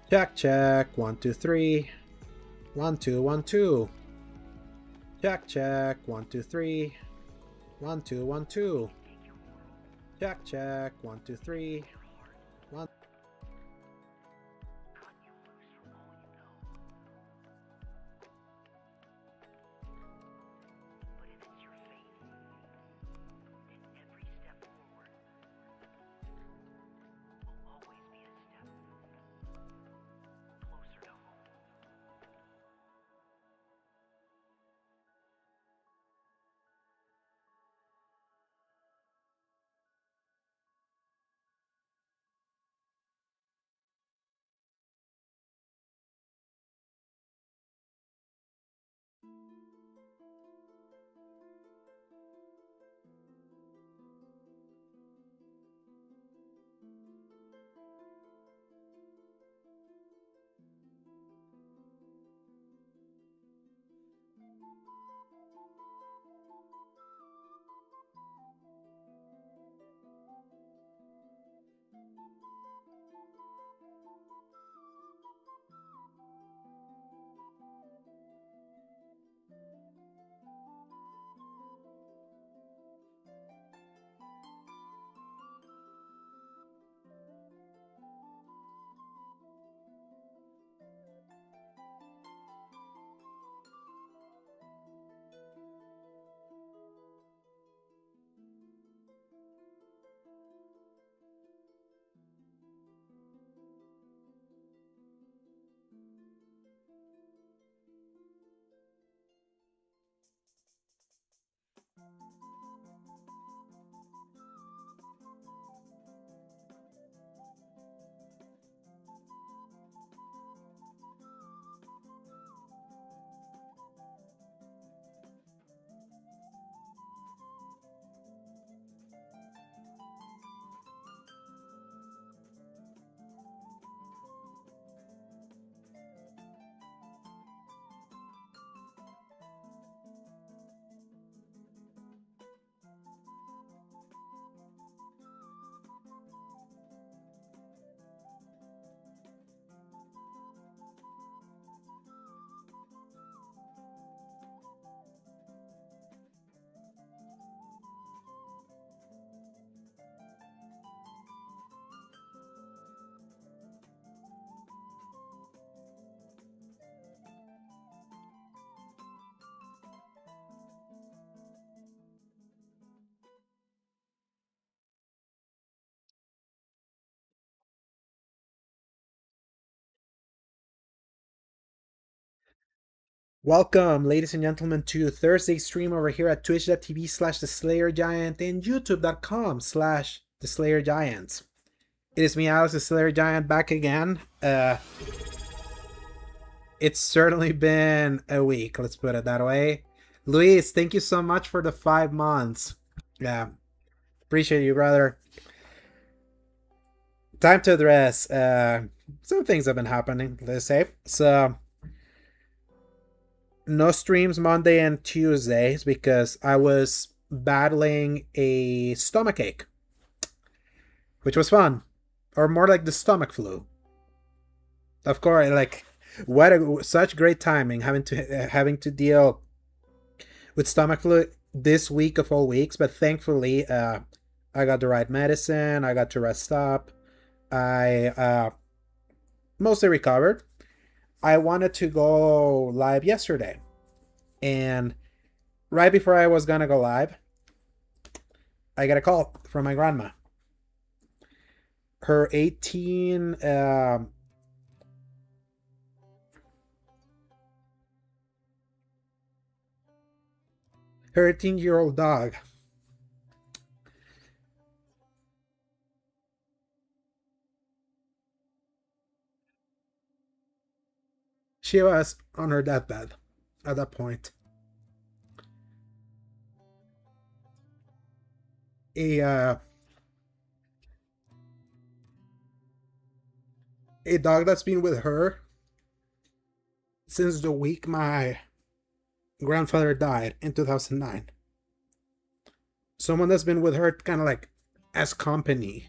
Check, check. 1, 2, 3. 1, 2, 1, 2. Check, check. 1, 2, 3. 1, 2, 1, 2. Check, check. 1, 2, 3. 1. Welcome, ladies and gentlemen, to Thursday stream over here at twitch.tv/the Slayer Giant and youtube.com/the Slayer Giants. It is me, Alex, the Slayer Giant, back again. It's certainly been a week, let's put it that way. Luis, thank you so much for the 5 months. Yeah, appreciate you, brother. Time to address some things have been happening, let's say. So, no streams Monday and Tuesdays because I was battling a stomach ache, which was fun, or more like the stomach flu. Of course, like such great timing having to deal with stomach flu this week of all weeks. But thankfully, I got the right medicine. I got to rest up. I mostly recovered. I wanted to go live yesterday, and right before I was gonna go live, I got a call from my grandma. Her 18-year-old dog she was on her deathbed at that point. A a dog that's been with her since the week my grandfather died in 2009. Someone that's been with her kind of like as company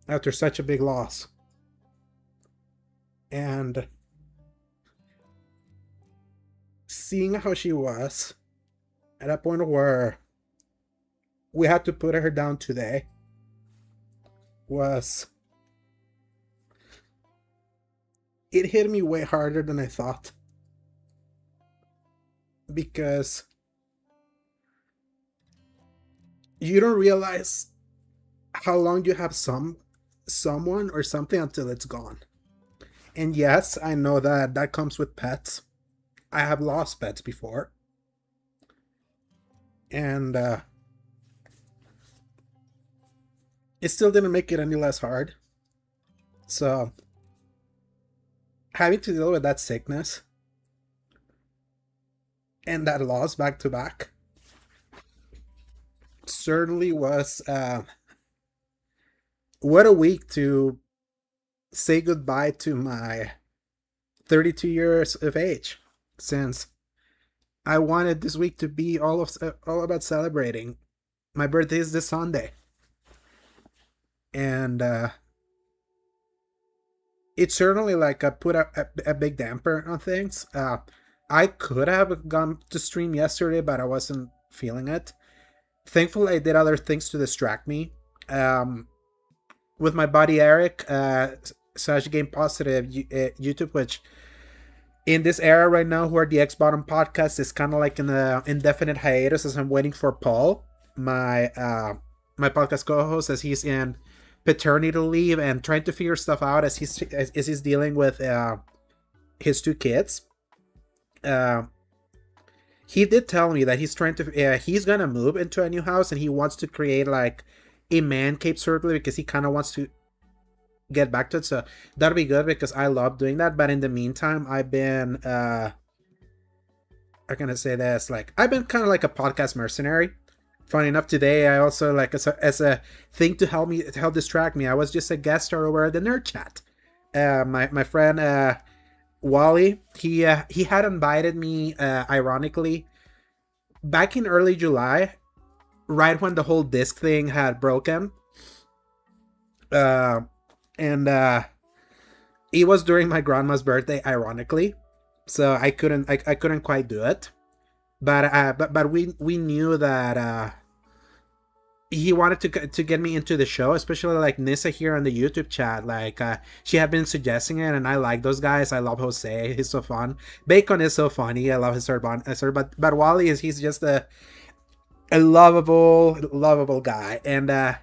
after such a big loss. And seeing how she was at a point where we had to put her down today was, it hit me way harder than I thought, because you don't realize how long you have someone or something until it's gone. And yes, I know that comes with pets. I have lost pets before, and it still didn't make it any less hard. So having to deal with that sickness and that loss back to back certainly was what a week to say goodbye to my 32 years of age, since I wanted this week to be all about celebrating. My birthday is this Sunday, and it certainly like put a big damper on things. I could have gone to stream yesterday, but I wasn't feeling it. Thankfully, I did other things to distract me. With my buddy Eric, slash Game Positive YouTube, which in this era right now, who are the X Bottom podcast, is kind of like in an indefinite hiatus as I'm waiting for Paul, my podcast co-host, as he's in paternity leave and trying to figure stuff out as he's dealing with his 2 kids. He did tell me that he's trying to he's gonna move into a new house, and he wants to create like a man cave circle because he kind of wants to get back to it. So that'll be good because I love doing that. But in the meantime, I've been I'm gonna say this, like, I've been kind of like a podcast mercenary. Funny enough, today I also, like, as a thing to help distract me, I was just a guest star over at the Nerd Chat. My friend Wally, he had invited me, ironically, back in early July, right when the whole disc thing had broken. And it was during my grandma's birthday, ironically, so I couldn't quite do it. But we knew that he wanted to get me into the show, especially like Nissa here on the YouTube chat. Like, she had been suggesting it, and I like those guys. I love Jose; he's so fun. Bacon is so funny. I love his but Wally he's just a lovable guy. And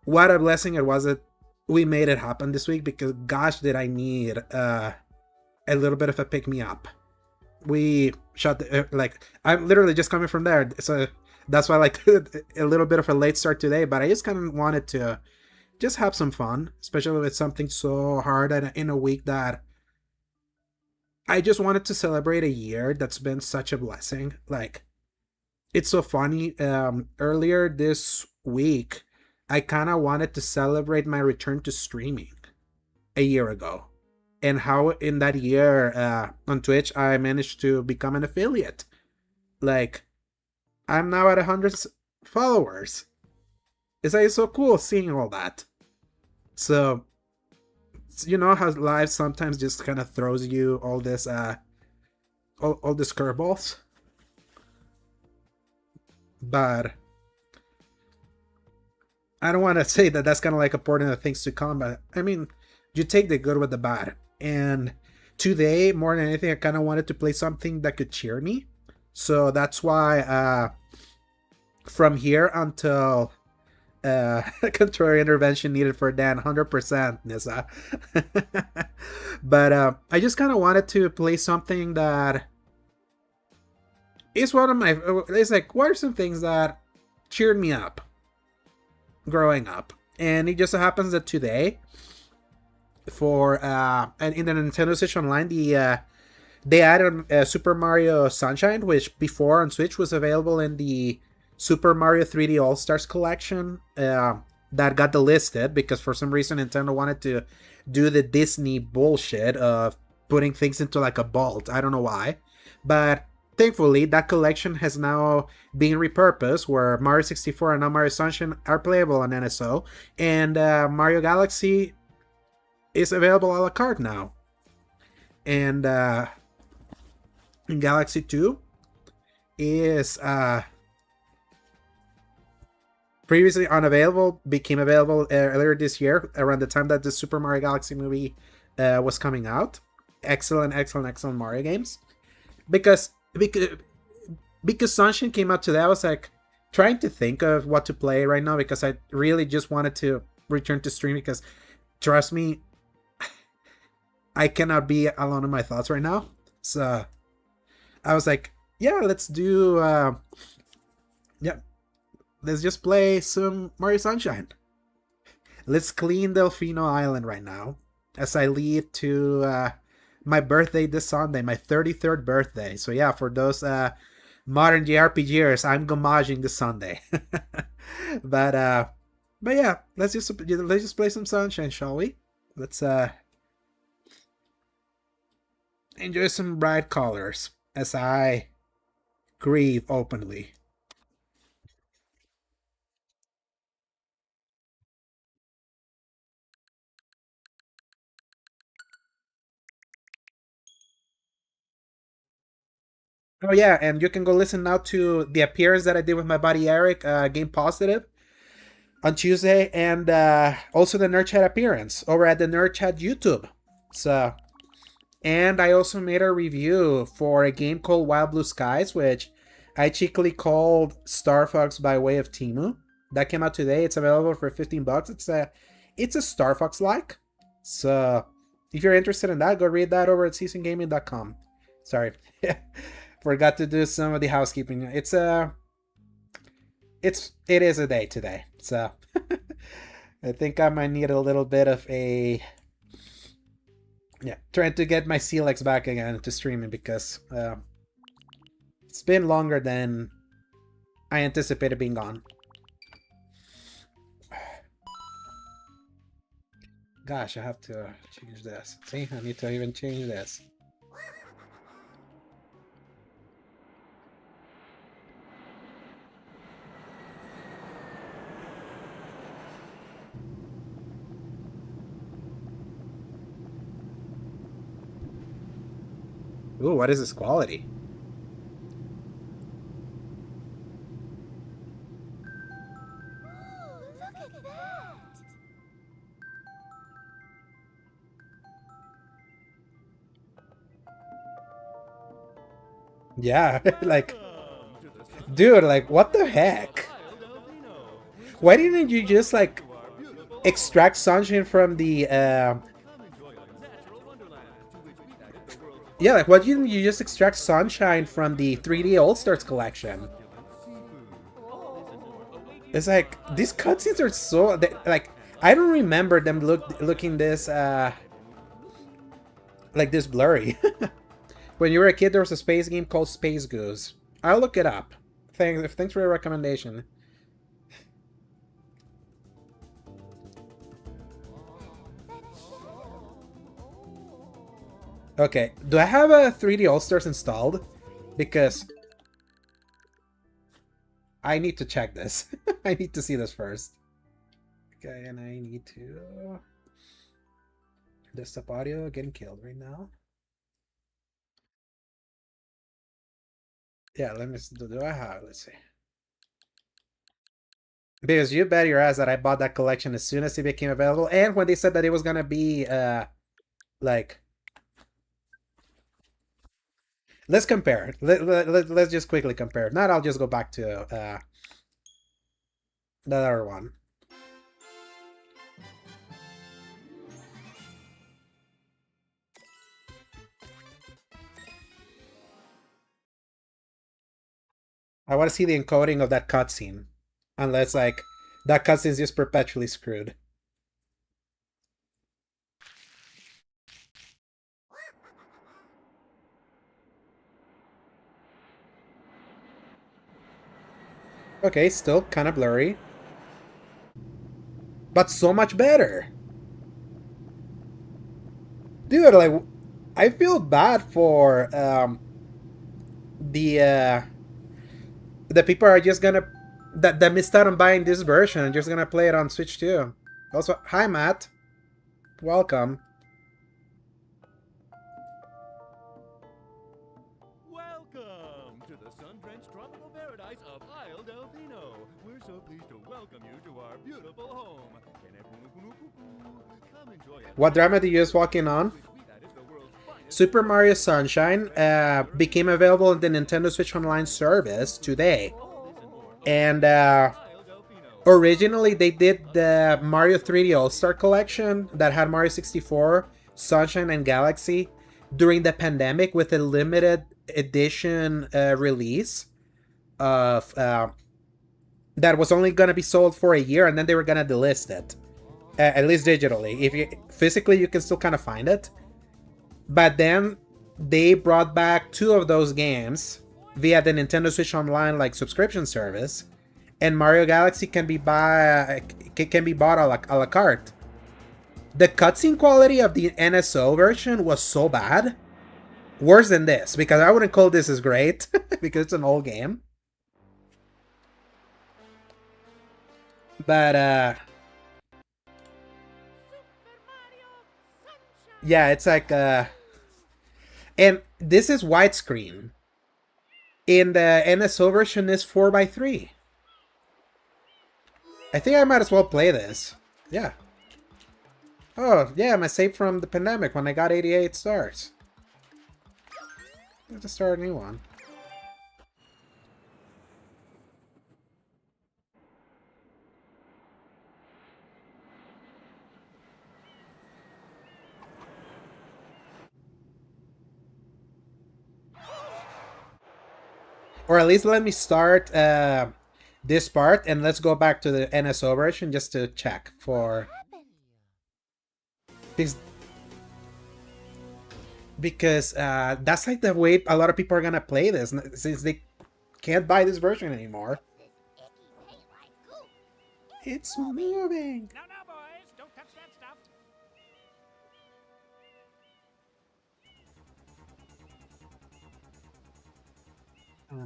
what a blessing it was that we made it happen this week, because gosh, did I need a little bit of a pick me up. we shot like I'm literally just coming from there, so that's why I like a little bit of a late start today. But I just kind of wanted to just have some fun, especially with something so hard in a week that I just wanted to celebrate a year that's been such a blessing. Like, it's so funny. Earlier this week, I kind of wanted to celebrate my return to streaming a year ago, and how in that year on Twitch I managed to become an affiliate. Like, I'm now at 100 followers. It's like so cool seeing all that. So you know how life sometimes just kind of throws you all this all these curveballs, but I don't want to say that that's kind of like a part of the things to come, but I mean, you take the good with the bad. And today, more than anything, I kind of wanted to play something that could cheer me. So that's why from here until controller intervention needed for Dan, 100% Nissa. But I just kind of wanted to play something that is one of my, it's like, what are some things that cheered me up growing up? And it just so happens that today, for and in the Nintendo Switch Online, they added Super Mario Sunshine, which before on Switch was available in the Super Mario 3D All Stars collection, that got delisted because for some reason Nintendo wanted to do the Disney bullshit of putting things into like a vault. I don't know why, but thankfully that collection has now been repurposed, where Mario 64 and now Mario Sunshine are playable on NSO, and Mario Galaxy is available a la carte now. And Galaxy 2 is previously unavailable, became available earlier this year around the time that the Super Mario Galaxy movie was coming out. Excellent Mario games. Because Sunshine came out today, I was like trying to think of what to play right now, because I really just wanted to return to stream, because trust me, I cannot be alone in my thoughts right now. So I was like, yeah, let's do let's just play some Mario Sunshine. Let's clean Delfino Island right now as I lead to my birthday this Sunday, my 33rd birthday. So yeah, for those modern JRPGers, I'm gommaging this Sunday. but yeah, let's just play some Sunshine, shall we? Let's enjoy some bright colors as I grieve openly. Oh yeah, and you can go listen now to the appearance that I did with my buddy Eric, Game Positive, on Tuesday, and also the Nerd Chat appearance over at the Nerd Chat YouTube. So, and I also made a review for a game called Wild Blue Skies, which I cheekily called Star Fox by way of Timu. That came out today. It's available for $15. It's a Star Fox like. So if you're interested in that, go read that over at seasongaming.com. Sorry. Forgot to do some of the housekeeping. It is a day today. So I think I might need a little bit of a trying to get my CLX back again to streaming, because it's been longer than I anticipated being gone. Gosh, I have to change this. See, I need to even change this. Ooh, what is this quality? Yeah, like, dude, like, what the heck? Why didn't you just, like, extract Sunshine from the, Yeah, like why didn't you just extract Sunshine from the 3D All-Stars collection? It's like these cutscenes are so like I don't remember them looking this like this blurry. When you were a kid, there was a space game called Space Goose. I'll look it up. Thanks for your recommendation. Okay, do I have a 3D All-Stars installed? Because I need to check this. I need to see this first. Okay, and I need to... Desktop audio getting killed right now. Yeah, let me see. Do I have? Let's see. Because you bet your ass that I bought that collection as soon as it became available, and when they said that it was gonna be like, let's compare. Let's just quickly compare. Not I'll just go back to the other one. I want to see the encoding of that cutscene, unless like that cutscene is just perpetually screwed. Okay, still kind of blurry, but so much better. Dude, like, I feel bad for the people are just gonna that missed out on buying this version and just gonna play it on Switch too. Also, hi Matt, welcome. Welcome to the sun-drenched tropical paradise of Isle Delfino. We're so pleased to welcome you to our beautiful home. Come enjoy it. What drama do you just walk in on? Super Mario Sunshine became available in the Nintendo Switch Online service today. And originally they did the Mario 3D All-Star Collection that had Mario 64, Sunshine, and Galaxy during the pandemic with a limited edition release of that was only going to be sold for a year, and then they were going to delist it, at least digitally. If you physically, you can still kind of find it. But then they brought back 2 of those games via the Nintendo Switch Online like subscription service, and Mario Galaxy can be bought a la carte. The cutscene quality of the NSO version was so bad, worse than this, because I wouldn't call this as great because it's an old game. But yeah, it's like and this is widescreen. In the NSO version is 4:3. I think I might as well play this. Yeah. Oh, yeah, my save from the pandemic when I got 88 stars. Let's start a new one. Or at least let me start this part and let's go back to the NSO version just to check for... Because that's like the way a lot of people are gonna play this since they can't buy this version anymore. It's moving. No, boys, don't touch that stuff. No.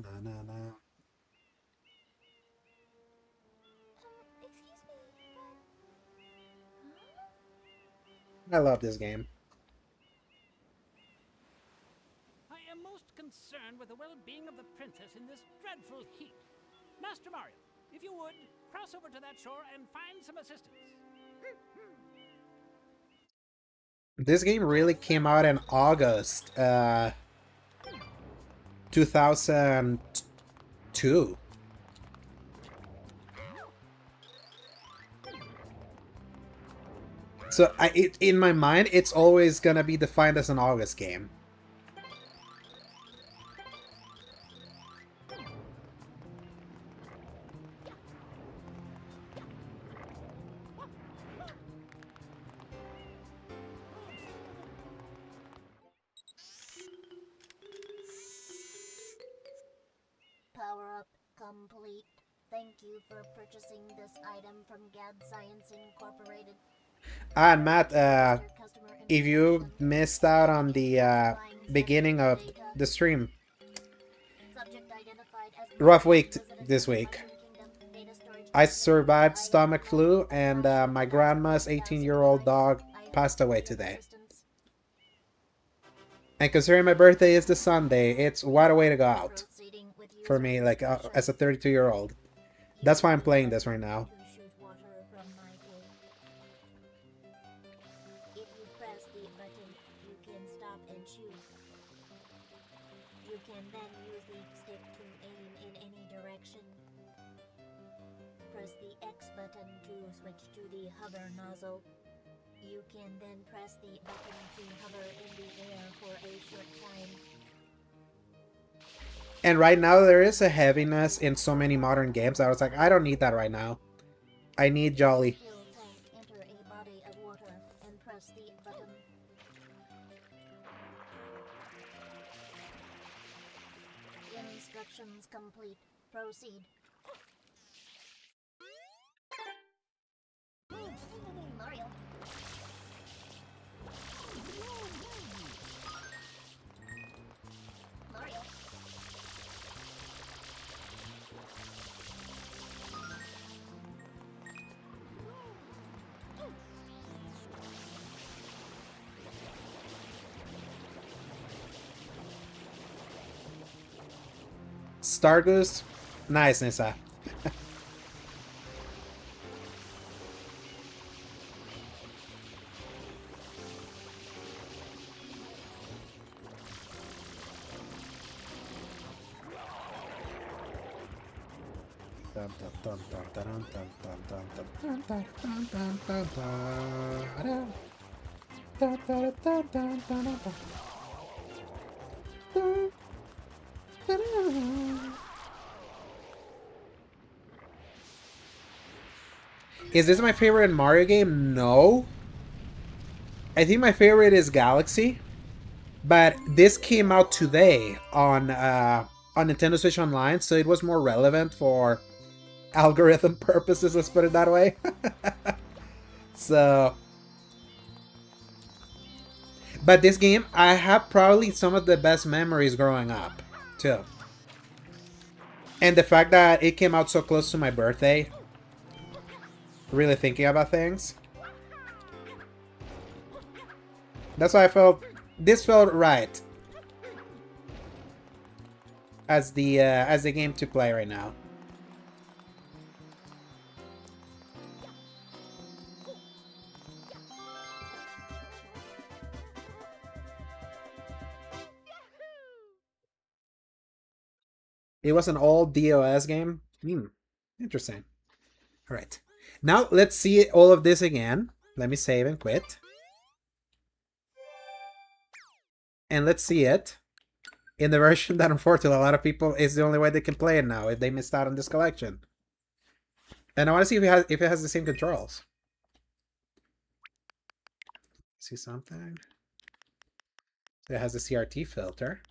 I love this game. I am most concerned with the well-being of the princess in this dreadful heat. Master Mario, if you would, cross over to that shore and find some assistance. This game really came out in August 2002. So in my mind, it's always gonna be defined as an August game. complete. Thank you for purchasing this item from Gad Science Incorporated. And Matt, if you missed out on the beginning of the stream, rough week this week. I survived stomach flu, and my grandma's 18-year-old dog passed away today. And considering my birthday is the Sunday, it's what a way to go out for me, like as a 32-year-old. That's why I'm playing this right now. If you press the button, you can stop and shoot. You can then use the stick to aim in any direction. Press the X button to switch to the hover nozzle. You can then press the button to hover in the air for a short time. And right now there is a heaviness in so many modern games. I was like, I don't need that right now. I need jolly. Enter a body of water and press the button. Instructions complete. Proceed. Mario. Mario. Stargoose, nice, Nissa. Is this my favorite Mario game? No. I think my favorite is Galaxy. But this came out today on Nintendo Switch Online, so it was more relevant for algorithm purposes, let's put it that way. So... But this game, I have probably some of the best memories growing up, too. And the fact that it came out so close to my birthday, really thinking about things. That's why I felt, this felt right as the game to play right now. It was an old DOS game. Interesting. All right. Now let's see all of this again. Let me save and quit. And let's see it in the version that unfortunately a lot of people is the only way they can play it now if they missed out on this collection. And I want to see if it has the same controls. See something? It has a CRT filter.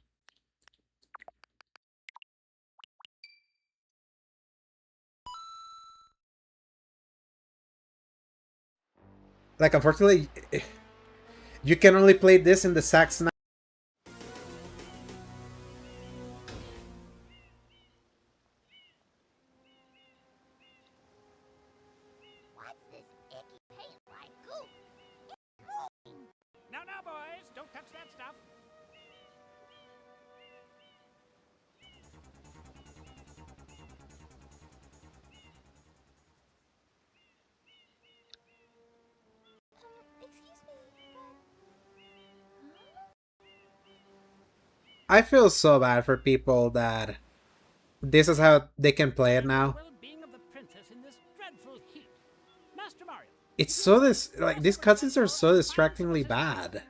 Like, unfortunately, you can only play this in the Sax 9. What's this icky paint like goop? Now, boys, don't touch that stuff. Excuse me, I feel so bad for people that this is how they can play it now. Well-being of the princess in this dreadful heat. Master Mario. It's so like these cutscenes are so distractingly bad.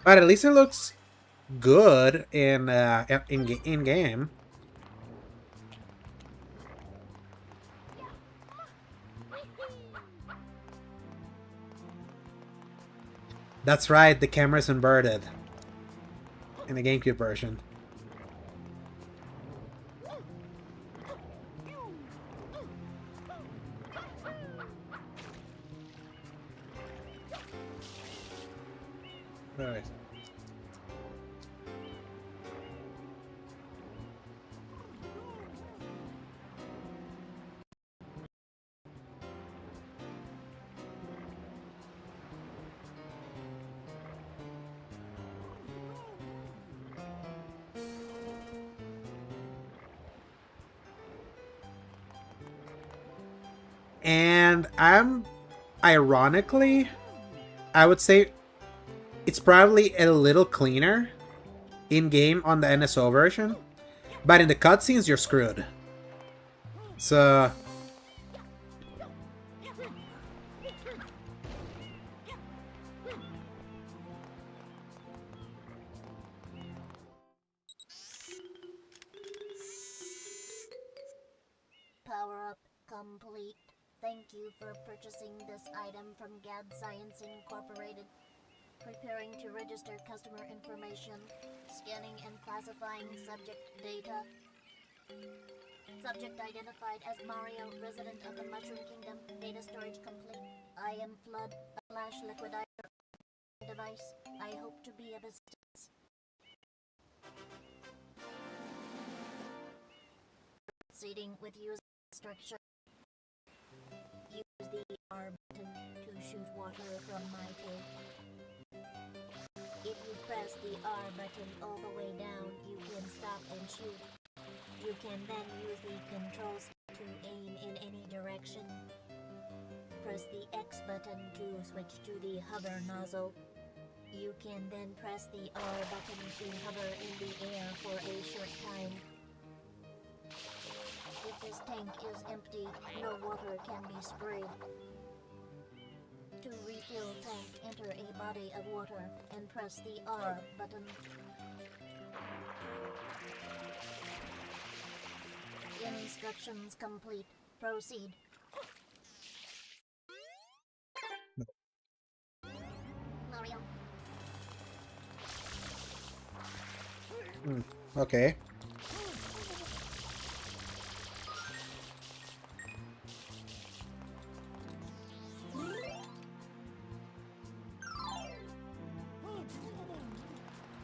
But at least it looks good in game. That's right, the camera's inverted. in the GameCube version. Right. And ironically, I would say it's probably a little cleaner in game on the NSO version, but in the cutscenes you're screwed. So Power up complete. Thank you for purchasing this item from Gad Science Incorporated. Preparing to register customer information. Scanning and classifying subject data. Subject identified as Mario, resident of the Mushroom Kingdom. Data storage complete. I am Flood, a flash liquidizer device. I hope to be of assistance. Proceeding with user instruction. Use the R button to shoot water from my tank. If you press the R button all the way down, you can stop and shoot. You can then use the control stick to aim in any direction. Press the X button to switch to the hover nozzle. You can then press the R button to hover in the air for a short time. If this tank is empty, no water can be sprayed. To refill tank, enter a body of water and press the R button. Instructions complete. Proceed. Mario. okay.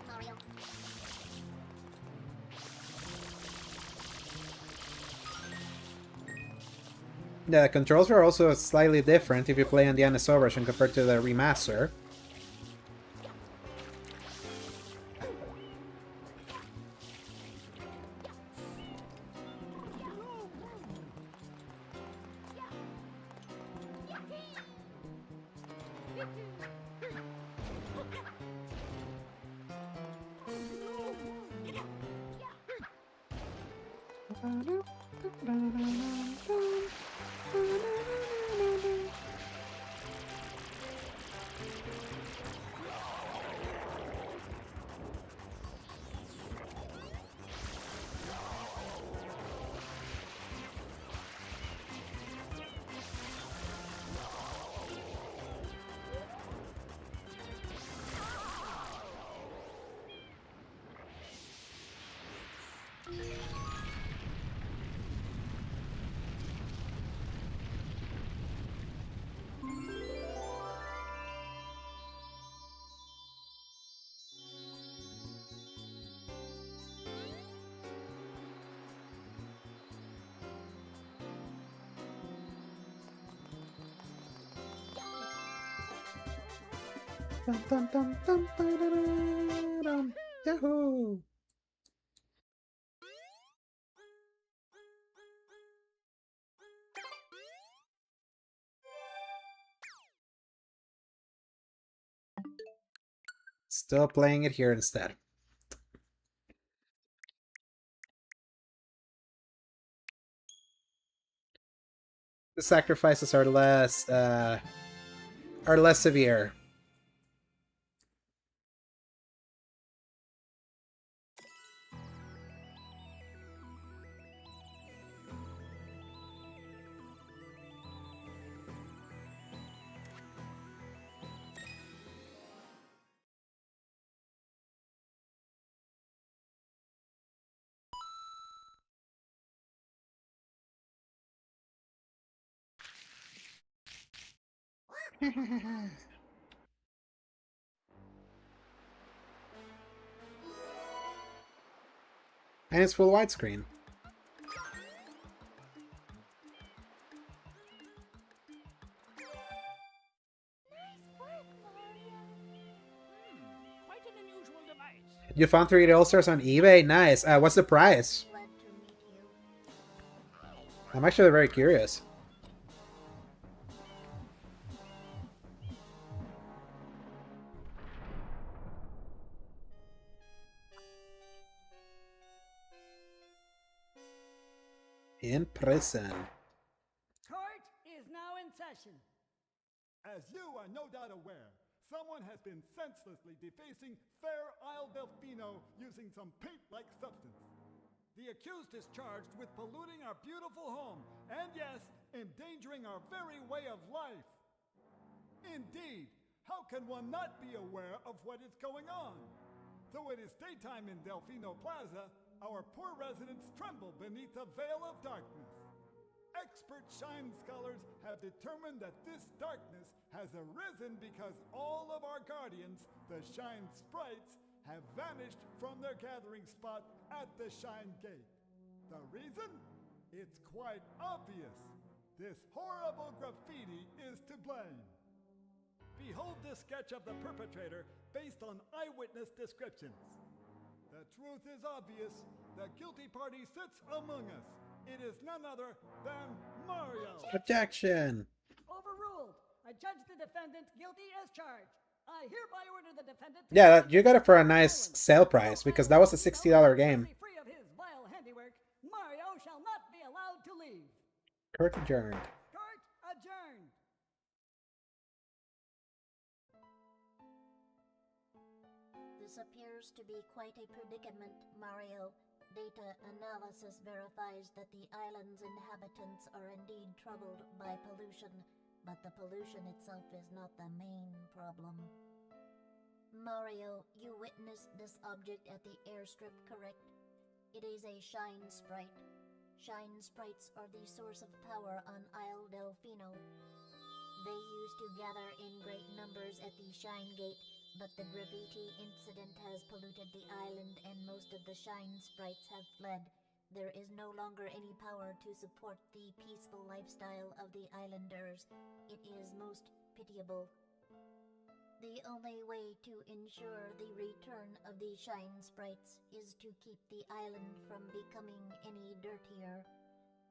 Mario. The controls are also slightly different if you play on the NSO version compared to the remaster. Dum, dum, dum, dum, ba-da-da-dum. Yahoo! Still playing it here instead. The sacrifices are less severe. And it's full widescreen. Quite an unusual device. You found 3D All-Stars on eBay? Nice. What's the price? Glad to meet you. I'm actually very curious. In prison. Court is now in session. As you are no doubt aware, someone has been senselessly defacing Fair Isle Delfino using some paint-like substance. The accused is charged with polluting our beautiful home and, yes, endangering our very way of life. Indeed, how can one not be aware of what is going on? Though it is daytime in Delfino Plaza, our poor residents tremble beneath a veil of darkness. Expert shine scholars have determined that this darkness has arisen because all of our guardians, the shine sprites, have vanished from their gathering spot at the shine gate. The reason? It's quite obvious. This horrible graffiti is to blame. Behold this sketch of the perpetrator based on eyewitness descriptions. The truth is obvious. The guilty party sits among us. It is none other than Mario. Objection. Overruled. I judge the defendant guilty as charged. I hereby order the defendant to Yeah, you got it for a nice sale price because that was a $60 game. free of his vile handiwork. Mario shall not be allowed to leave. Court adjourned. Court adjourned. This appears to be quite a predicament, Mario. Data analysis verifies that the island's inhabitants are indeed troubled by pollution, but the pollution itself is not the main problem. Mario, you witnessed this object at the airstrip, correct? It is a shine sprite. Shine sprites are the source of power on Isle Delfino. They used to gather in great numbers at the Shine Gate, but the graffiti incident has polluted the island and most of the shine sprites have fled. There is no longer any power to support the peaceful lifestyle of the islanders. It is most pitiable. The only way to ensure the return of the shine sprites is to keep the island from becoming any dirtier.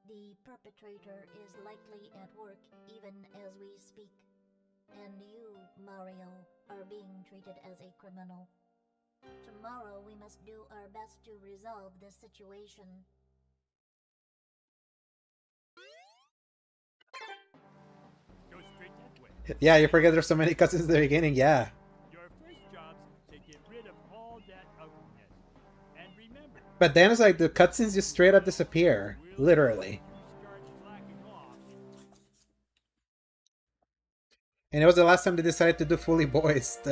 The perpetrator is likely at work even as we speak. And you, Mario, are being treated as a criminal. Tomorrow we must do our best to resolve this situation. Go straight that way. Yeah, you forget there's so many cutscenes at the beginning. Yeah. Your first job's to get rid of all that ugliness. And remember, But then it's like the cutscenes just straight up disappear. Literally. start slacking off. And it was the last time they decided to do fully voiced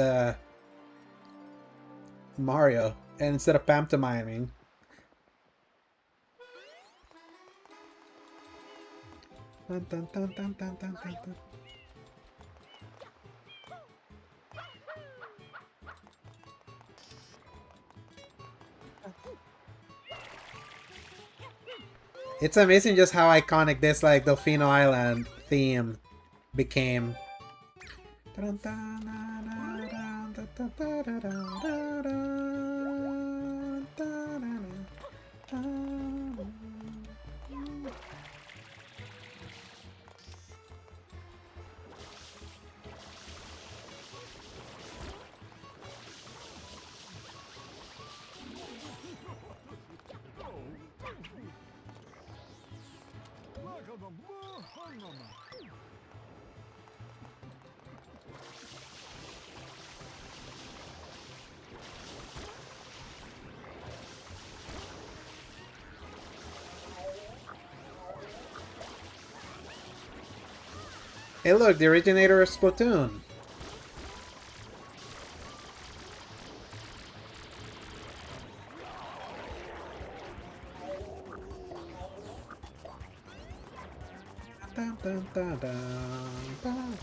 Mario. And instead of pantomiming. Dun, dun, dun, dun, dun, dun, dun, dun. It's amazing just how iconic this like Delfino Island theme became. Hey look, the originator of Splatoon. Dun, dun, dun, dun, dun.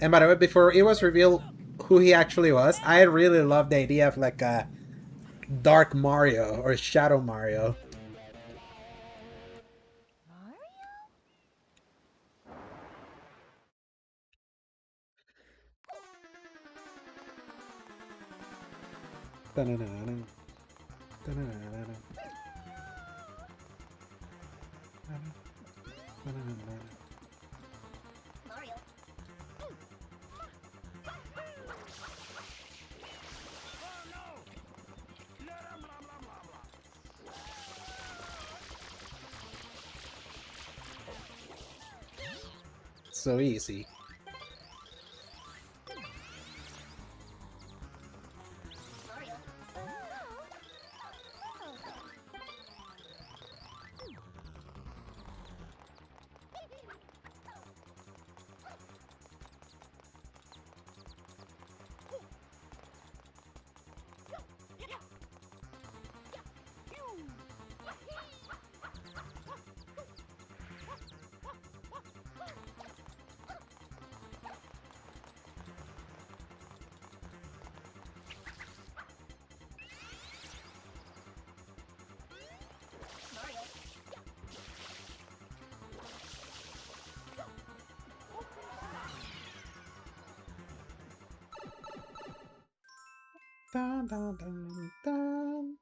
And by the way, before it was revealed who he actually was, I really loved the idea of like a Dark Mario or Shadow Mario. So easy. Dun, dun, dun, dun.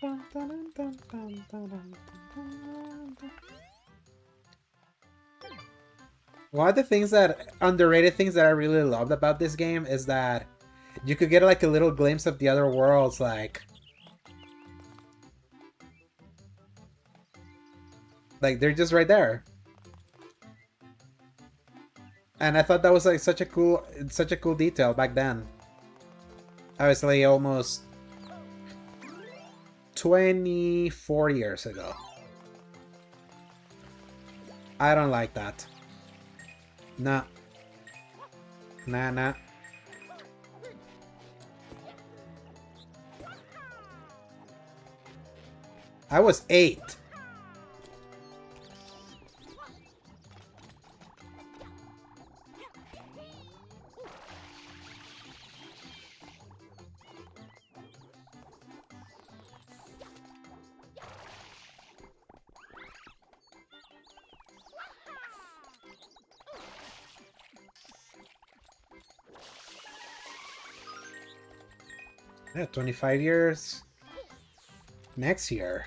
Dun, dun, dun, dun, dun, dun, dun, dun. One of the things that underrated things that I really loved about this game is that you could get like a little glimpse of the other worlds, like they're just right there. And I thought that was like such a cool detail back then. Obviously, almost 24 years ago. I don't like that. Nah. Nah, nah. I was 8. Yeah, 25 years next year.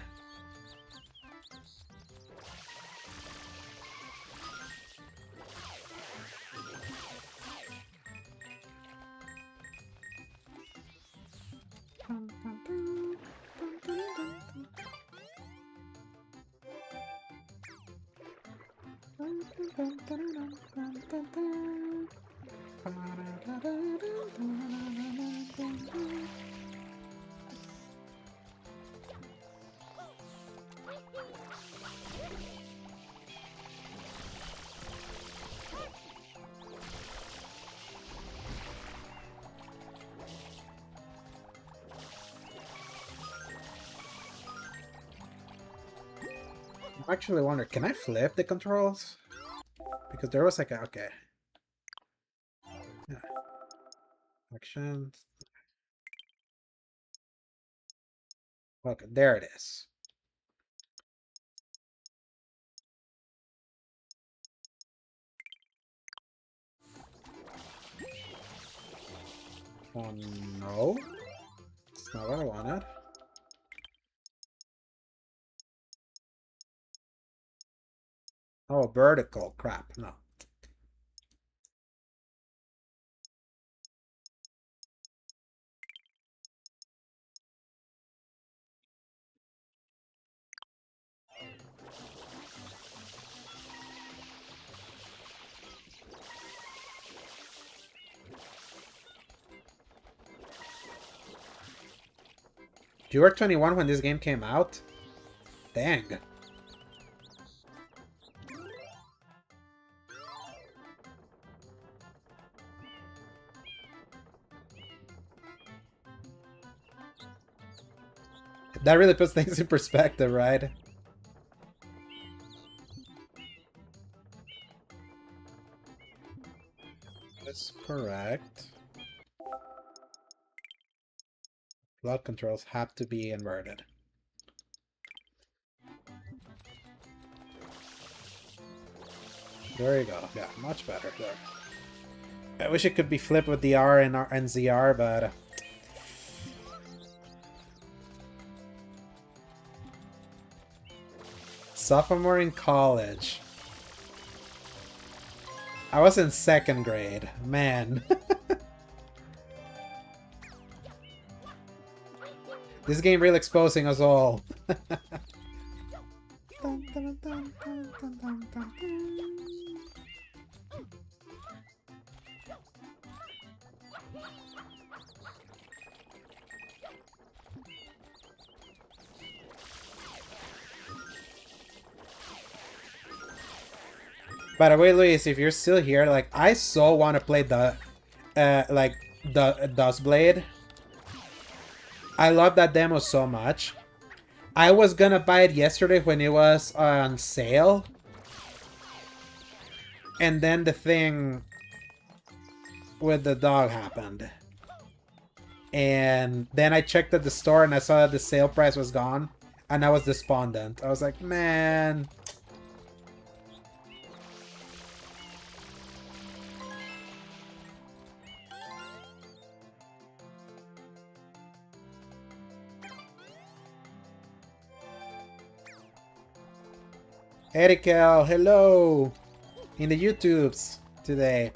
I actually wonder, can I flip the controls? Because there was like a, okay. Yeah. Actions. Okay, there it is. Oh no. It's not what I wanted. Oh, vertical. Crap. No. You were 21 when this game came out? Dang. That really puts things in perspective, right? That's correct. Load controls have to be inverted. There you go. Yeah, much better there. I wish it could be flipped with the R and ZR, but... Sophomore in college. I was in 2nd grade. Man. This game really exposing us all. By the way, Luis, if you're still here, like, I so want to play the Dustblade. I love that demo so much. I was gonna buy it yesterday when it was on sale. And then the thing with the dog happened. And then I checked at the store and I saw that the sale price was gone. And I was despondent. I was like, man... Erikel, hello! In the YouTubes today.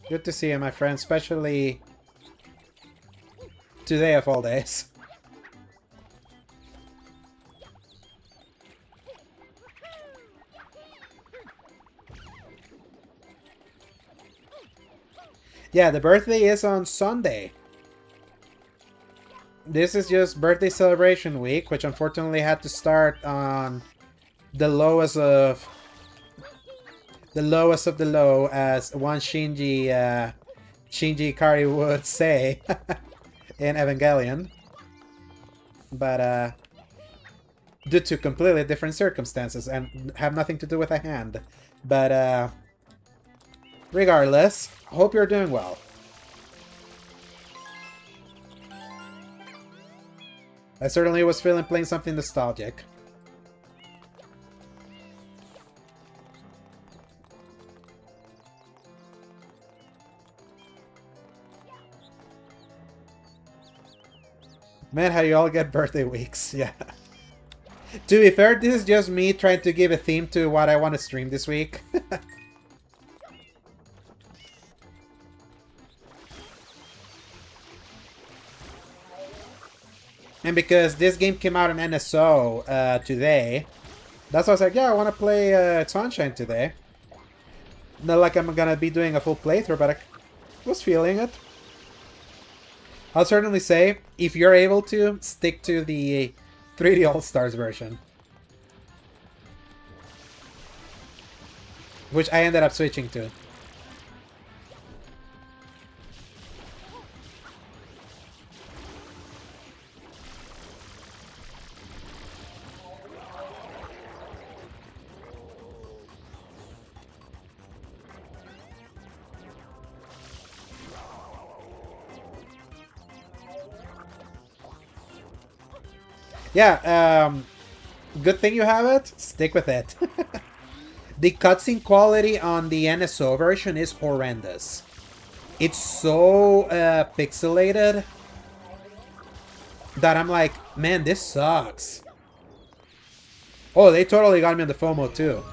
Good to see you, my friend, especially today of all days. Yeah, the birthday is on Sunday. This is just birthday celebration week, which unfortunately had to start on the lowest of the low, as one Shinji Ikari would say in Evangelion. But due to completely different circumstances and have nothing to do with a hand. But regardless, hope you're doing well. I certainly was feeling playing something nostalgic. Man, how you all get birthday weeks. Yeah. To be fair, this is just me trying to give a theme to what I want to stream this week. And because this game came out on NSO today, that's why I was like, yeah, I want to play Sunshine today. Not like I'm gonna be doing a full playthrough, but I was feeling it. I'll certainly say, if you're able to, stick to the 3D All-Stars version. Which I ended up switching to. Yeah, good thing you have it. Stick with it. The cutscene quality on the NSO version is horrendous. It's so pixelated that I'm like, man, this sucks. Oh, they totally got me on the FOMO too.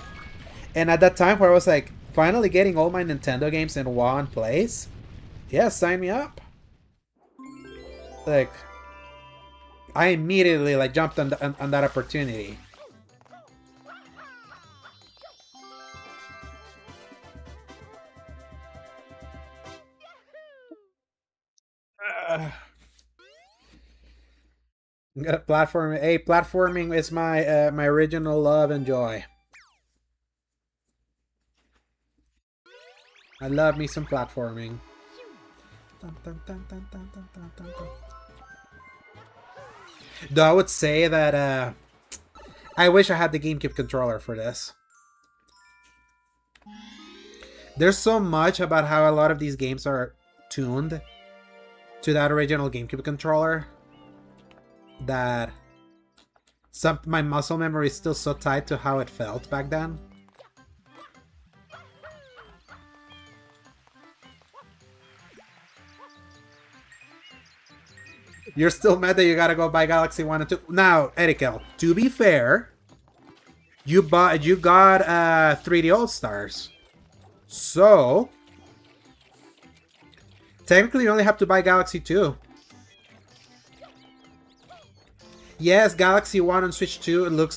And at that time where I was like, finally getting all my Nintendo games in one place? Yeah, sign me up. Like... I immediately jumped on that opportunity. Platforming. Hey, platforming is my my original love and joy. I love me some platforming. Though I would say that I wish I had the GameCube controller for this. There's so much about how a lot of these games are tuned to that original GameCube controller that my muscle memory is still so tied to how it felt back then. You're still mad that you gotta go buy Galaxy 1 and 2. Now, Erikel, to be fair, you got 3D All-Stars. So, technically you only have to buy Galaxy 2. Yes, Galaxy 1 on Switch 2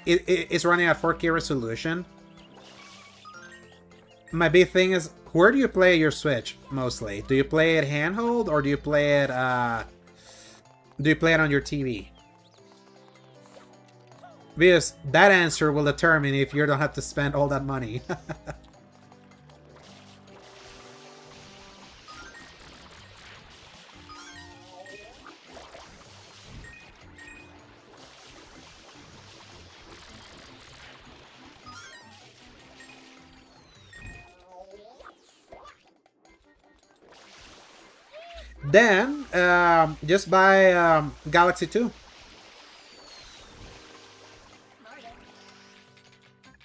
it's running at 4K resolution. My big thing is, where do you play your Switch mostly? Do you play it handheld or do you play it on your TV? Because that answer will determine if you don't have to spend all that money. Then, just buy Galaxy 2.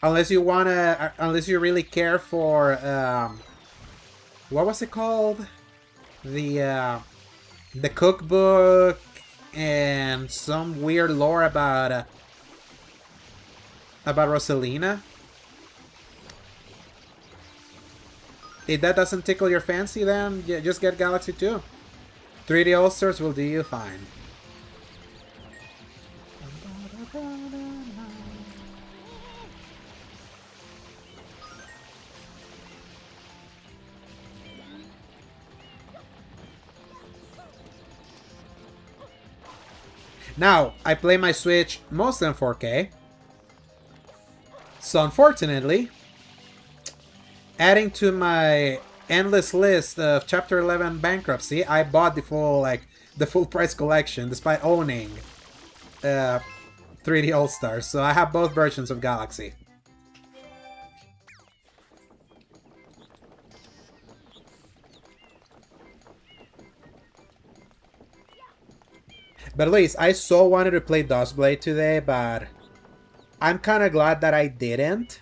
Unless you wanna, unless you really care for, what was it called? The cookbook and some weird lore about Rosalina. If that doesn't tickle your fancy, then yeah, just get Galaxy 2. 3D All-Stars will do you fine. Now, I play my Switch mostly in 4K. So unfortunately, adding to my endless list of Chapter 11 bankruptcy, I bought the full price collection despite owning 3D All-Stars. So I have both versions of Galaxy. But at least I so wanted to play Dustblade today, but I'm kind of glad that I didn't.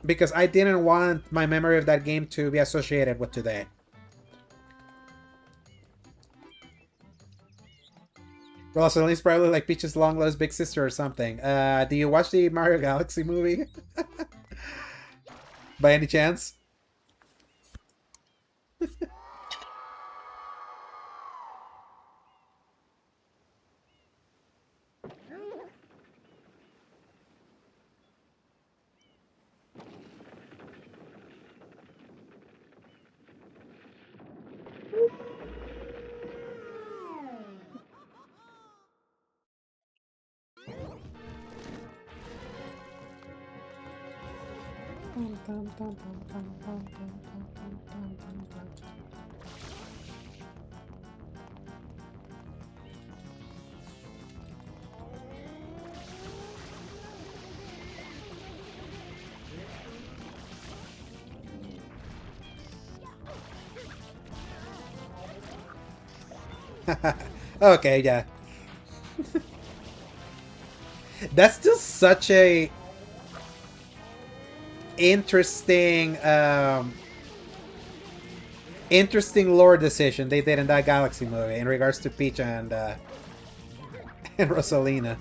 Because I didn't want my memory of that game to be associated with today. Rosalina's probably like Peach's long-lost big sister or something. Do you watch the Mario Galaxy movie? By any chance? Okay, yeah. That's just such a interesting interesting lore decision they did in that Galaxy movie in regards to Peach and and Rosalina.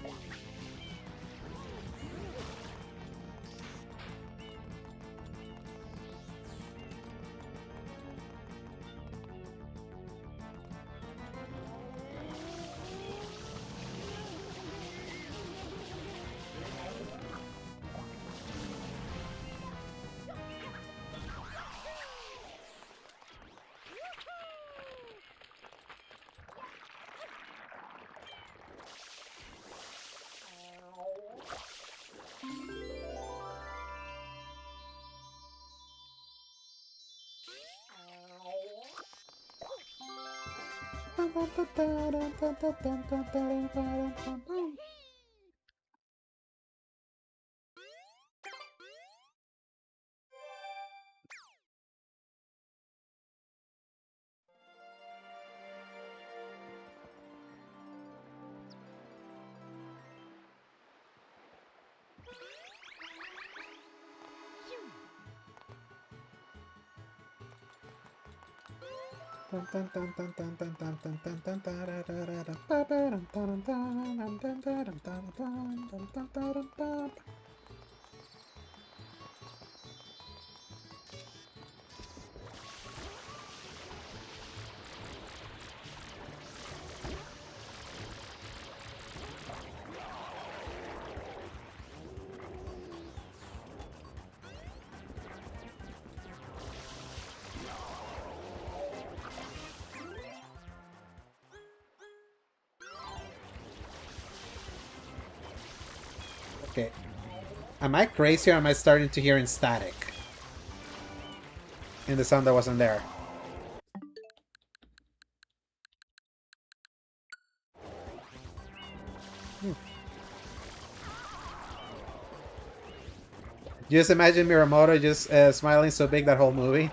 Okay. Am I crazy or am I starting to hear in static? In the sound that wasn't there. Just imagine Miyamoto just smiling so big that whole movie.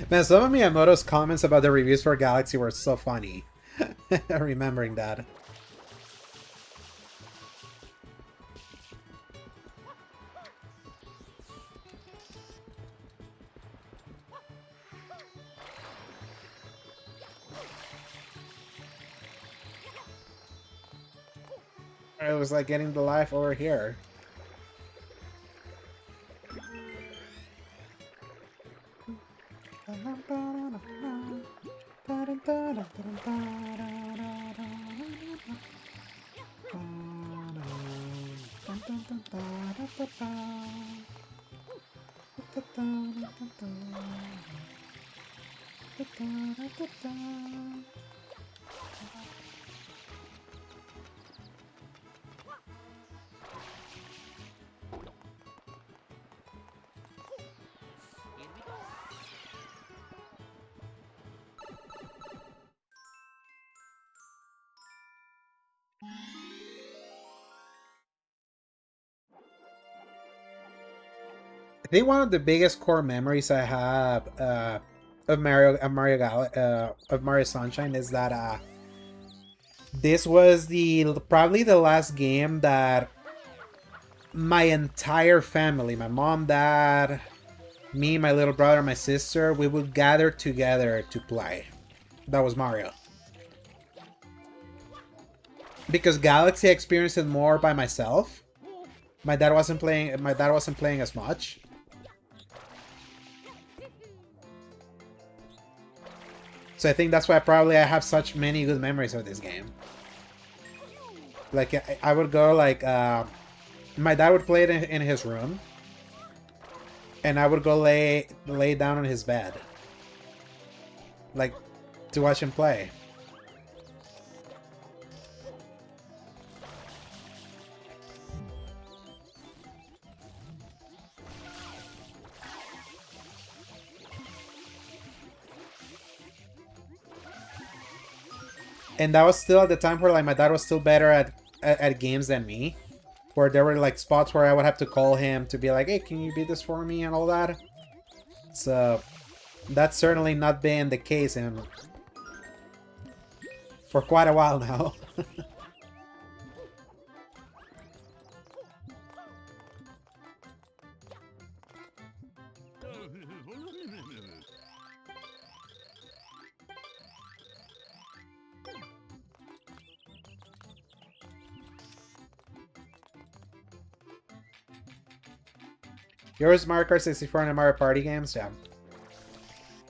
Man, some of Miyamoto's comments about the reviews for Galaxy were so funny. Remembering that. It was like getting the life over here. I think one of the biggest core memories I have of Mario Sunshine is that this was probably the last game that my entire family, my mom, dad, me, my little brother, my sister, we would gather together to play. That was Mario. Because Galaxy I experienced it more by myself. My dad wasn't playing as much. So I think that's why I have such many good memories of this game. Like, I would go, like, my dad would play it in his room. And I would go lay down on his bed. Like, to watch him play. And that was still at the time where, like, my dad was still better at games than me. Where there were, like, spots where I would have to call him to be like, hey, can you beat this for me and all that. So, that's certainly not been the case for quite a while now. Yours Mario Kart 64 and the Mario Party games? Yeah.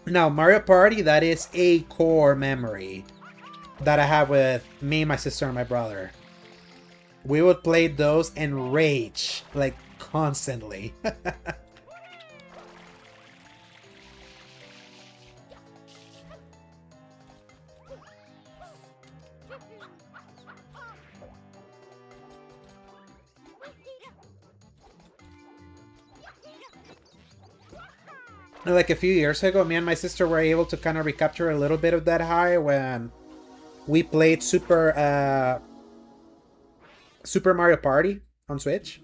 Now, Mario Party, that is a core memory that I have with me, my sister, and my brother. we would play those and rage, like, constantly. Like a few years ago, me and my sister were able to kind of recapture a little bit of that high when we played Super Mario Party on Switch.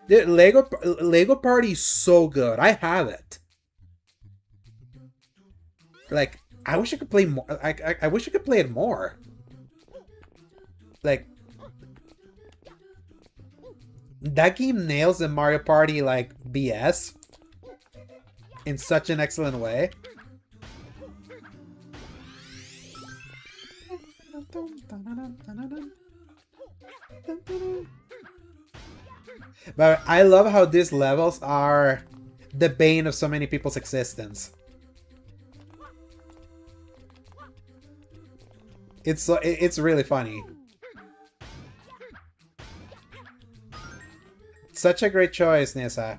The Lego Party is so good. I have it. Like, I wish I could play more. I wish I could play it more. Like, that game nails the Mario Party, like, BS in such an excellent way. But I love how these levels are the bane of so many people's existence. It's really funny. Such a great choice, Nissa.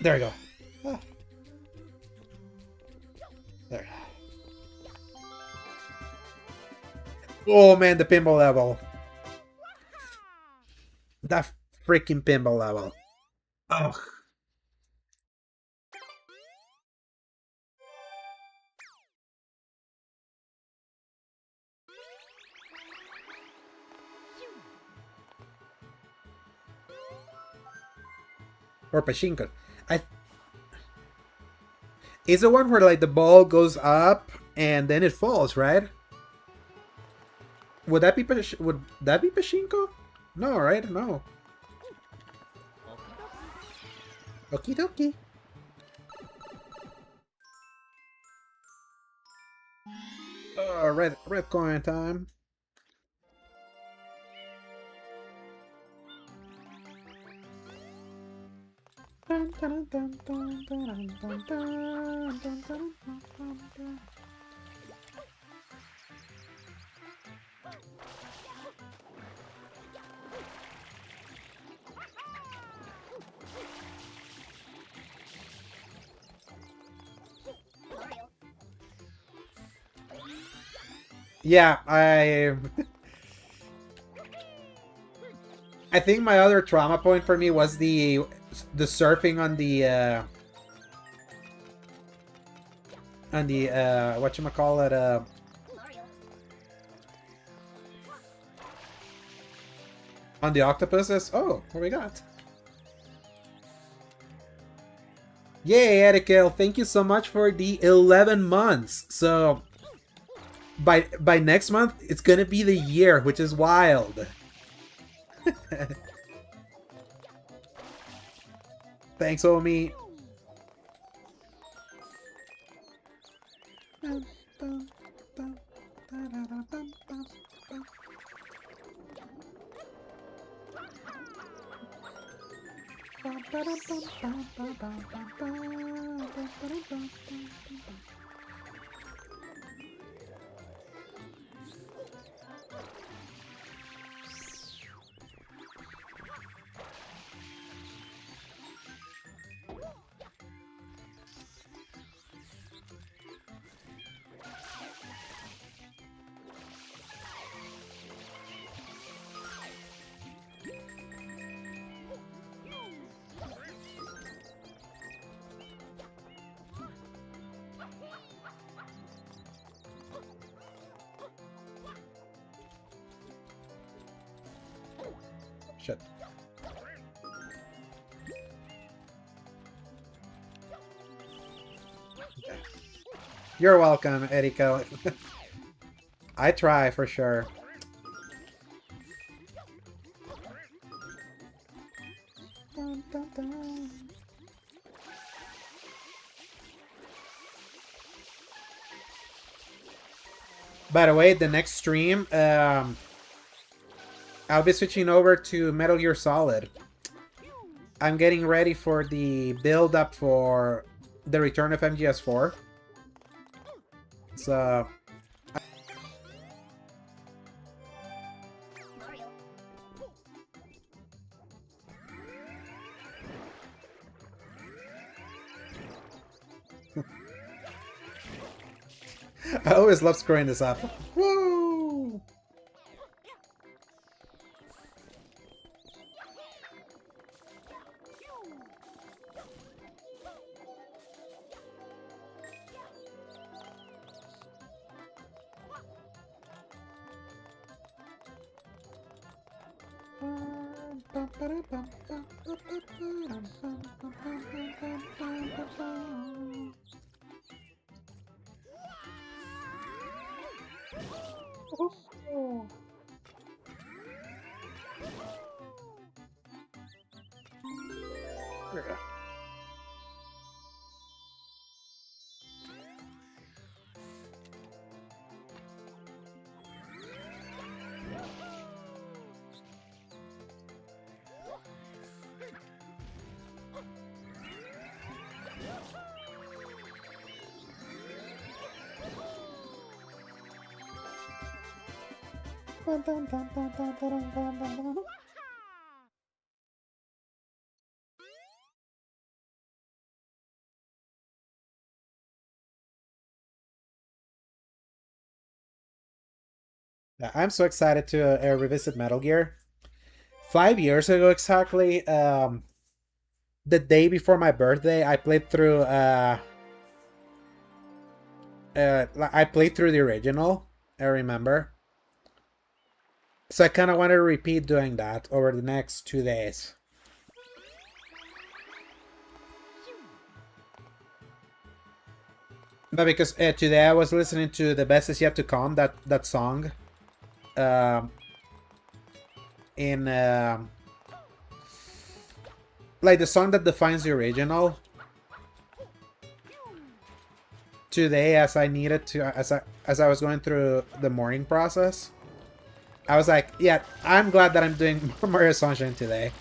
There we go. Ah. There. Oh man, the pinball level. That freaking pinball level. Oh. Or Pachinko. It's the one where like the ball goes up and then it falls, right? Would that be Pachinko? No, right? No. Okie dokie. Red coin time. Yeah, I think my other trauma point for me was the surfing on the whatchamacallit, on the octopuses. Oh, what we got? Yay, Erikel, thank you so much for the 11 months. So by next month it's gonna be the year, which is wild. Thanks, Omi. Shit. Okay. You're welcome, Erika. I try for sure. Dun, dun, dun. By the way, the next stream, I'll be switching over to Metal Gear Solid. I'm getting ready for the build-up for the return of MGS4. So... I always love screwing this up. Woo! Oh. There we go. Yeah, I'm so excited to revisit Metal Gear. 5 years ago exactly, the day before my birthday, I played through the original, I remember. So I kind of wanted to repeat doing that over the next 2 days. But because today I was listening to The Best Is Yet to Come, that song. In like the song that defines the original. Today, as I needed to, as I was going through the morning process, I was like, yeah, I'm glad that I'm doing Mario Sunshine today.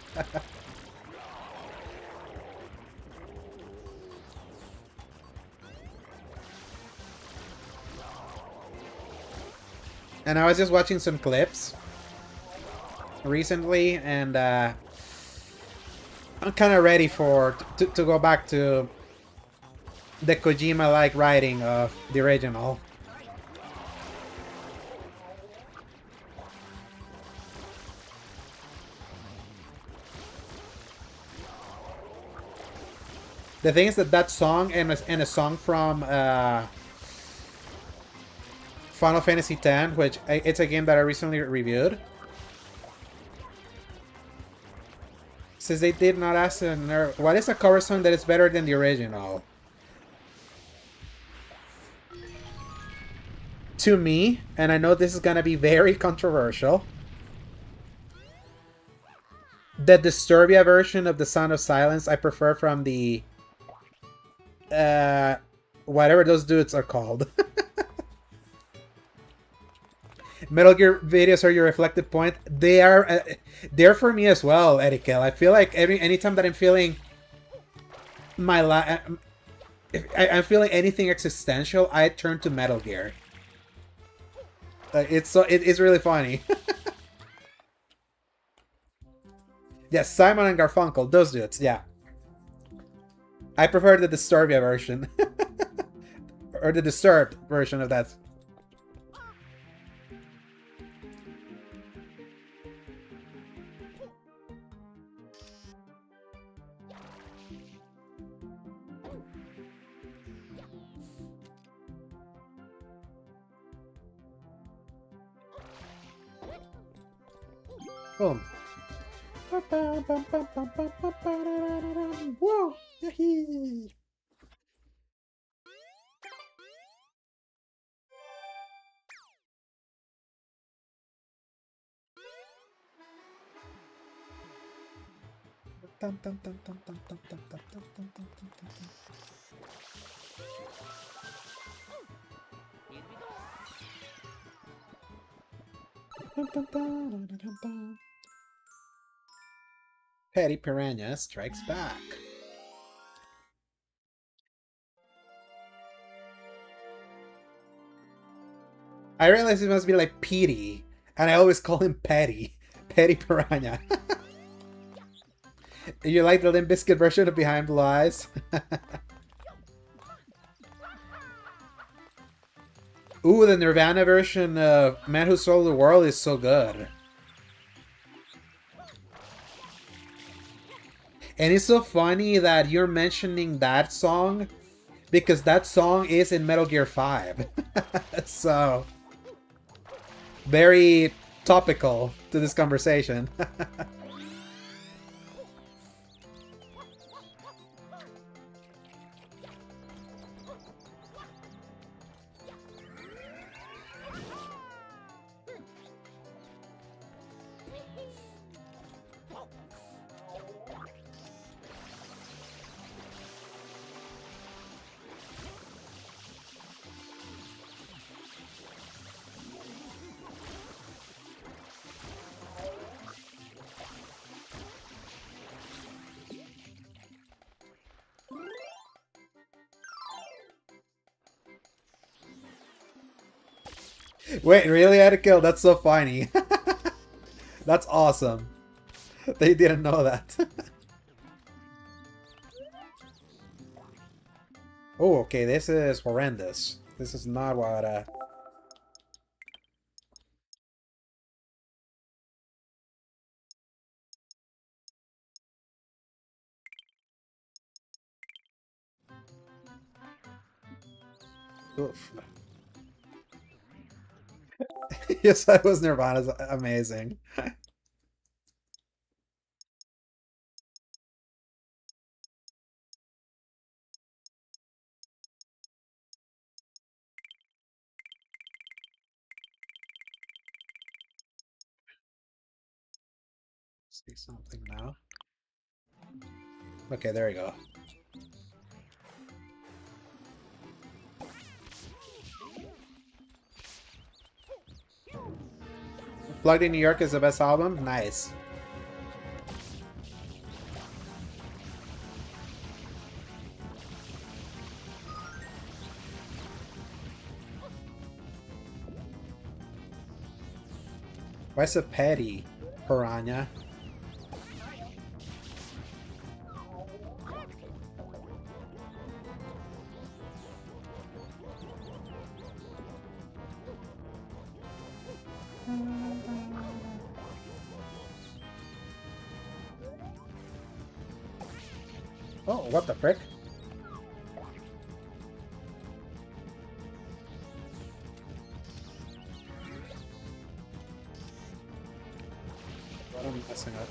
And I was just watching some clips recently, and I'm kind of ready to go back to the Kojima-like writing of the original. The thing is that song and a song from Final Fantasy X, which it's a game that I recently reviewed. Since they did not ask what is a cover song that is better than the original? To me, and I know this is gonna be very controversial, the Disturbia version of The Sound of Silence I prefer from the whatever those dudes are called. Metal Gear videos are your reflective point. They're for me as well, Erikel. I feel like anytime that I'm feeling I'm feeling anything existential, I turn to Metal Gear. It's really funny. Yeah, Simon and Garfunkel, those dudes, yeah. I prefer the Disturbia version. Or the Disturbed version of that. Boom. Whoa! Yahee! Petty Piranha strikes back. I realize it must be like Petey, and I always call him Petty. Petty Piranha. You like the Limp Bizkit version of Behind Blue Eyes? Ooh, the Nirvana version of Man Who Sold the World is so good. And it's so funny that you're mentioning that song, because that song is in Metal Gear 5. So, very topical to this conversation. Wait, really, Kill? That's so funny. That's awesome. They didn't know that. Oh, okay, this is horrendous. This is not what, Oof. Yes, that was Nirvana's amazing. See something now. Okay, there we go. Plugged in New York is the best album? Nice. Why so petty, Piranha? Oh, what the frick? What am I messing up?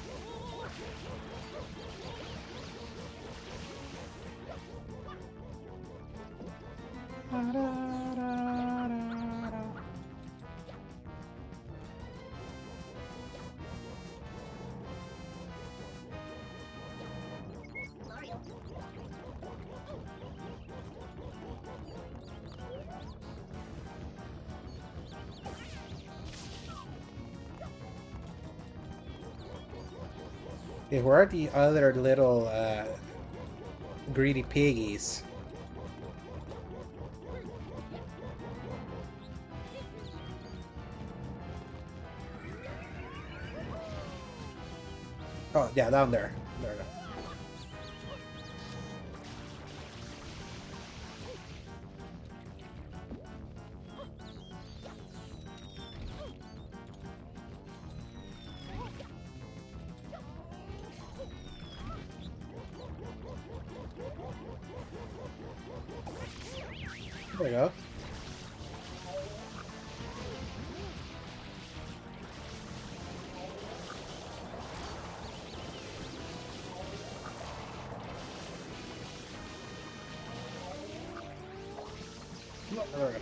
Okay, where are the other little greedy piggies? Oh, yeah, down there. There we go. There we go. No, there we go.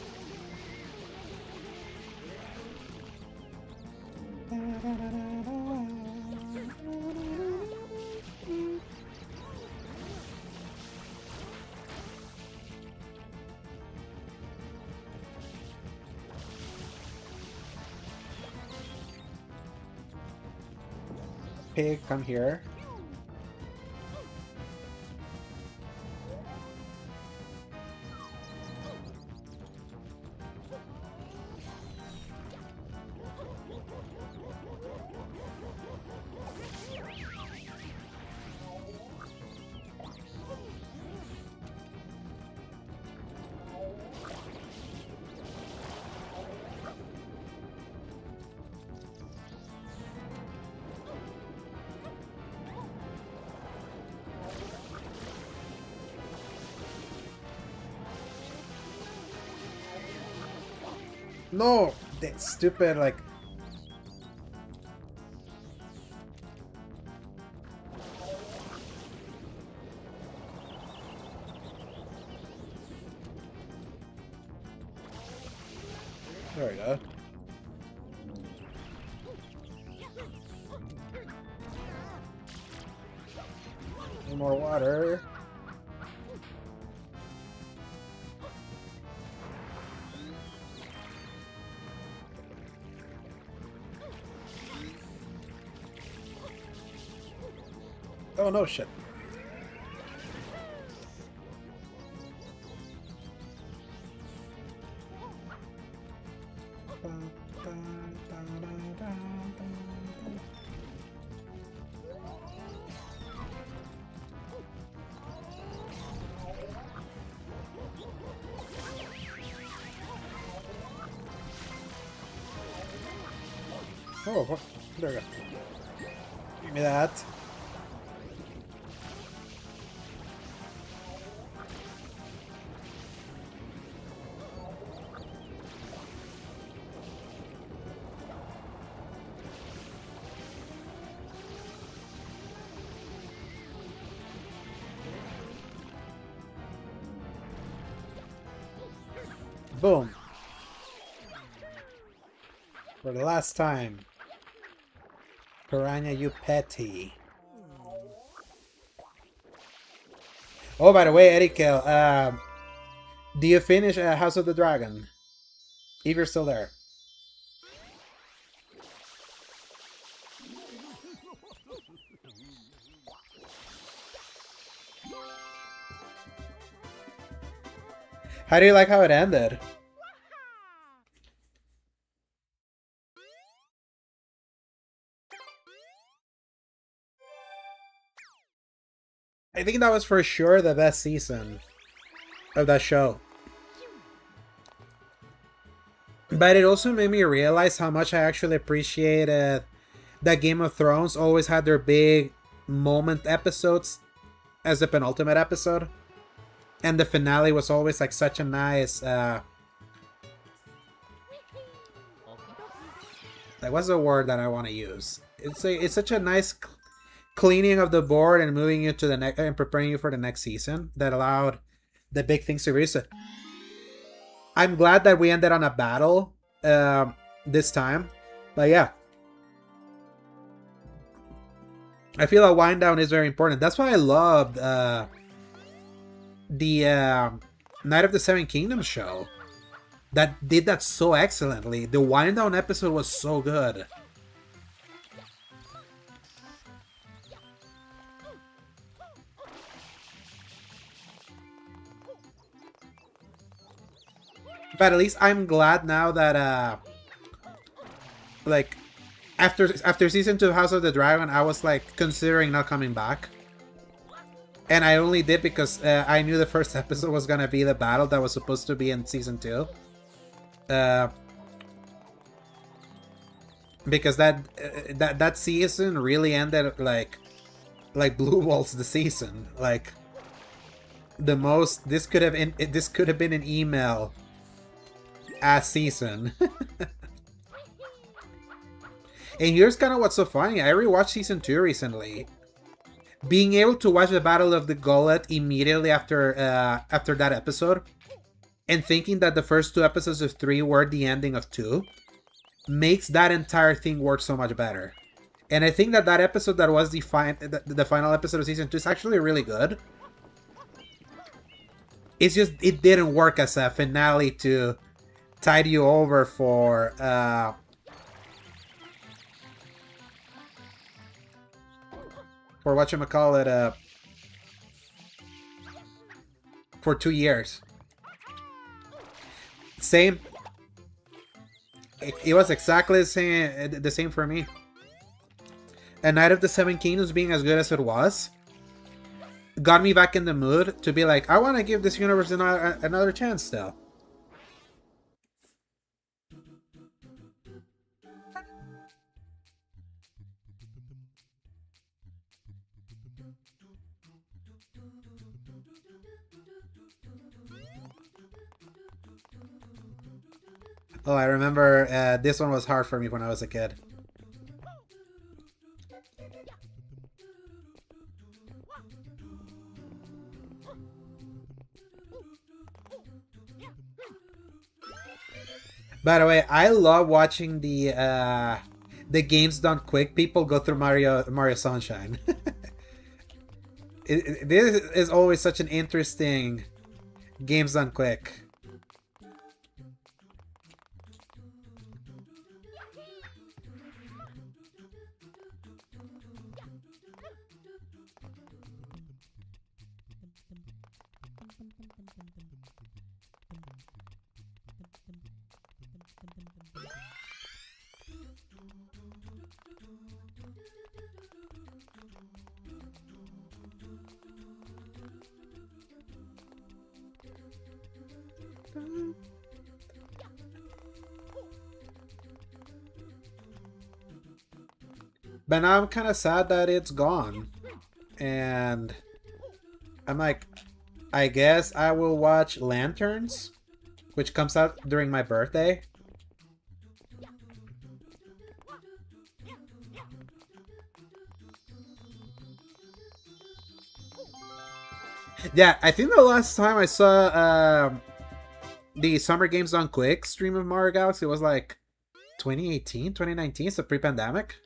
pig, come here. No! That stupid, like... There we go. Need more water. Oh no, shit. Oh, what? There we go. Give me that. Boom. For the last time. Piranha, you petty. Oh, by the way, Erikel, do you finish House of the Dragon? If you're still there. How do you like how it ended? I think that was for sure the best season of that show. But it also made me realize how much I actually appreciated that Game of Thrones always had their big moment episodes as the penultimate episode. And the finale was always like such a nice... like, what's the word that I want to use? It's such a nice cleaning of the board and moving you to the next and preparing you for the next season that allowed the big things to reach. I'm glad that we ended on a battle this time, but yeah, I feel a wind down is very important. That's why I loved the Night of the Seven Kingdoms show that did that so excellently. The wind down episode was so good. But at least I'm glad now that like after season 2 of House of the Dragon, I was like considering not coming back. And I only did because I knew the first episode was gonna be the battle that was supposed to be in season 2. Because that season really ended like Blue Balls the season. Like the most this could have been an email ass season. And here's kind of what's so funny. I rewatched season 2 recently. Being able to watch the Battle of the Gullet immediately after that episode, and thinking that the first 2 episodes of 3 were the ending of 2, makes that entire thing work so much better. And I think that episode that was the final episode of season 2 is actually really good. It's just, it didn't work as a finale to tide you over for for whatchamacallit, for 2 years. Same. It was exactly the same for me. And Night of the Seven Kingdoms being as good as it was got me back in the mood to be like, I want to give this universe another chance still. Oh, I remember this one was hard for me when I was a kid. By the way, I love watching the games done quick people go through Mario Sunshine. This is always such an interesting games done quick. But now I'm kind of sad that it's gone. And I'm like, I guess I will watch Lanterns, which comes out during my birthday. Yeah, I think the last time I saw the Summer Games Done Quick stream of Mario Galaxy was like 2018, 2019, so pre-pandemic.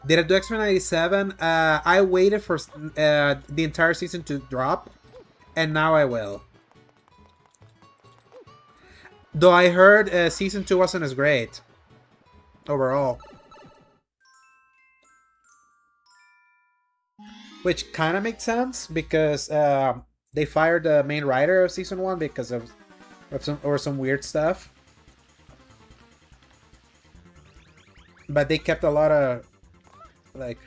Did I do X-Men 97? I waited for the entire season to drop, and now I will. Though I heard season 2 wasn't as great overall. Which kind of makes sense, because they fired the main writer of season 1 because of some weird stuff. But they kept a lot of, like...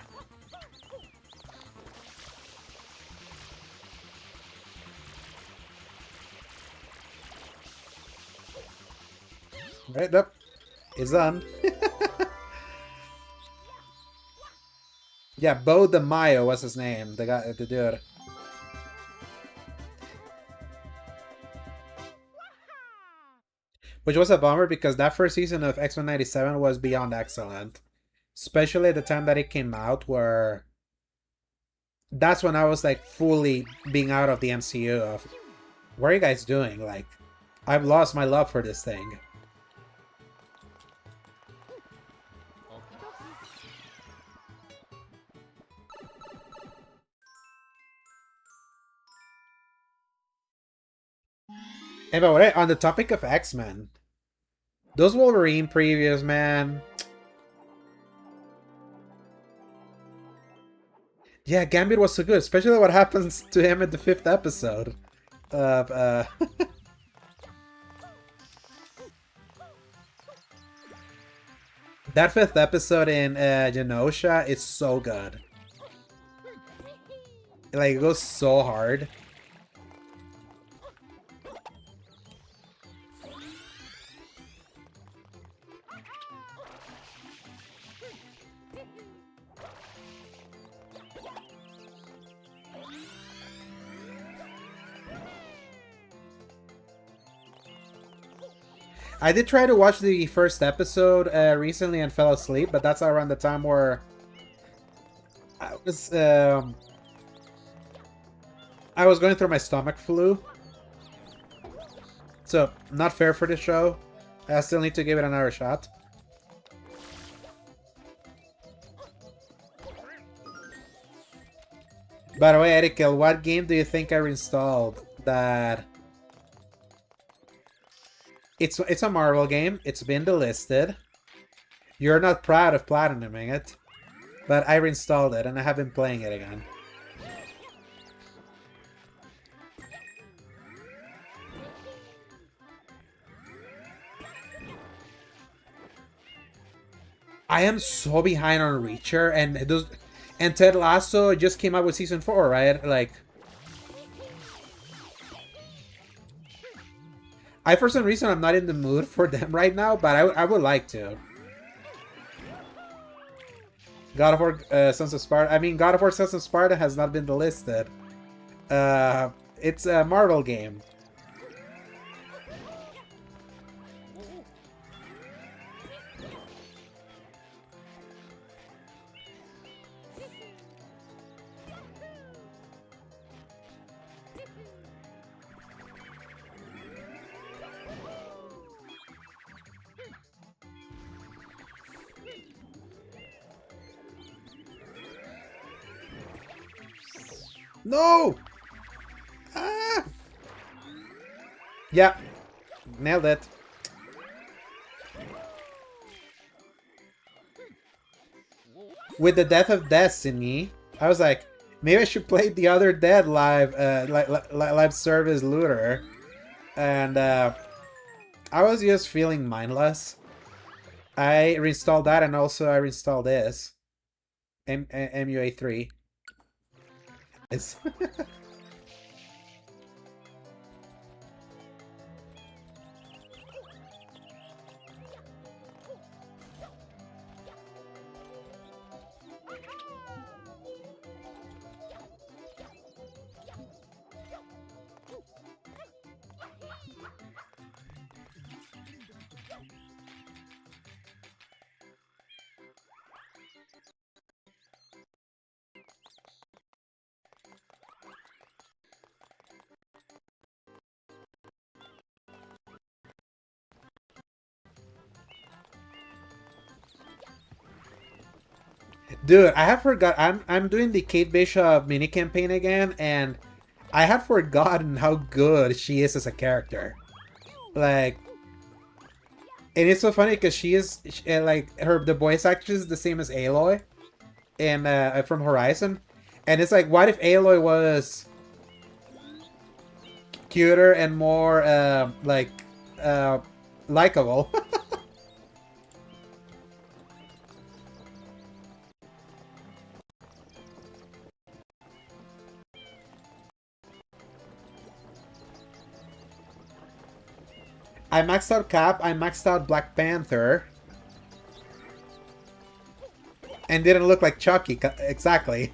Right up. It's done. Yeah, Bo de Mayo was his name. The guy, the dude. Which was a bummer, because that first season of X-Men 97 was beyond excellent. Especially at the time that it came out, where... That's when I was like fully being out of the MCU of... What are you guys doing? Like, I've lost my love for this thing. Hey, but what, on the topic of X-Men, those Wolverine previews, man. Yeah, Gambit was so good, especially what happens to him in the 5th episode. That 5th episode in Genosha is so good. Like, it goes so hard. I did try to watch the first episode recently and fell asleep, but that's around the time where I was going through my stomach flu. So, not fair for the show. I still need to give it another shot. By the way, Erikel, what game do you think I installed? that it's a Marvel game. It's been delisted. You're not proud of platinuming it, but I reinstalled it and I have been playing it again. I am so behind on Reacher, and Ted Lasso just came out with season 4, right? Like, for some reason I'm not in the mood for them right now, but I would like to. God of War Sons of Sparta. I mean, God of War Sons of Sparta has not been delisted. It's a Marvel game. No! Ah! Yeah. Nailed it. With the Death of Destiny, I was like, maybe I should play the other Dead live, live service looter. And I was just feeling mindless. I reinstalled that, and also I reinstalled this. MUA3. It's Dude, I have forgot. I'm doing the Kate Bishop mini campaign again, and I had forgotten how good she is as a character. Like, and it's so funny because like the voice actress is the same as Aloy, and from Horizon, and it's like, what if Aloy was cuter and more likable? I maxed out Cap, I maxed out Black Panther. And didn't look like Chucky, exactly.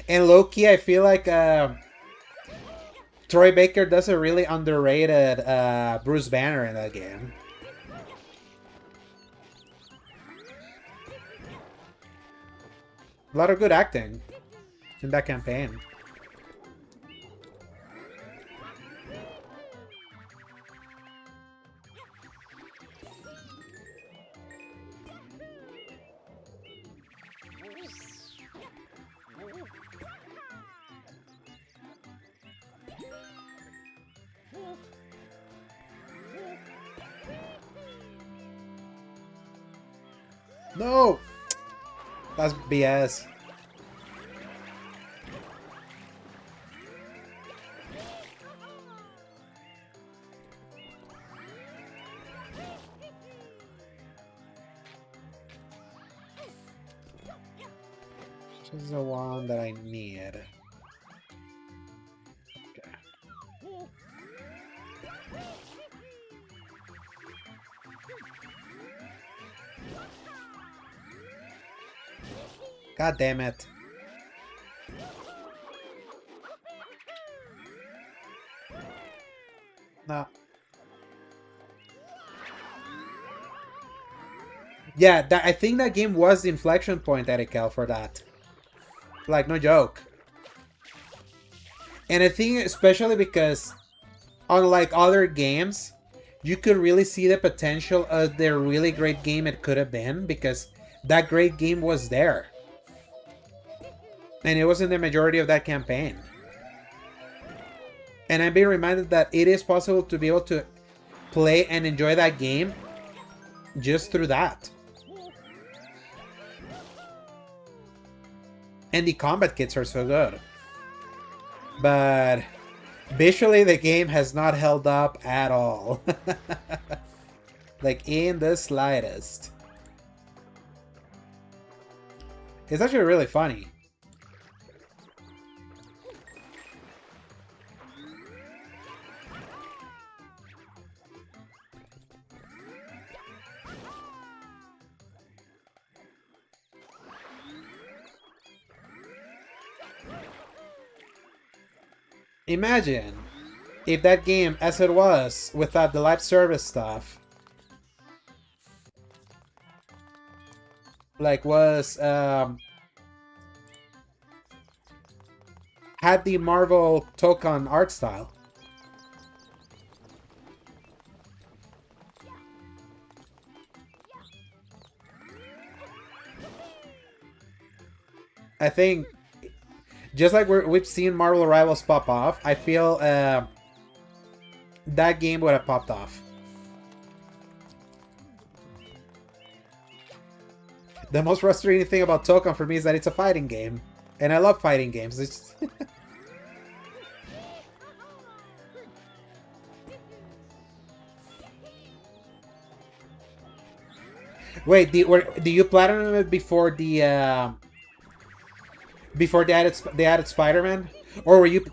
And low-key, I feel like Troy Baker does a really underrated Bruce Banner in that game. A lot of good acting in that campaign. No! That's BS. This is the one that I need. Okay. God damn it. No. Yeah, I think that game was the inflection point, Erikel, for that. Like, no joke. And I think especially because, unlike other games, you could really see the potential of the really great game it could have been, because that great game was there. And it was in the majority of that campaign. And I'm being reminded that it is possible to be able to play and enjoy that game just through that. And the combat kits are so good. But visually, the game has not held up at all. Like, in the slightest. It's actually really funny. Imagine if that game, as it was, without the live service stuff, like was had the Marvel Token art style. I think, just like we've seen Marvel Rivals pop off, I feel that game would have popped off. The most frustrating thing about Token for me is that it's a fighting game. And I love fighting games. It's Wait, do you platinum it before the they added Spider-Man? Or were you...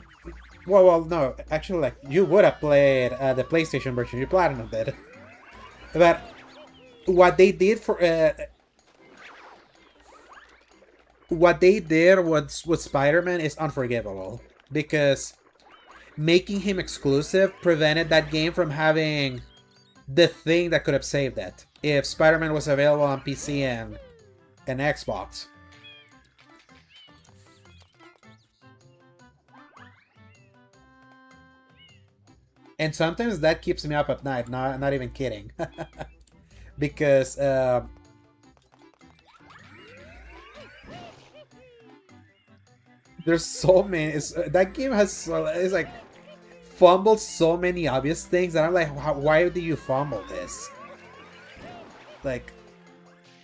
Well, no. Actually, like, you would have played the PlayStation version. You platinumed it. But what they did for... what they did with Spider-Man is unforgivable. Because making him exclusive prevented that game from having the thing that could have saved it. If Spider-Man was available on PC and Xbox. And sometimes that keeps me up at night, not even kidding. Because there's so many. That game has it's like fumbled so many obvious things, and I'm like, why do you fumble this? Like,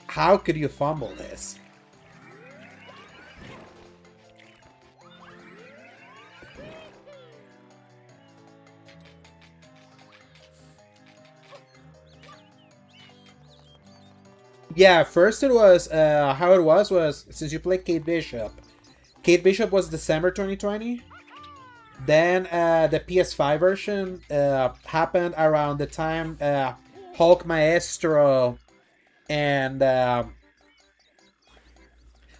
how could you fumble this? Yeah, first it was, how it was since you played Kate Bishop. Kate Bishop was December 2020. Then the PS5 version happened around the time Hulk Maestro and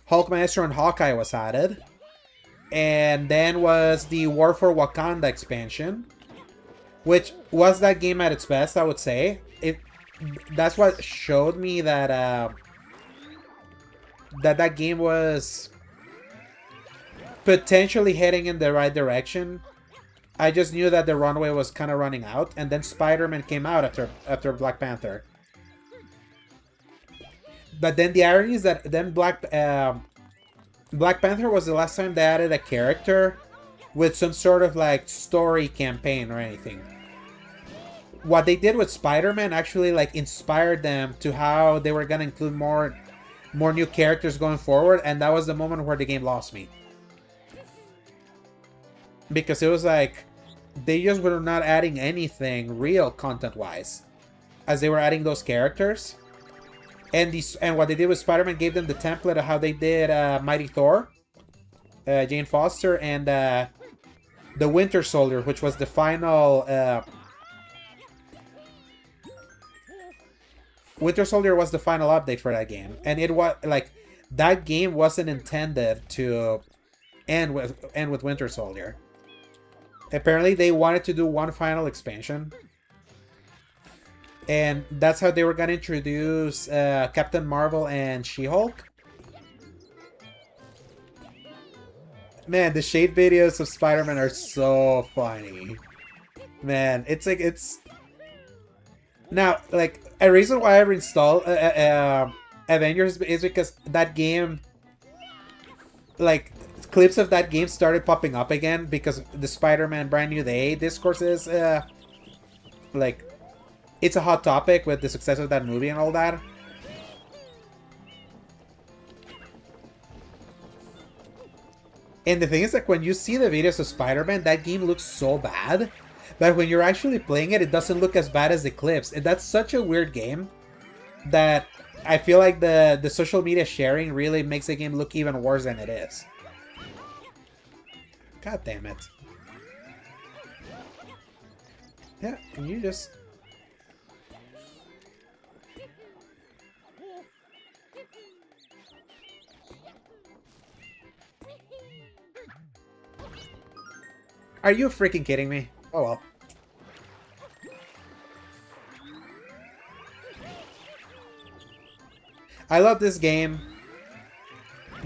Hawkeye was added. And then was the War for Wakanda expansion, which was that game at its best, I would say. That's what showed me that that game was potentially heading in the right direction. I just knew that the runway was kind of running out, and then Spider-Man came out after Black Panther. But then the irony is that then Black Panther was the last time they added a character with some sort of like story campaign or anything. What they did with Spider-Man actually like inspired them to how they were gonna include more new characters going forward, and that was the moment where the game lost me. Because it was like they just were not adding anything real content-wise as they were adding those characters. And what they did with Spider-Man gave them the template of how they did Mighty Thor, Jane Foster, and the Winter Soldier, which was the final... Winter Soldier was the final update for that game. And it was like that game wasn't intended to end with Winter Soldier. Apparently they wanted to do one final expansion. And that's how they were going to introduce Captain Marvel and She-Hulk. Man, the shade videos of Spider-Man are so funny. Man, it's like, Now, like, a reason why I reinstalled Avengers is because that game, like, clips of that game started popping up again because the Spider-Man Brand New Day discourse is, like, it's a hot topic with the success of that movie and all that. And the thing is, like, when you see the videos of Spider-Man, that game looks so bad. But when you're actually playing it, it doesn't look as bad as the clips. And that's such a weird game that I feel like the social media sharing really makes the game look even worse than it is. God damn it. Yeah, can you just... Are you freaking kidding me? Oh well. I love this game,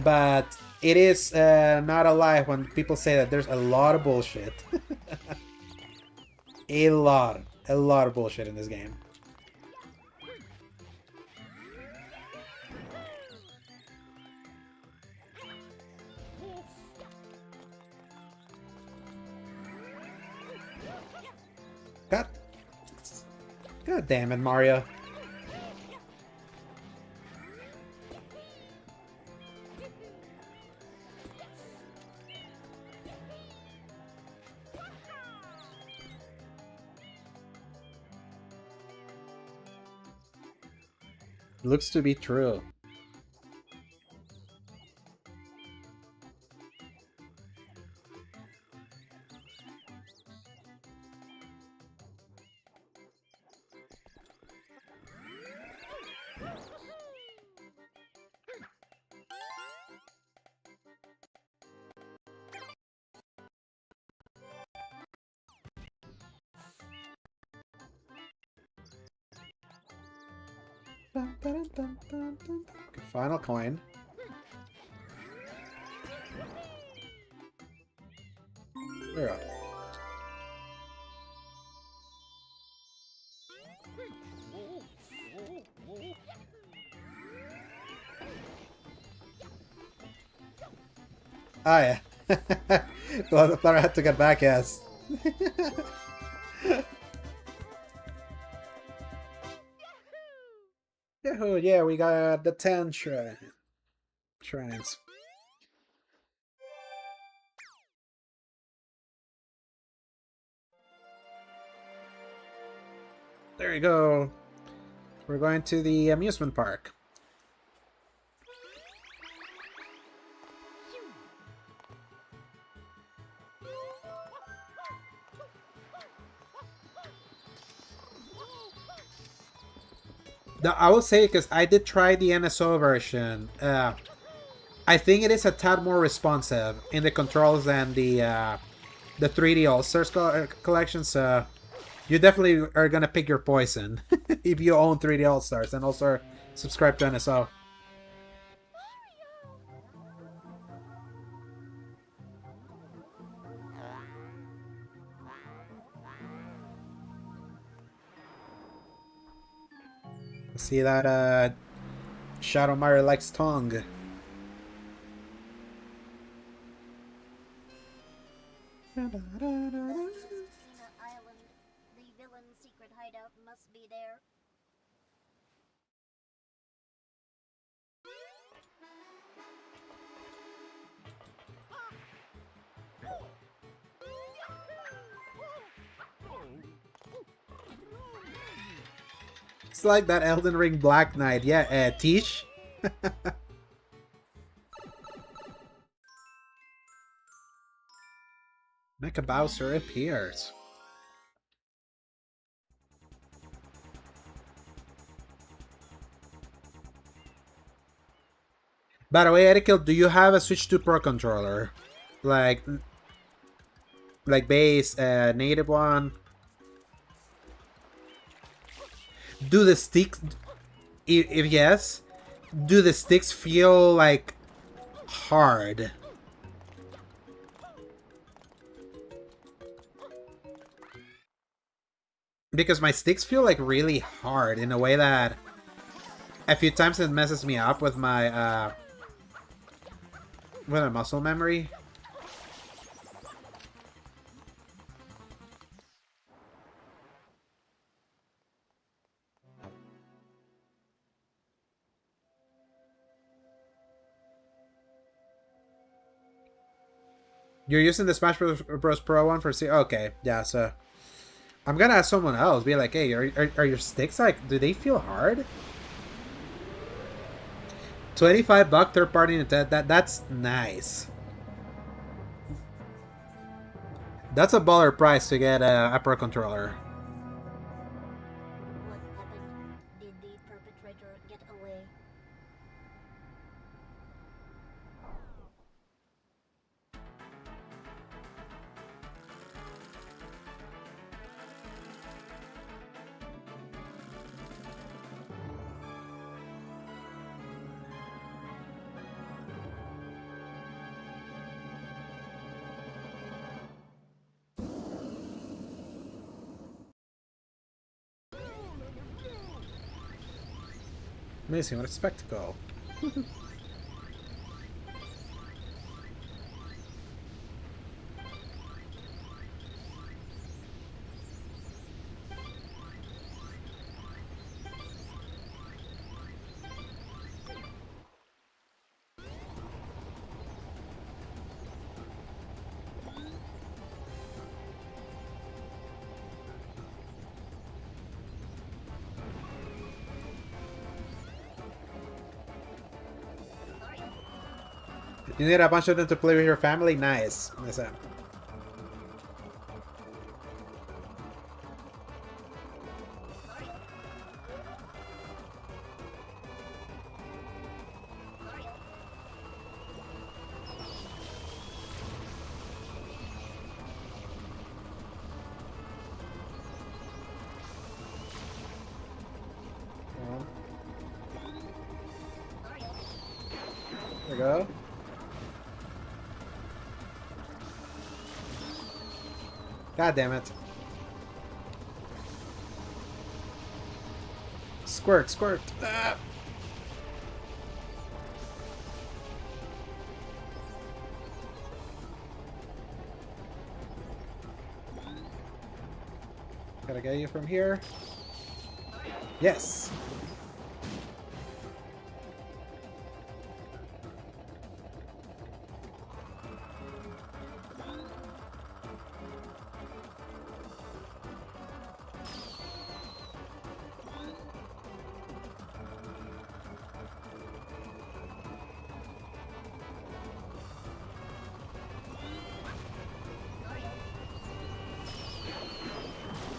but it is not a lie when people say that there's a lot of bullshit. a lot of bullshit in this game. God damn it, Mario. Looks to be true. Okay, final coin. There we go. Ah, yeah. Well, the player had to get back, yes. Yahoo! Yeah, we got the 10 shrines. There you go. We're going to the amusement park. Now, I will say, because I did try the NSO version, I think it is a tad more responsive in the controls than the 3D All-Stars collection, so you definitely are gonna pick your poison if you own 3D All-Stars and also subscribe to NSO. See that Shadow Mario likes tongue. Island. The villain's secret hideout must be there. It's like that Elden Ring Black Knight. Yeah, Tish. Mecha Bowser appears. By the way, Erikil, do you have a Switch 2 Pro controller? Like base, native one? Do the sticks... If yes, do the sticks feel, like, hard? Because my sticks feel like really hard in a way that a few times it messes me up with my muscle memory. You're using the Smash Bros. Pro one for okay, yeah, so I'm gonna ask someone else, be like, hey, are your sticks like, do they feel hard? 25 buck third party Nintendo, that's nice. That's a baller price to get a Pro controller. What happened? Did the perpetrator get away? Amazing, what a spectacle. You need a bunch of them to play with your family? Nice. Nice. There we go. God damn it. Squirt, squirt. Ah! Gotta get you from here. Yes.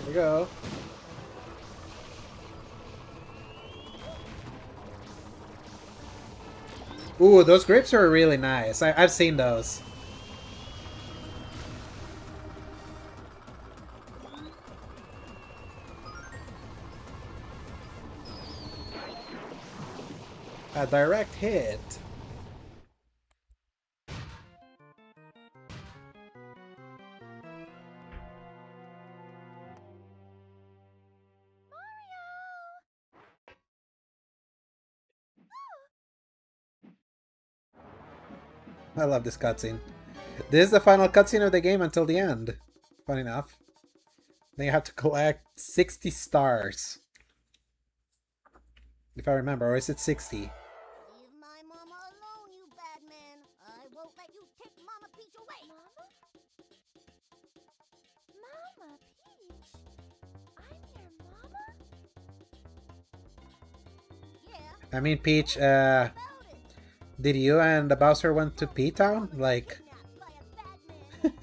There we go. Ooh, those grapes are really nice. I've seen those. A direct hit. I love this cutscene. This is the final cutscene of the game until the end. Funny enough. Then you have to collect 60 stars. If I remember, or is it 60? Leave my mama alone, you bad man. I won't let you take Mama Peach away. Mama? Mama Peach? I'm your mama? Yeah. I mean, Peach, did you and the Bowser went to P-Town? Like... So you're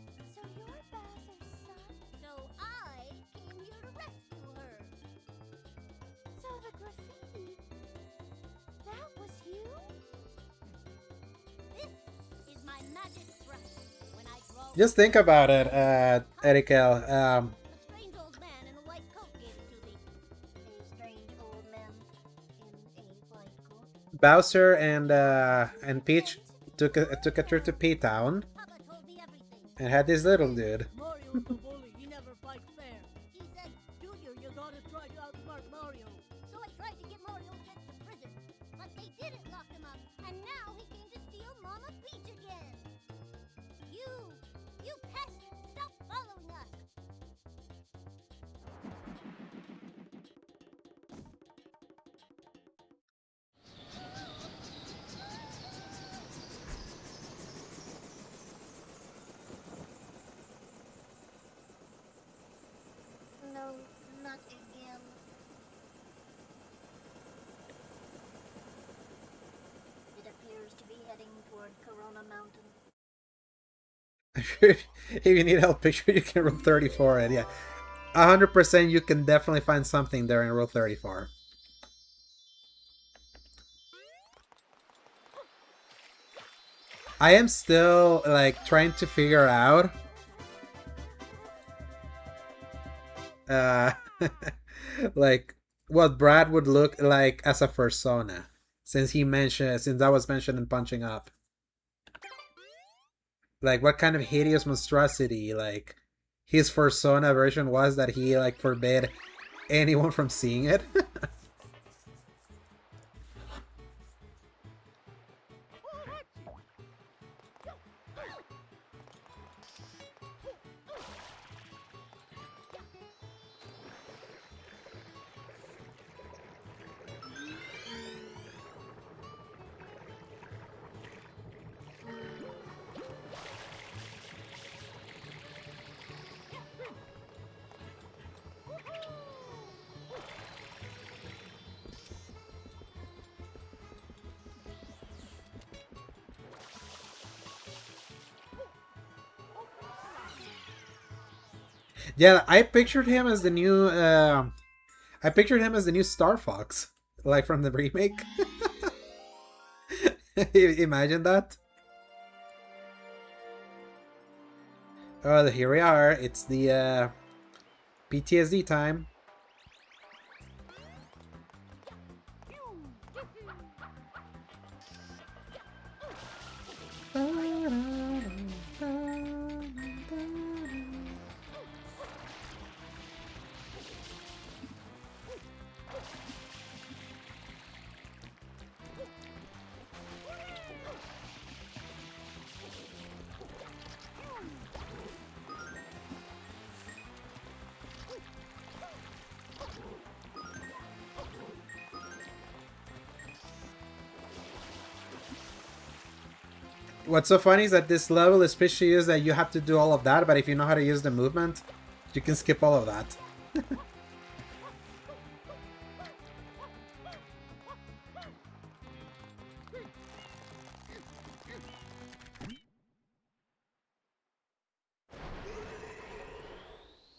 Bowser's son? So I came here to rescue her. So the graffiti, that was you? This is my magic brush. When I draw Just think about it, Erikel. a strange old man in a white coat gave it to me. A strange old man in a white coat. Bowser and Peach took a trip to P-Town Papa told me everything. and had this little dude. Mario's a bully. He never fights fair. He toward Corona Mountain. If you need help picture, you can roll 34 and yeah. 100% you can definitely find something there in roll 34. I am still like trying to figure out uh like what Brad would look like as a persona, since that was mentioned in Punching Up. Like what kind of hideous monstrosity like his persona version was that he like forbid anyone from seeing it. Yeah, I pictured him as the new Star Fox, like from the remake. Imagine that. Oh, here we are. It's the PTSD time. What's so funny is that this level especially is that you have to do all of that, but if you know how to use the movement, you can skip all of that.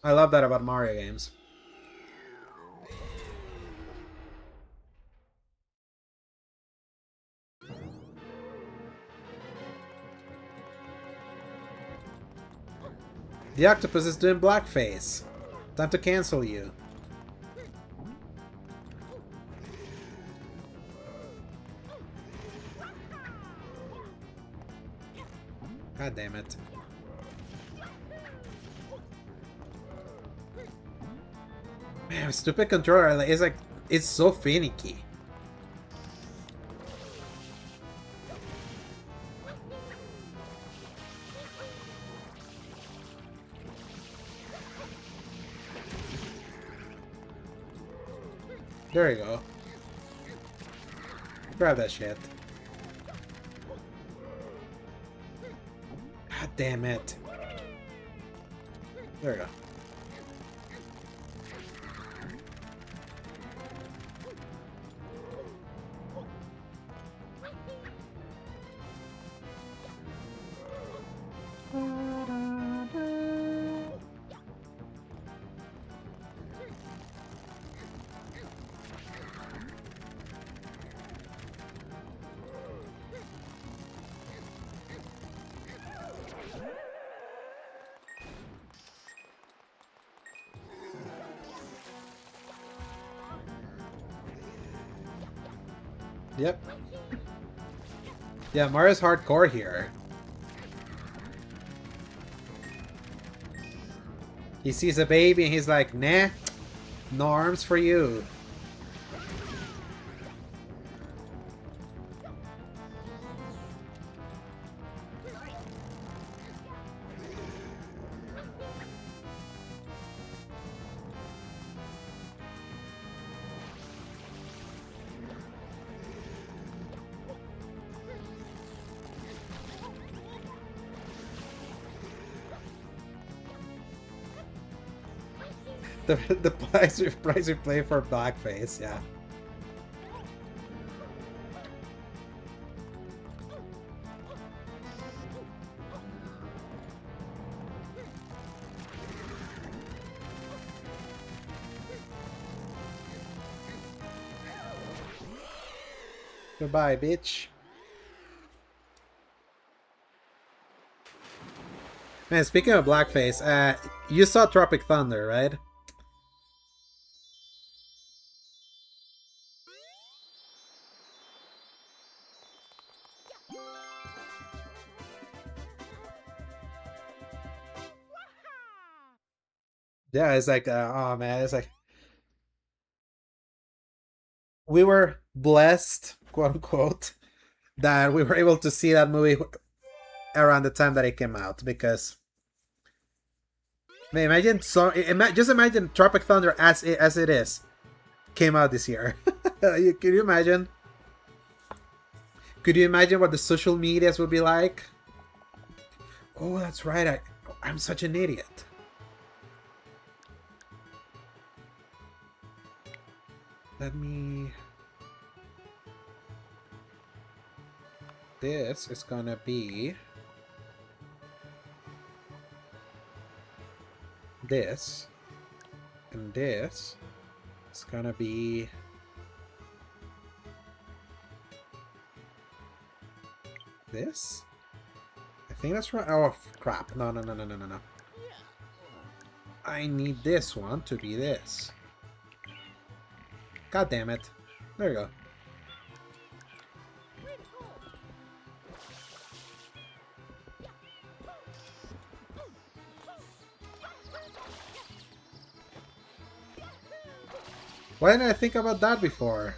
I love that about Mario games. The octopus is doing blackface. Time to cancel you. God damn it. Man, stupid controller, it's so finicky. There you go. Grab that shit. God damn it. There you go. Yep. Yeah, Mario's hardcore here. He sees a baby and he's like, nah, no arms for you. The price we play for blackface, yeah. Goodbye, bitch. Man, speaking of blackface, you saw Tropic Thunder, right? Yeah, it's like, oh man, it's like we were blessed, quote unquote, that we were able to see that movie around the time that it came out. Because, man, just imagine Tropic Thunder as it is came out this year. Can you imagine? Could you imagine what the social medias would be like? Oh, that's right. I'm such an idiot. Let me... This is gonna be... this. And this is gonna be... this? I think that's right. Oh, crap. No. I need this one to be this. God damn it. There you go. Why didn't I think about that before?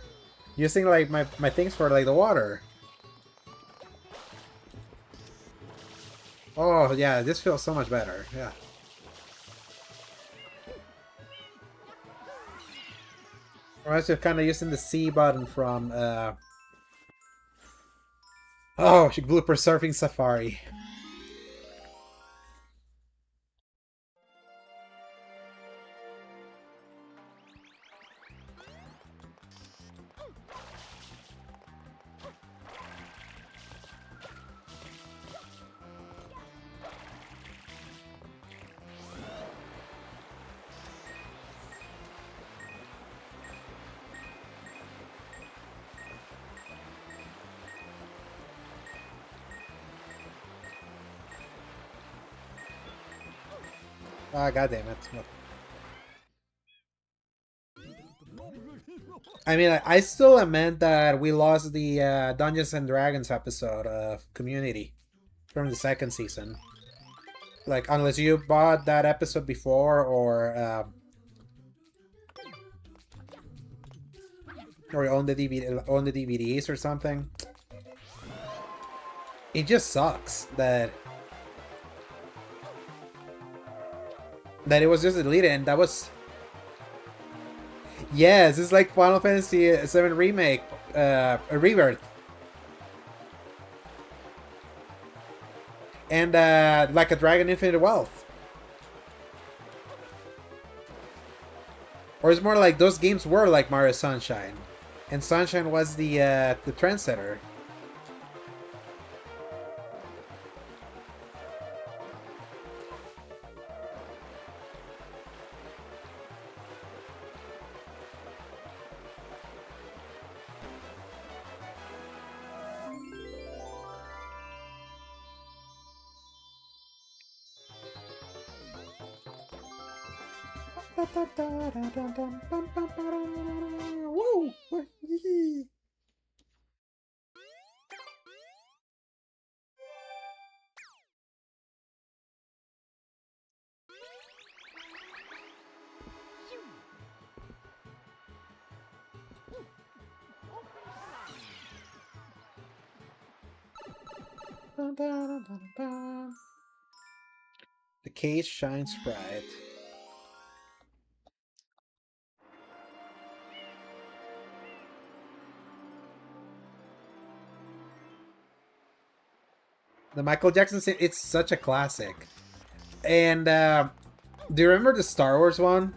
Using like my things for like the water. Oh yeah, this feels so much better. Yeah. Or else you're kind of using the C button from oh, Blooper Surfing Safari. Ah, god damn it. I mean, I still lament that we lost the Dungeons and Dragons episode of Community from the second season. Like, unless you bought that episode before or own the DVDs or something. It just sucks that it was just deleted, and that was... Yes, it's like Final Fantasy VII Remake, a Rebirth. And like a Dragon Infinite Wealth. Or it's more like those games were like Mario Sunshine. And Sunshine was the trendsetter. Woo! The cage shines bright. The Michael Jackson scene, it's such a classic. And do you remember the Star Wars one?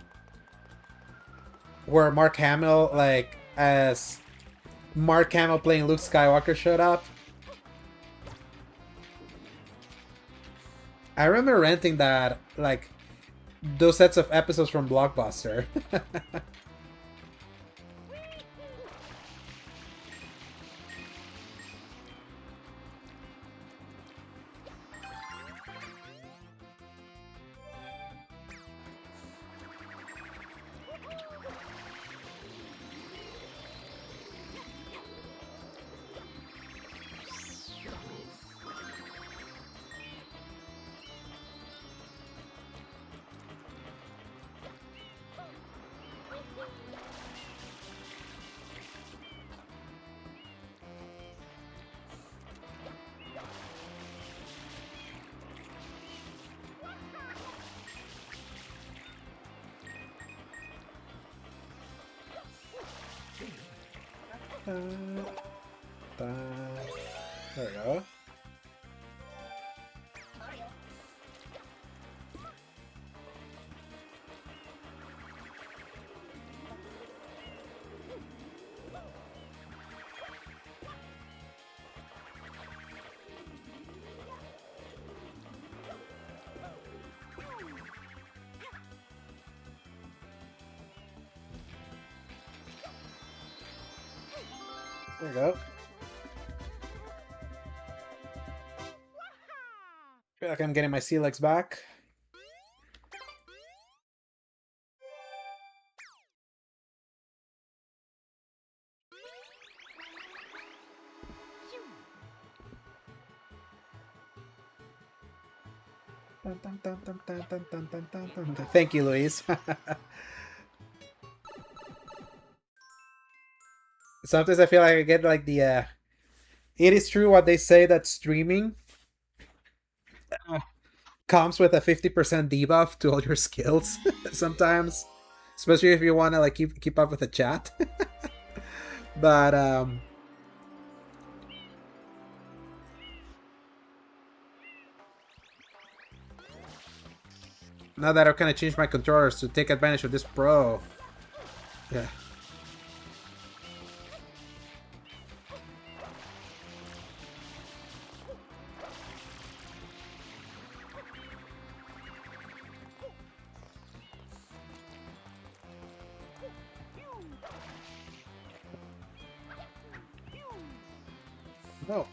Where Mark Hamill, like, as Mark Hamill playing Luke Skywalker showed up? I remember renting that, like, those sets of episodes from Blockbuster. There we go. There we go. Feel like I'm getting my sea legs back. Thank you, Louise. Sometimes I feel like I get like the it is true what they say that streaming comes with a 50% debuff to all your skills sometimes, especially if you want to like keep up with the chat. But now that I've kind of changed my controllers to take advantage of this pro. Yeah. No.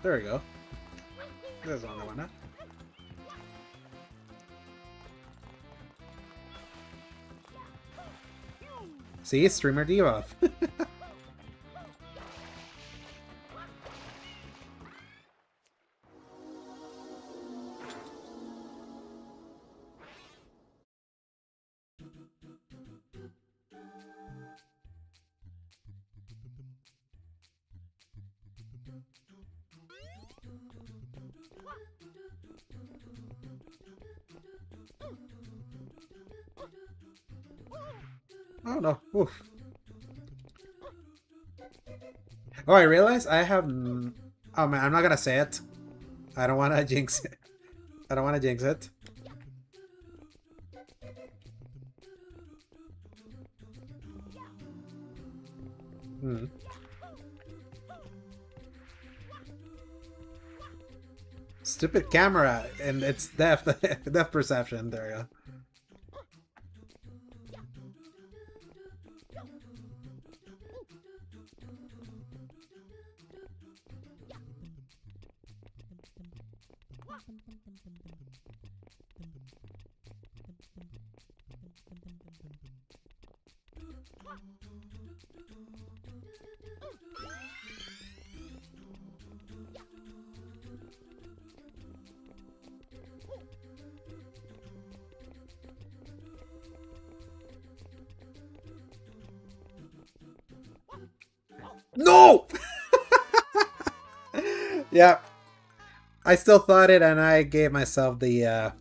There we go. There's only one, huh? See, streamer debuff. Oh no. Oof. Oh, I realize I have... Oh man, I'm not gonna say it. I don't want to jinx it. I don't want to jinx it. Hmm. Stupid camera and its depth depth perception. There you go. No! Yeah. I still thought it and I gave myself the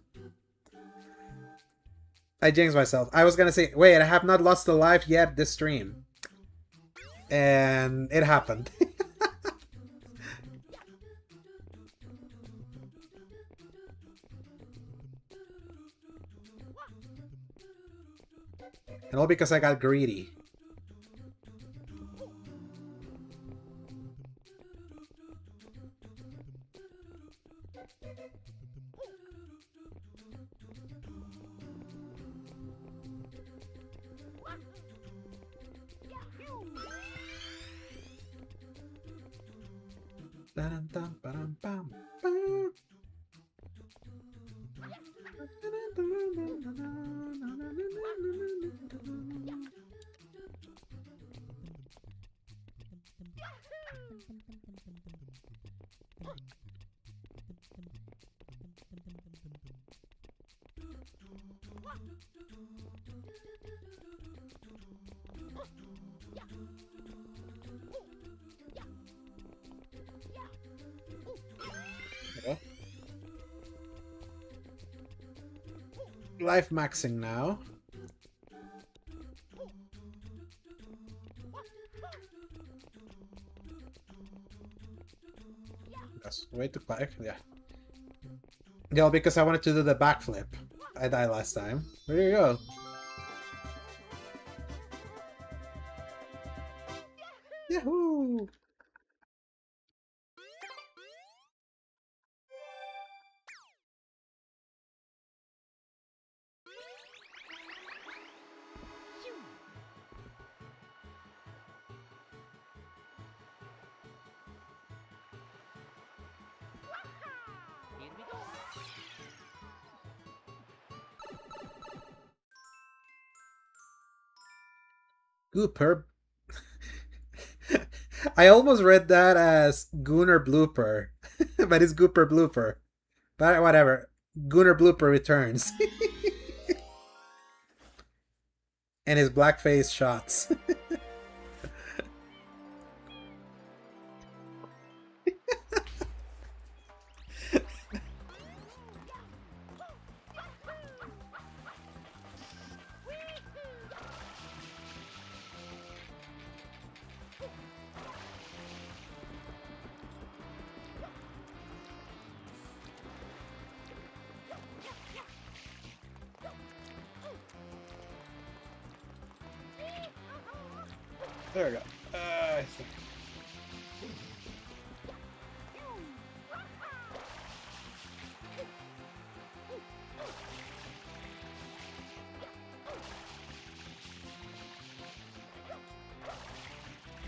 I jinxed myself. I was gonna say, wait, I have not lost a life yet this stream. And it happened. And all because I got greedy. life maxing now. Yes, way to click, yeah. Yeah, because I wanted to do the backflip. I died last time. There you go. Yahoo! Here we go. Gooper. I almost read that as Gooner Blooper, but it's Gooper Blooper. But whatever. Gooner Blooper returns. And his blackface shots. There we go.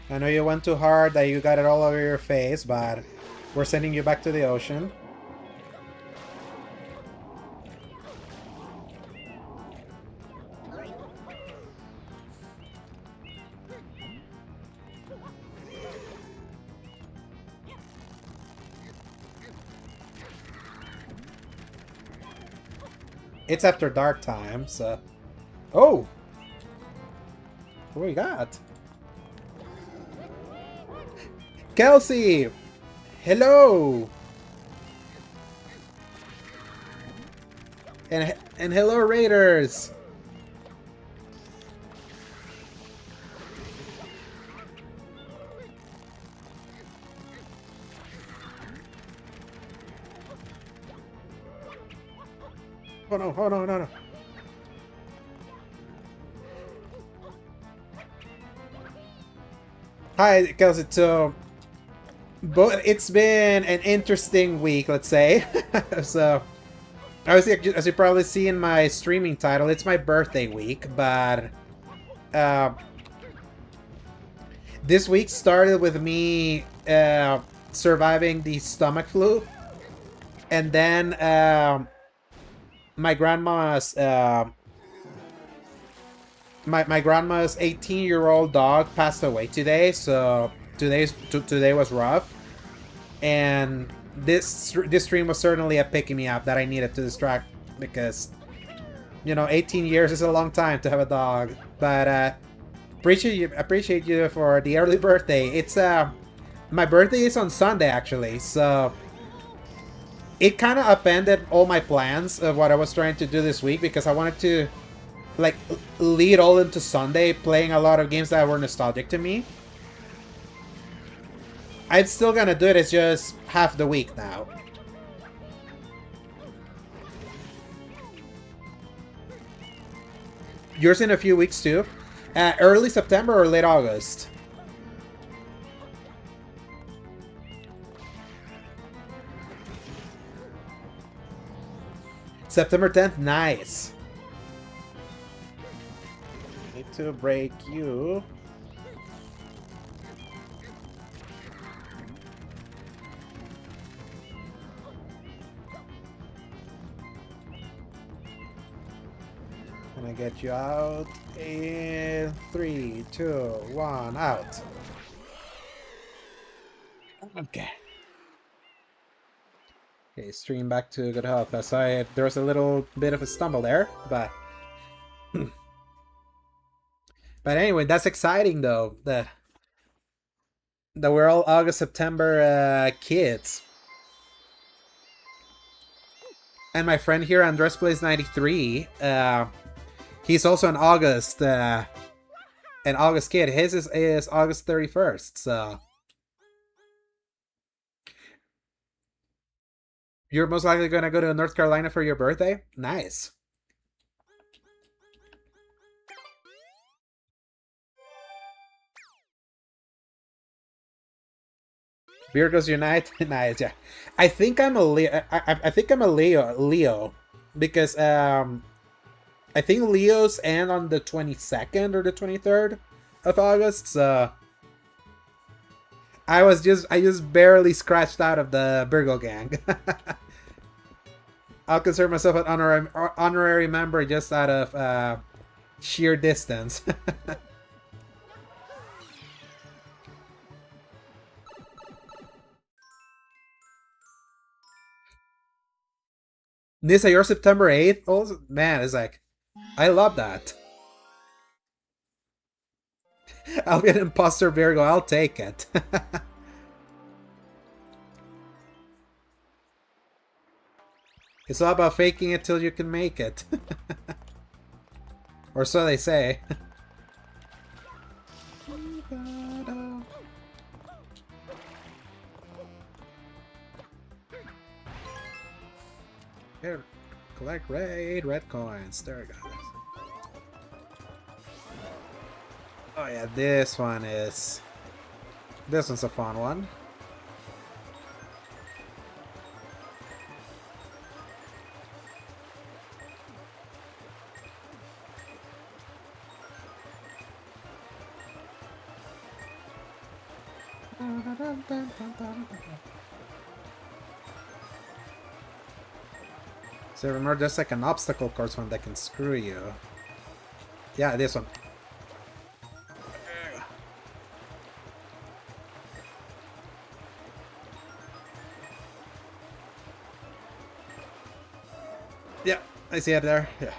I know you went too hard, that you got it all over your face, but we're sending you back to the ocean. It's after dark time, so... Oh! What we got? Kelsey! Hello! And hello, Raiders! Oh no, oh no, no, no. Hi, Kelsey. So, it's been an interesting week, let's say. So, obviously, as you probably see in my streaming title, it's my birthday week, but this week started with me surviving the stomach flu, and then my grandma's my grandma's 18-year-old dog passed away today, so today was rough, and this stream was certainly a picking me up that I needed to distract, because 18 years is a long time to have a dog. But appreciate you for the early birthday. It's my birthday is on Sunday actually, so it kind of upended all my plans of what I was trying to do this week, because I wanted to like lead all into Sunday playing a lot of games that were nostalgic to me. I'm still gonna do it, it's just half the week now. Yours in a few weeks too? Early September or late August? September 10th, nice. Need to break you. Gonna get you out in 3, 2, 1, out. Okay. Okay, stream back to good health. I saw there was a little bit of a stumble there, but but anyway, that's exciting though. That we're all August, September kids. And my friend here, Andres Plays 93, he's also an August kid. His is August 31st, so you're most likely gonna go to North Carolina for your birthday? Nice. Virgos unite. Nice, yeah. I think I'm a Leo. I think I'm a Leo, because I think Leos end on the 22nd or the 23rd of August. So I just barely scratched out of the Virgo gang. I'll consider myself an honorary member just out of sheer distance. Nisa, you're September 8th? Oh, man, it's like, I love that. I'll be an imposter Virgo, I'll take it. It's all about faking it till you can make it. Or so they say. Here, collect red coins. There we go. Oh yeah, this one's a fun one. So remember, there's like an obstacle course one that can screw you. Yeah, this one. Yeah, I see it there. Yeah.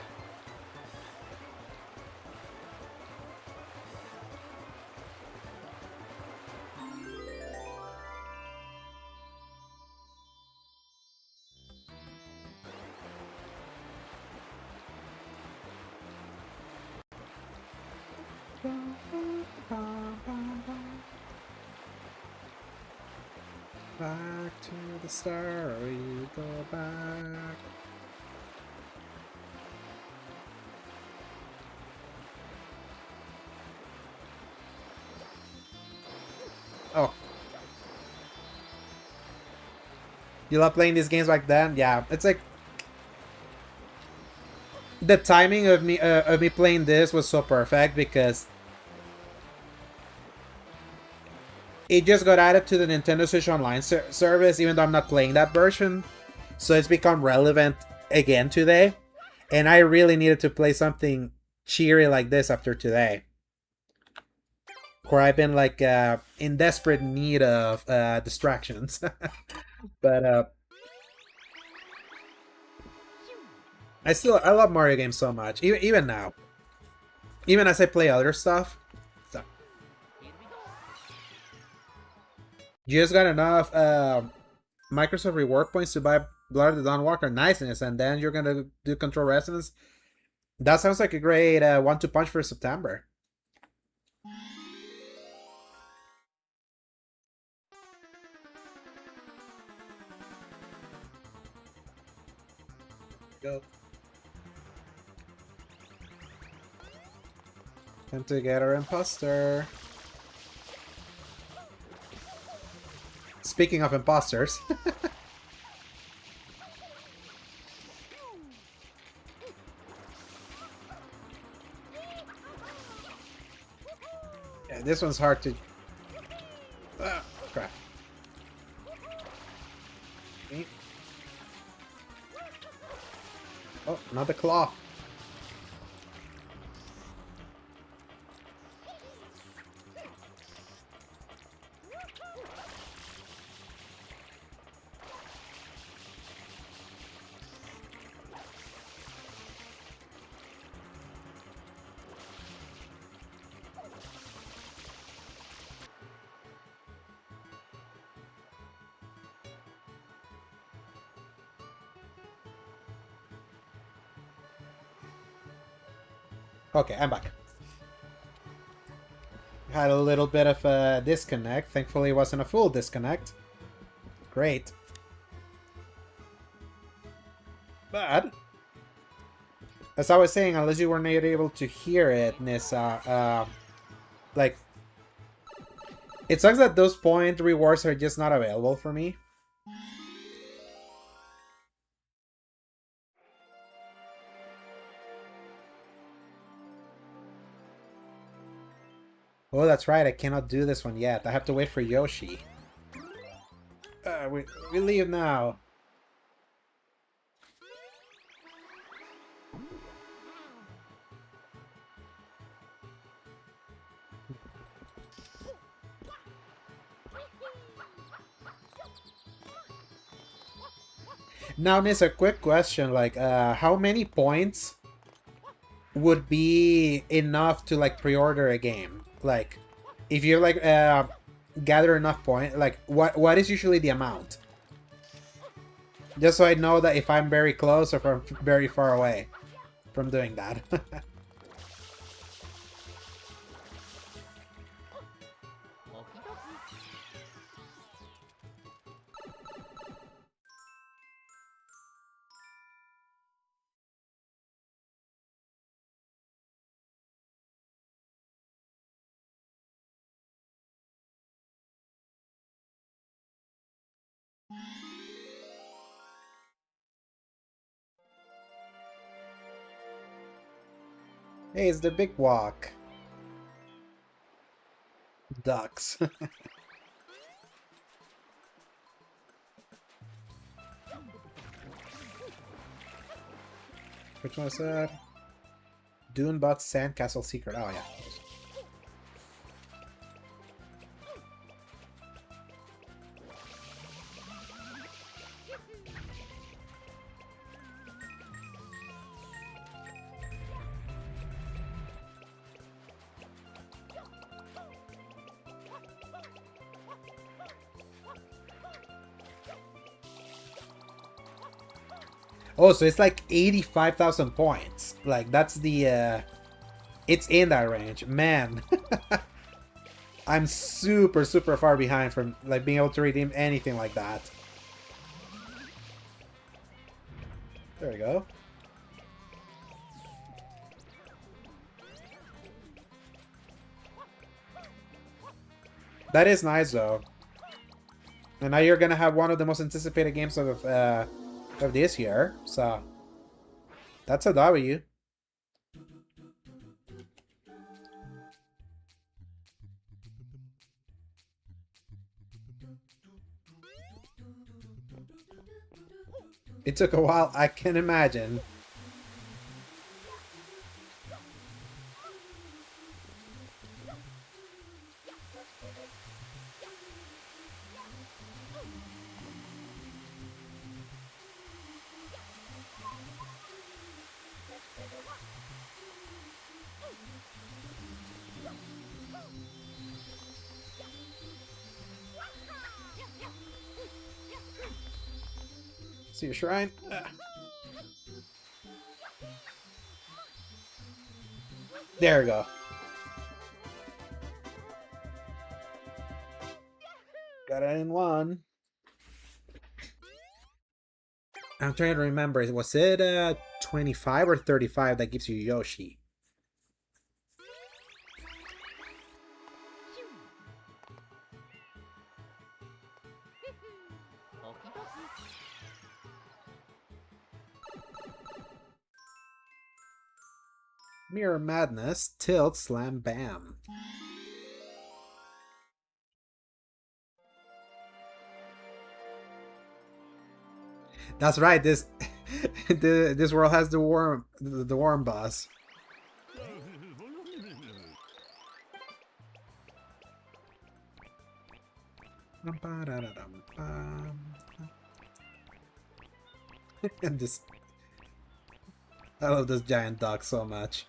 Back to the start, we go back. Oh. You love playing these games like that? Yeah, it's like the timing of me playing this was so perfect because it just got added to the Nintendo Switch Online service, even though I'm not playing that version. So it's become relevant again today. And I really needed to play something cheery like this after today. Where I've been like in desperate need of distractions. But I love Mario games so much, even now. Even as I play other stuff. So. You just got enough Microsoft reward points to buy Blood of the Dawnwalker. Niceness, and then you're gonna do Control Resonance. That sounds like a great 1-2 punch for September. Go. Time to get our imposter. Speaking of imposters. Yeah, this one's hard to... Ah, crap. Oh, not the claw. Okay, I'm back. Had a little bit of a disconnect. Thankfully, it wasn't a full disconnect. Great. But, as I was saying, unless you were not able to hear it, Nissa, like, it sucks that those point rewards are just not available for me. Oh, that's right. I cannot do this one yet. I have to wait for Yoshi. We leave now. Now, Nis, a quick question. Like, how many points would be enough to, like, pre-order a game? Like, if you, like, gather enough points, like, what is usually the amount? Just so I know that if I'm very close or if I'm very far away from doing that. Hey, it's the big walk. Ducks. Which one is that? Dunebot Sandcastle Secret. Oh, yeah. Oh, so it's like 85,000 points. Like, that's the, it's in that range. Man. I'm super, super far behind from, like, being able to redeem anything like that. There we go. That is nice, though. And now you're gonna have one of the most anticipated games of this year, so that's a W. It took a while, I can imagine. See your shrine. There we go. Got it in one. I'm trying to remember. Was it 25 or 35 that gives you Yoshi? Mirror Madness, Tilt, Slam, Bam. That's right. This this world has the worm boss. And this, I love this giant dog so much.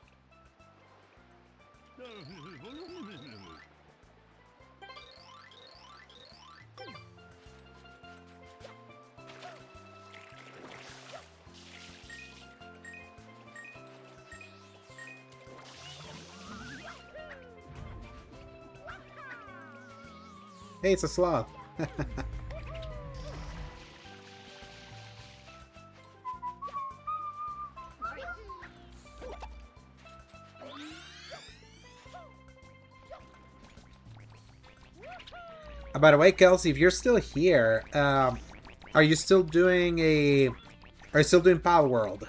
Hey, it's a sloth. By the way, Kelsey, if you're still here, are you still doing a... Are you still doing Power World?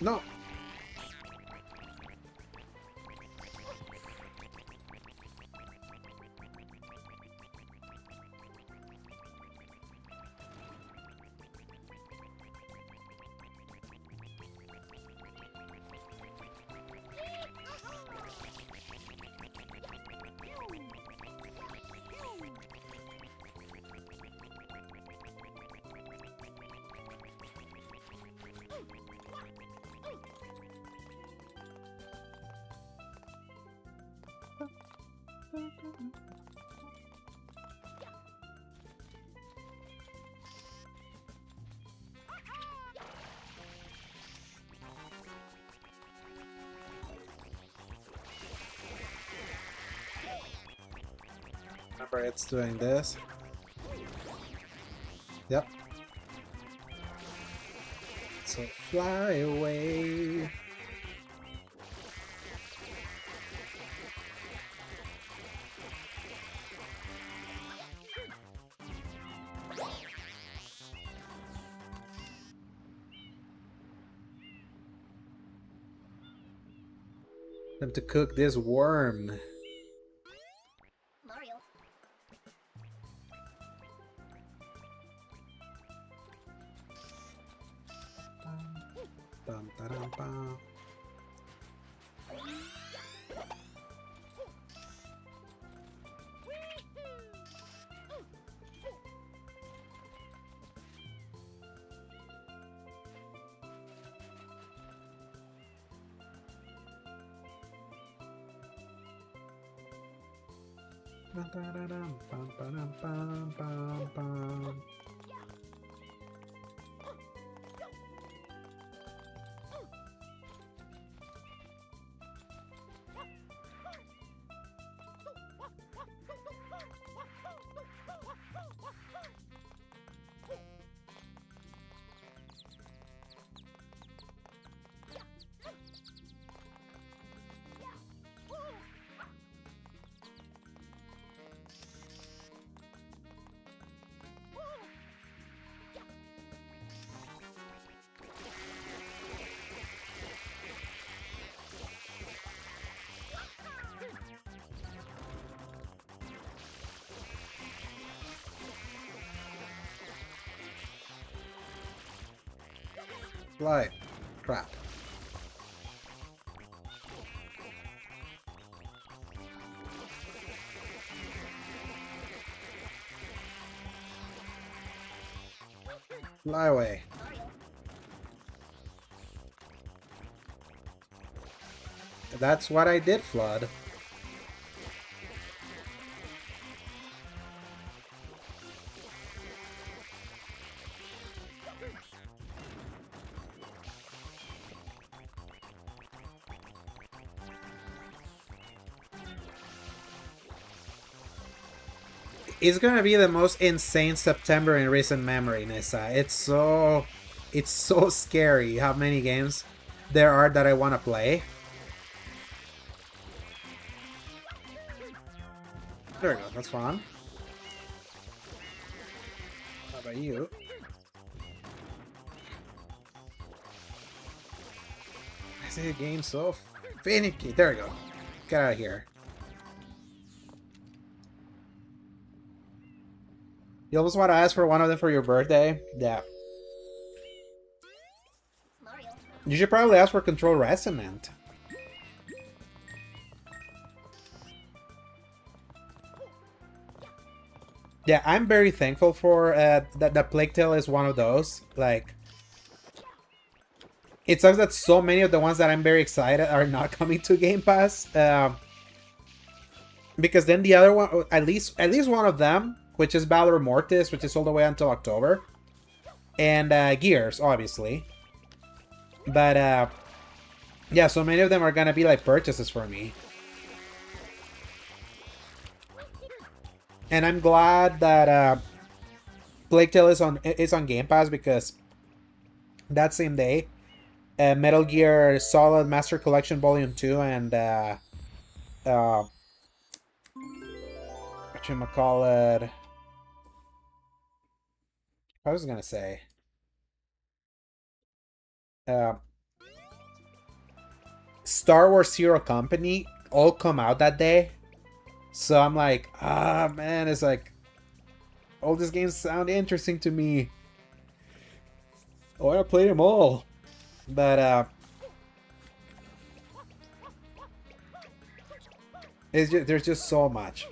No. Remember, it's doing this. Yep. So fly away. Time to cook this worm. Mario. Bum, ba-dum, bum. Ba-da-da-dum, bum, ba-dum, bum, bum, bum. Fly. Crap. Fly away. That's what I did, Flood. It's gonna be the most insane September in recent memory, Nissa. It's so scary how many games there are that I want to play. There we go, that's fun. How about you? I see the game so finicky. There we go. Get out of here. You almost want to ask for one of them for your birthday? Yeah. Mario. You should probably ask for Control Resonant. Yeah, I'm very thankful for that Plague Tale is one of those. Like, it sucks that so many of the ones that I'm very excited are not coming to Game Pass. Because then the other one, at least one of them, which is Valor Mortis, which is all the way until October, and Gears, obviously. But yeah, so many of them are gonna be like purchases for me. And I'm glad that Plague Tale is on Game Pass, because that same day, Metal Gear Solid Master Collection Volume 2 and whatchamacallit, I was gonna say uh, Star Wars Zero Company all come out that day. So I'm like, man, it's like all these games sound interesting to me. I want to play them all. But there's just so much.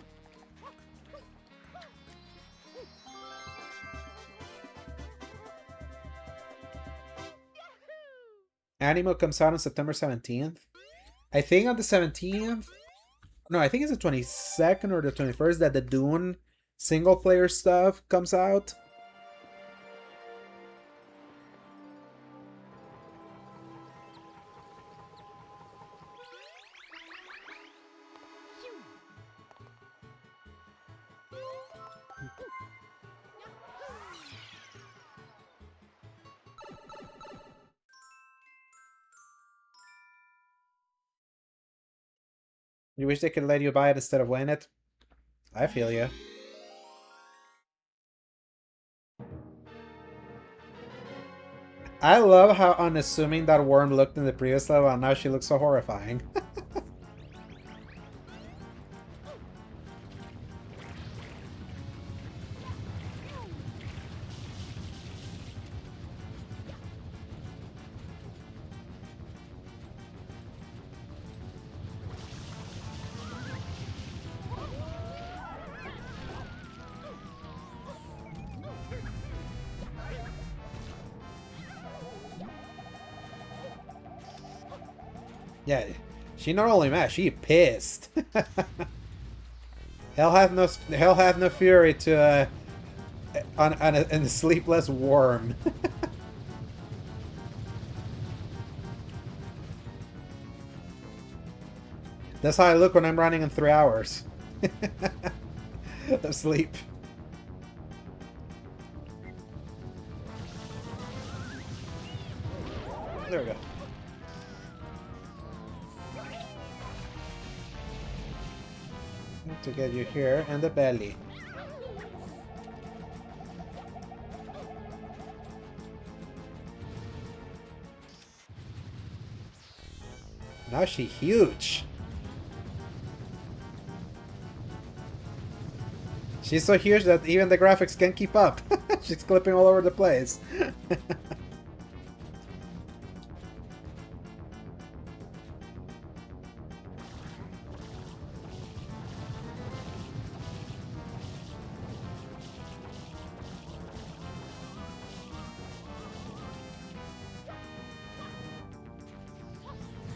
Animo comes out on September 17th. I think on the 17th. No, I think it's the 22nd or the 21st that the Dune single player stuff comes out. You wish they could let you buy it instead of win it? I feel you. I love how unassuming that worm looked in the previous level, and now she looks so horrifying. Yeah, she not only mad, she pissed. Hell hath no fury to on a sleepless worm. That's how I look when I'm running in 3 hours of sleep. There we go. To get you here and the belly. Now she's huge. She's so huge that even the graphics can't keep up. She's clipping all over the place.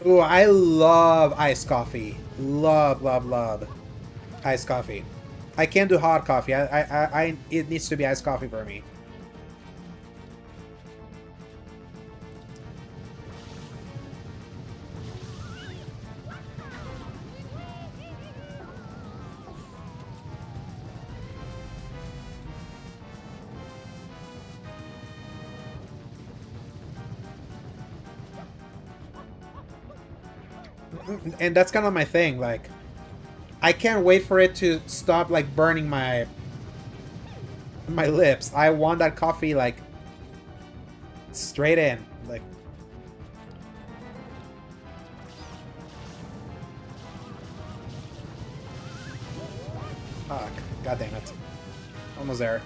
Ooh, I love iced coffee. Love, love, love iced coffee. I can't do hot coffee. It needs to be iced coffee for me. And that's kind of my thing, like, I can't wait for it to stop, like, burning my lips. I want that coffee, like, straight in, like. Fuck, god damn it. Almost there.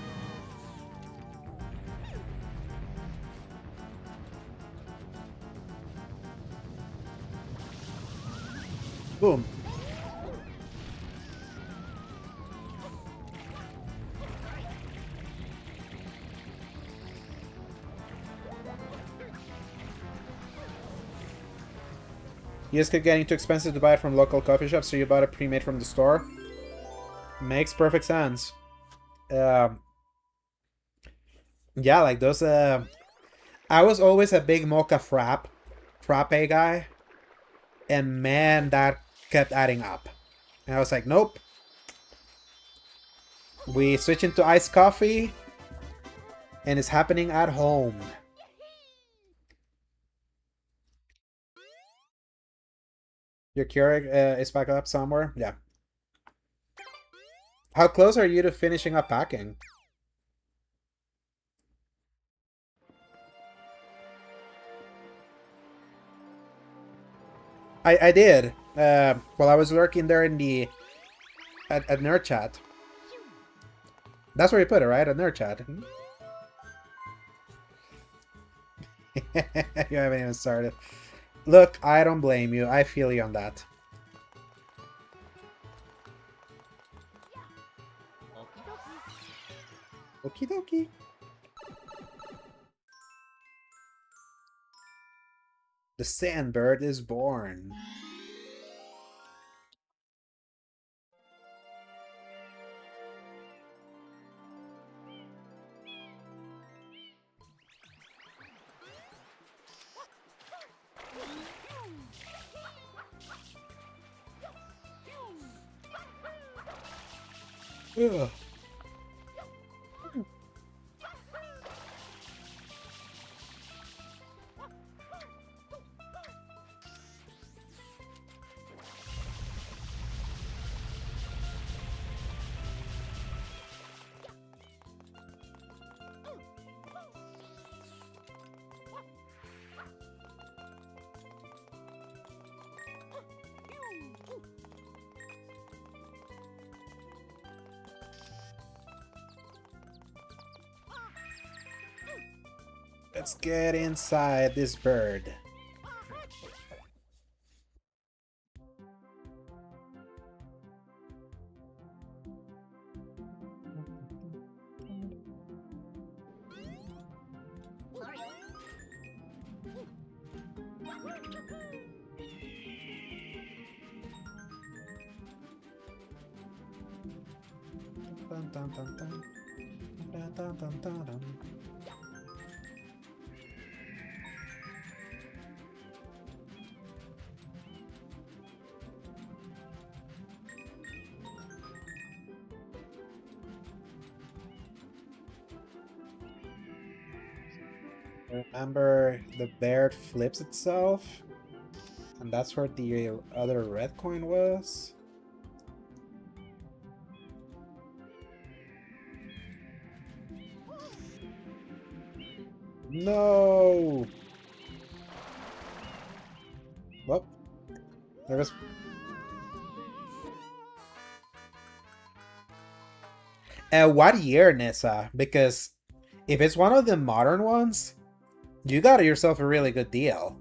Boom. You just kept getting too expensive to buy it from local coffee shops, so you bought it pre-made from the store. Makes perfect sense. Yeah, like those. I was always a big mocha frappe guy, and man, that kept adding up. And I was like, nope. We switch into iced coffee, and it's happening at home. Your Keurig is back up somewhere? Yeah. How close are you to finishing up packing? I did. While I was working there in the... At Nerd Chat. That's where you put it, right? At Nerd Chat. You haven't even started. Look, I don't blame you. I feel you on that. Okie dokie. The sandbird is born. Ugh. Let's get inside this bird. Dun, dun, dun, dun. Dun, dun, dun, dun, dun. Remember, the bear flips itself? And that's where the other red coin was? No! Well, there was... what year, Nissa? Because if it's one of the modern ones, you got yourself a really good deal.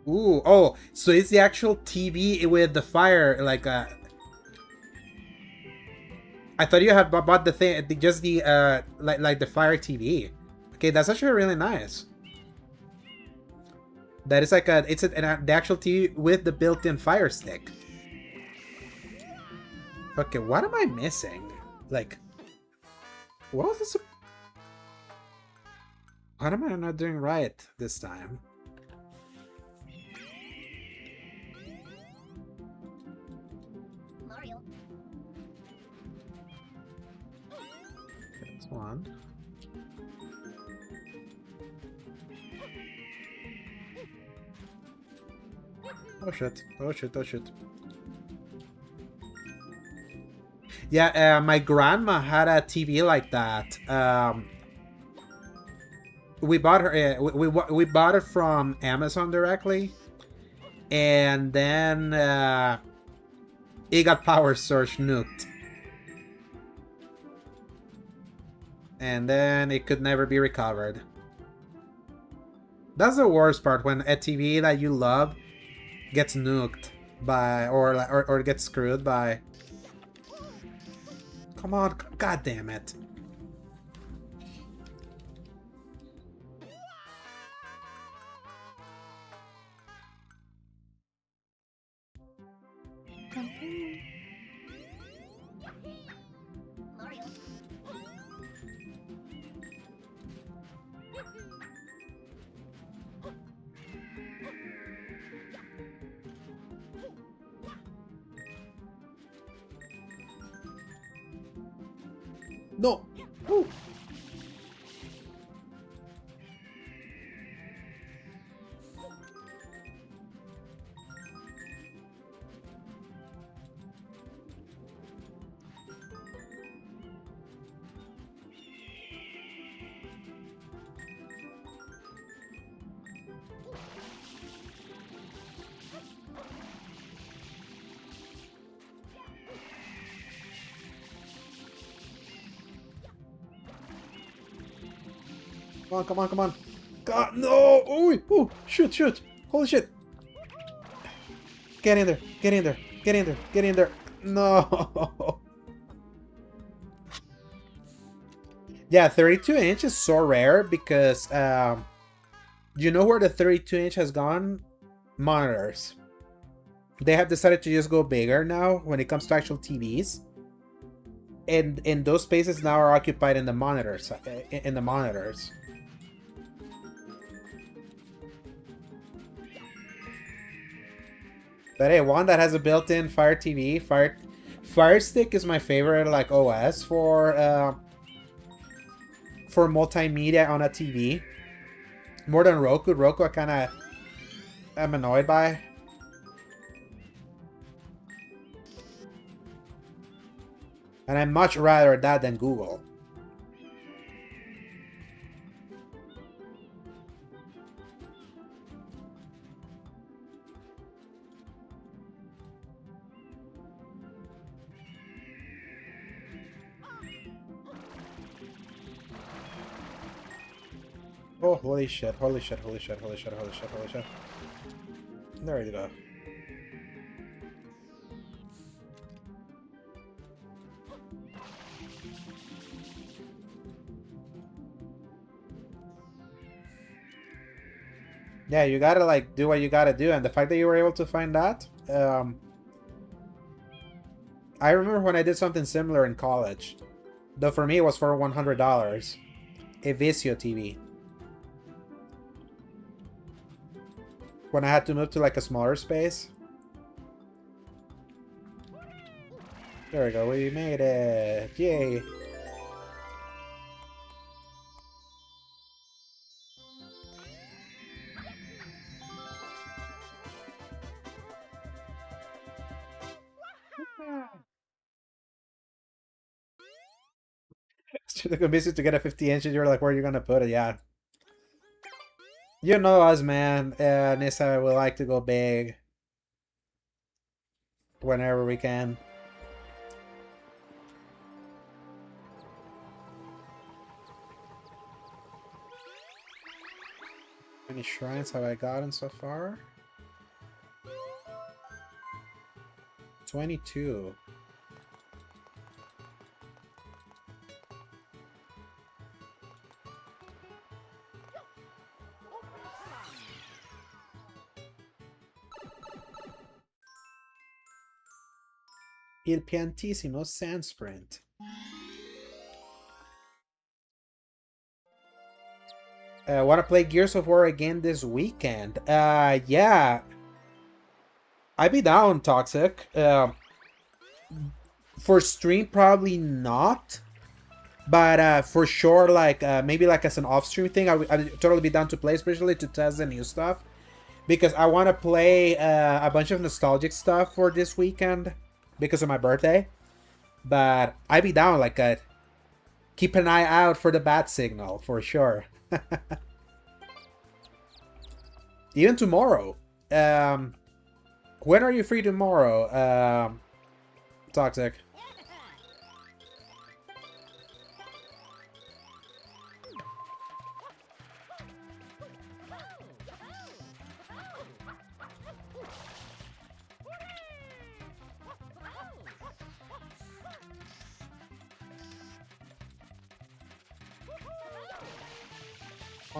Ooh, oh, so it's the actual TV with the fire, like, I thought you had bought the thing, just the, like the Fire TV. Okay, that's actually really nice. That is like the actual TV with the built-in Fire Stick. Okay, what am I missing? Like, what was this? What am I not doing right this time? That's one. Oh shit. Oh shit. Oh shit. Yeah, my grandma had a TV like that. We bought her. We bought it from Amazon directly, and then it got power source nuked, and then it could never be recovered. That's the worst part, when a TV that you love gets nuked by, or gets screwed by. Come on, god damn it. No. Ooh. Come on, come on, come on. God, no! Ooh, ooh, shoot, shoot. Holy shit. Get in there, get in there, get in there, get in there. No. Yeah, 32 inch is so rare because, you know where the 32 inch has gone? Monitors. They have decided to just go bigger now when it comes to actual TVs. And those spaces now are occupied in the monitors. But hey, one that has a built-in Fire TV, Fire Stick is my favorite like OS for multimedia on a TV. More than Roku. Roku I kind of am annoyed by. And I'd much rather that than Google. Oh, holy shit, holy shit, holy shit, holy shit, holy shit, holy shit. There you go. Yeah, you gotta like do what you gotta do, and the fact that you were able to find that, I remember when I did something similar in college. Though for me it was for $100. A Vizio TV. When I had to move to like a smaller space. There we go, we made it. Yay. It's too convincing to get a 50 inch and you're like, where are you gonna put it? Yeah. You know us, man. Nissa will like to go big. Whenever we can. How many shrines have I gotten so far? 22. Il piantissimo sand sprint. Want to play Gears of War again this weekend? Yeah. I'd be down, Toxic. For stream, probably not. But for sure, like maybe like as an off-stream thing, I'd totally be down to play, especially to test the new stuff. because I want to play a bunch of nostalgic stuff for this weekend because of my birthday. But I be down like a keep an eye out for the bat signal for sure. Even tomorrow. When are you free tomorrow? Toxic.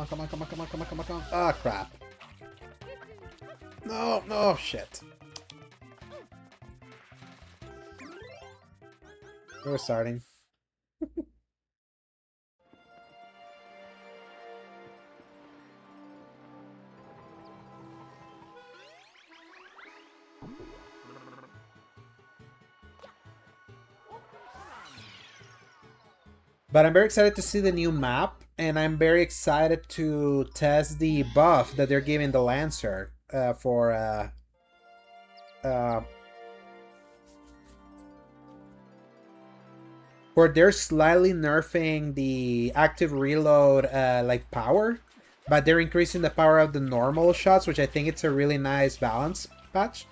Come on, come on, come on, come on, come on, come on. Ah, crap. No, no, shit. We're starting. But I'm very excited to see the new map, and I'm very excited to test the buff that they're giving the Lancer where they're slightly nerfing the active reload like power, but they're increasing the power of the normal shots, which I think it's a really nice balance patch.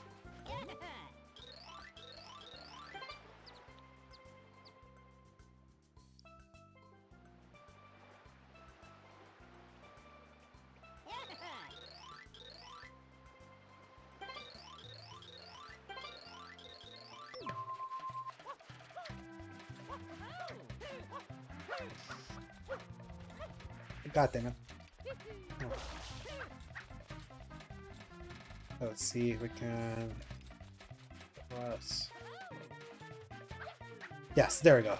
God damn it. Oh. Let's see if we can... Plus... Yes, there we go.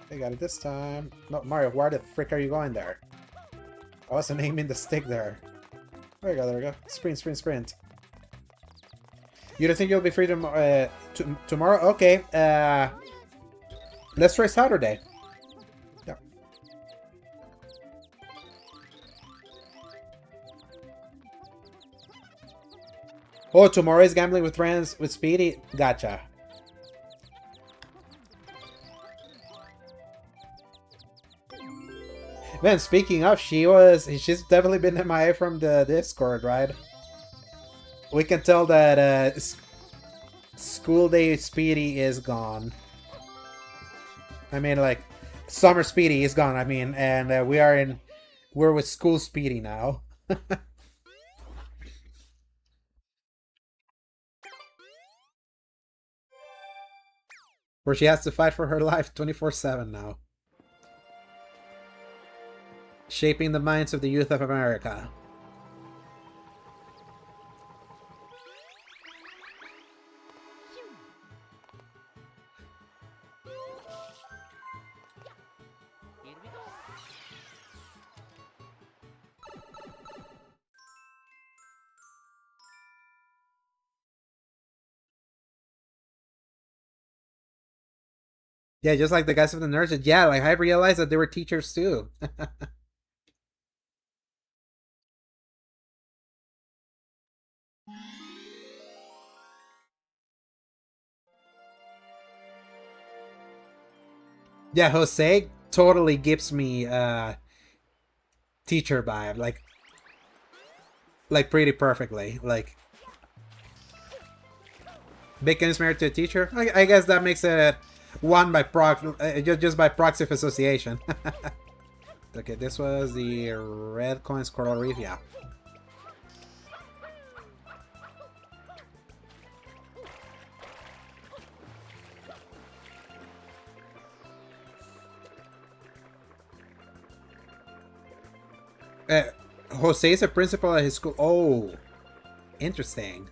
They got it this time. No, Mario, why the frick are you going there? I wasn't aiming the stick there. There we go, there we go. Sprint, sprint, sprint. You don't think you'll be free tomorrow? Okay, let's try Saturday. Yeah. Oh, tomorrow is gambling with friends with Speedy? Gotcha. Man, speaking of, she's definitely been MIA from the Discord, right? We can tell that School Day Speedy is gone. I mean, like, Summer Speedy is gone, I mean, and we're with School Speedy now. Where she has to fight for her life 24/7 now. Shaping the minds of the youth of America. Yeah, just like the guys from the nurses. Yeah, like I realized that they were teachers too. Yeah, Jose totally gives me teacher vibe, like pretty perfectly. Like Bacon is married to a teacher. I guess that makes it one by just by proxy of association. Okay, this was the red coins Coral Reef, yeah. Jose is a principal at his school. Oh, interesting.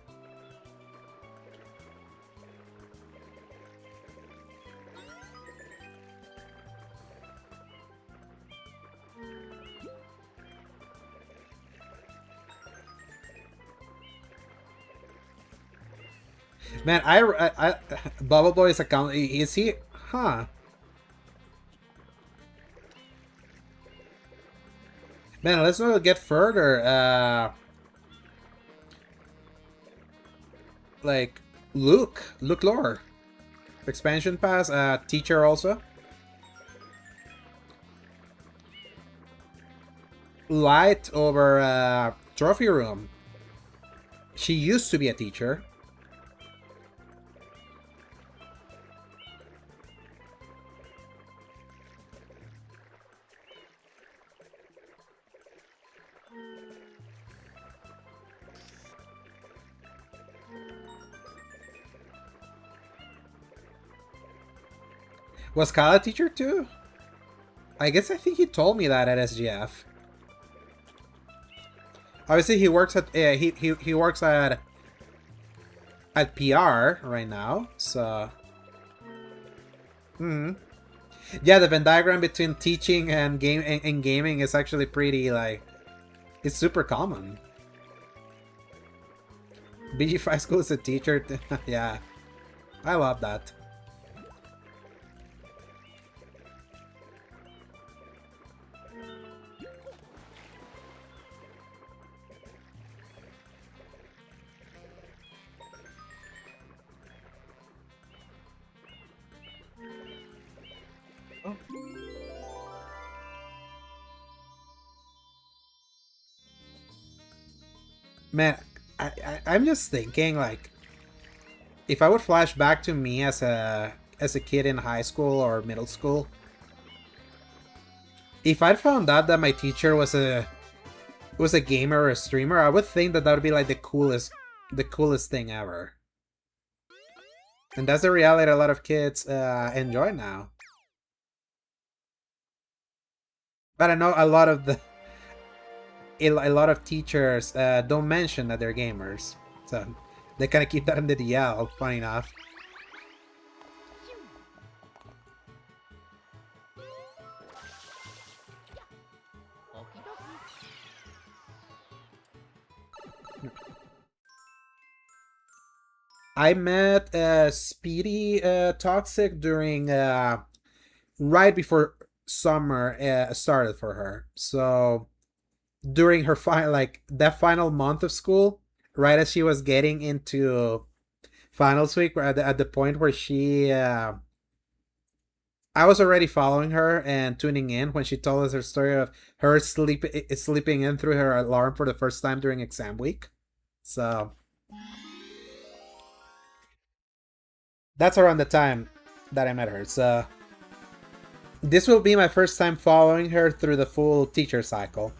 Man, I Bubble Boy's account, is he? Huh. Man, let's not get further. Like Luke lore. Expansion pass, teacher also. Light over trophy room. She used to be a teacher. Was Kyle a teacher too? I think he told me that at SGF. Obviously, he works at he works at PR right now. So, yeah, the Venn diagram between teaching and gaming is actually pretty like it's super common. BG5 school is a teacher. Yeah, I love that. Man, I'm just thinking like if I would flash back to me as a kid in high school or middle school, if I'd found out that my teacher was a gamer or a streamer, I would think that would be like the coolest thing ever. And that's the reality a lot of kids enjoy now. But I know a lot of a lot of teachers don't mention that they're gamers, so they kind of keep that in the DL. Funny enough. I met Speedy Toxic during right before summer started for her. So during her that final month of school, right as she was getting into finals week, at the point where she I was already following her and tuning in when she told us her story of her sleeping in through her alarm for the first time during exam week. So that's around the time that I met her. So this will be my first time following her through the full teacher cycle.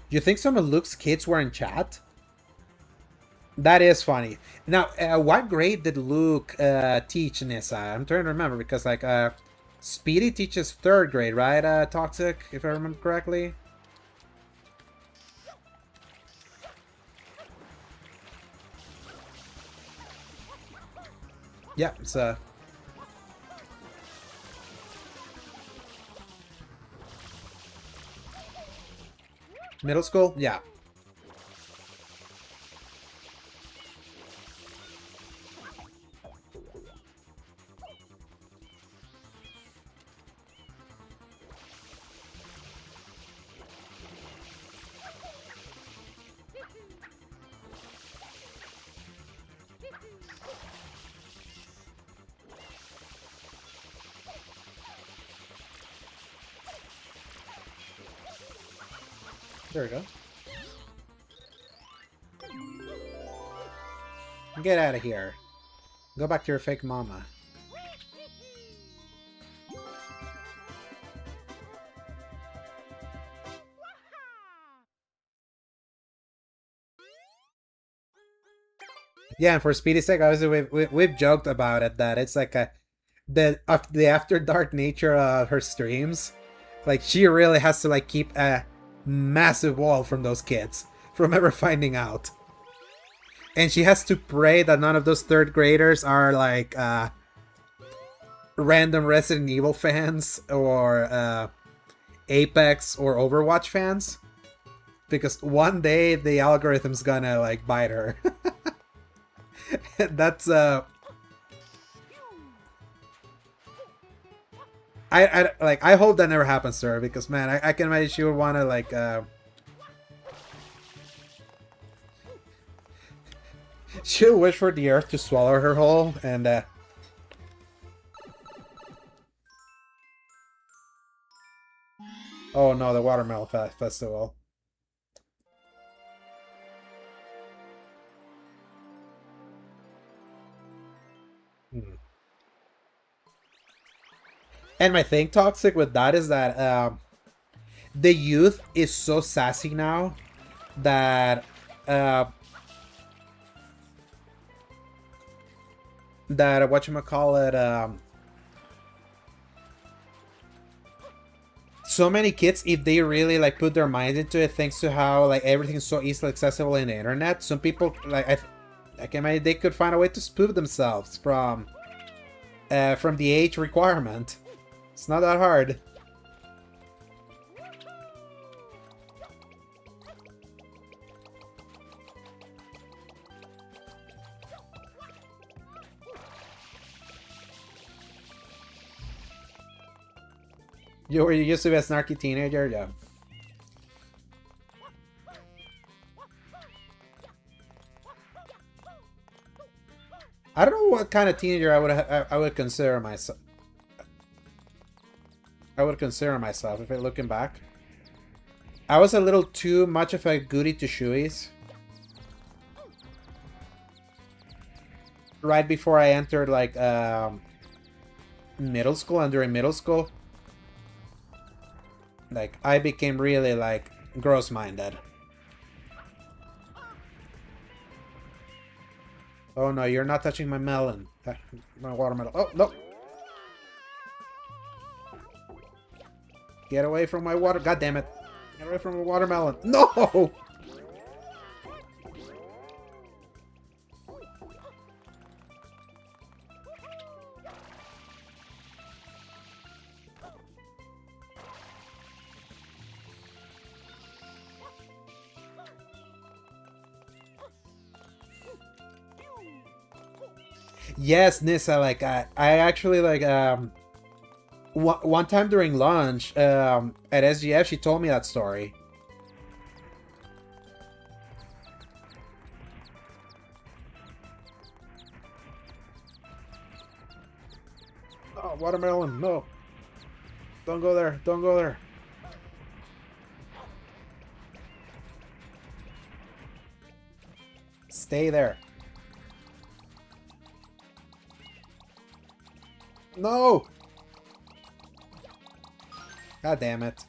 You think some of Luke's kids were in chat? That is funny. Now, what grade did Luke teach Nissa? I'm trying to remember because like Speedy teaches 3rd grade, right? Toxic, if I remember correctly. Yeah, it's middle school? Yeah. There we go. Get out of here. Go back to your fake mama. Yeah, and for Speedy's sake, obviously we've joked about it that it's like the after dark nature of her streams. Like she really has to like keep a massive wall from those kids from ever finding out. And she has to pray that none of those 3rd graders are like random Resident Evil fans or Apex or Overwatch fans. Because one day the algorithm's gonna like bite her. That's I hope that never happens to her because man, I can imagine she would want to like she'll wish for the earth to swallow her whole and oh no, the watermelon festival. Hmm. And my thing toxic with that is that the youth is so sassy now that uh, that whatchamacallit, so many kids, if they really like put their minds into it, thanks to how like everything's so easily accessible in the internet, some people like I can imagine they could find a way to spoof themselves from the age requirement. It's not that hard. You used to be a snarky teenager, yeah. I don't know what kind of teenager I would consider myself. I would consider myself if I looking back. I was a little too much of a goody two shoeies. Right before I entered like middle school and during middle school, like I became really like gross-minded. Oh no, you're not touching my melon. My watermelon. Oh no! Get away from my water. God damn it! Get away from my watermelon. No! Yes, Nissa, like I actually like one time during lunch at SGF she told me that story. Oh, watermelon, no. Don't go there, don't go there. Stay there. No! God damn it.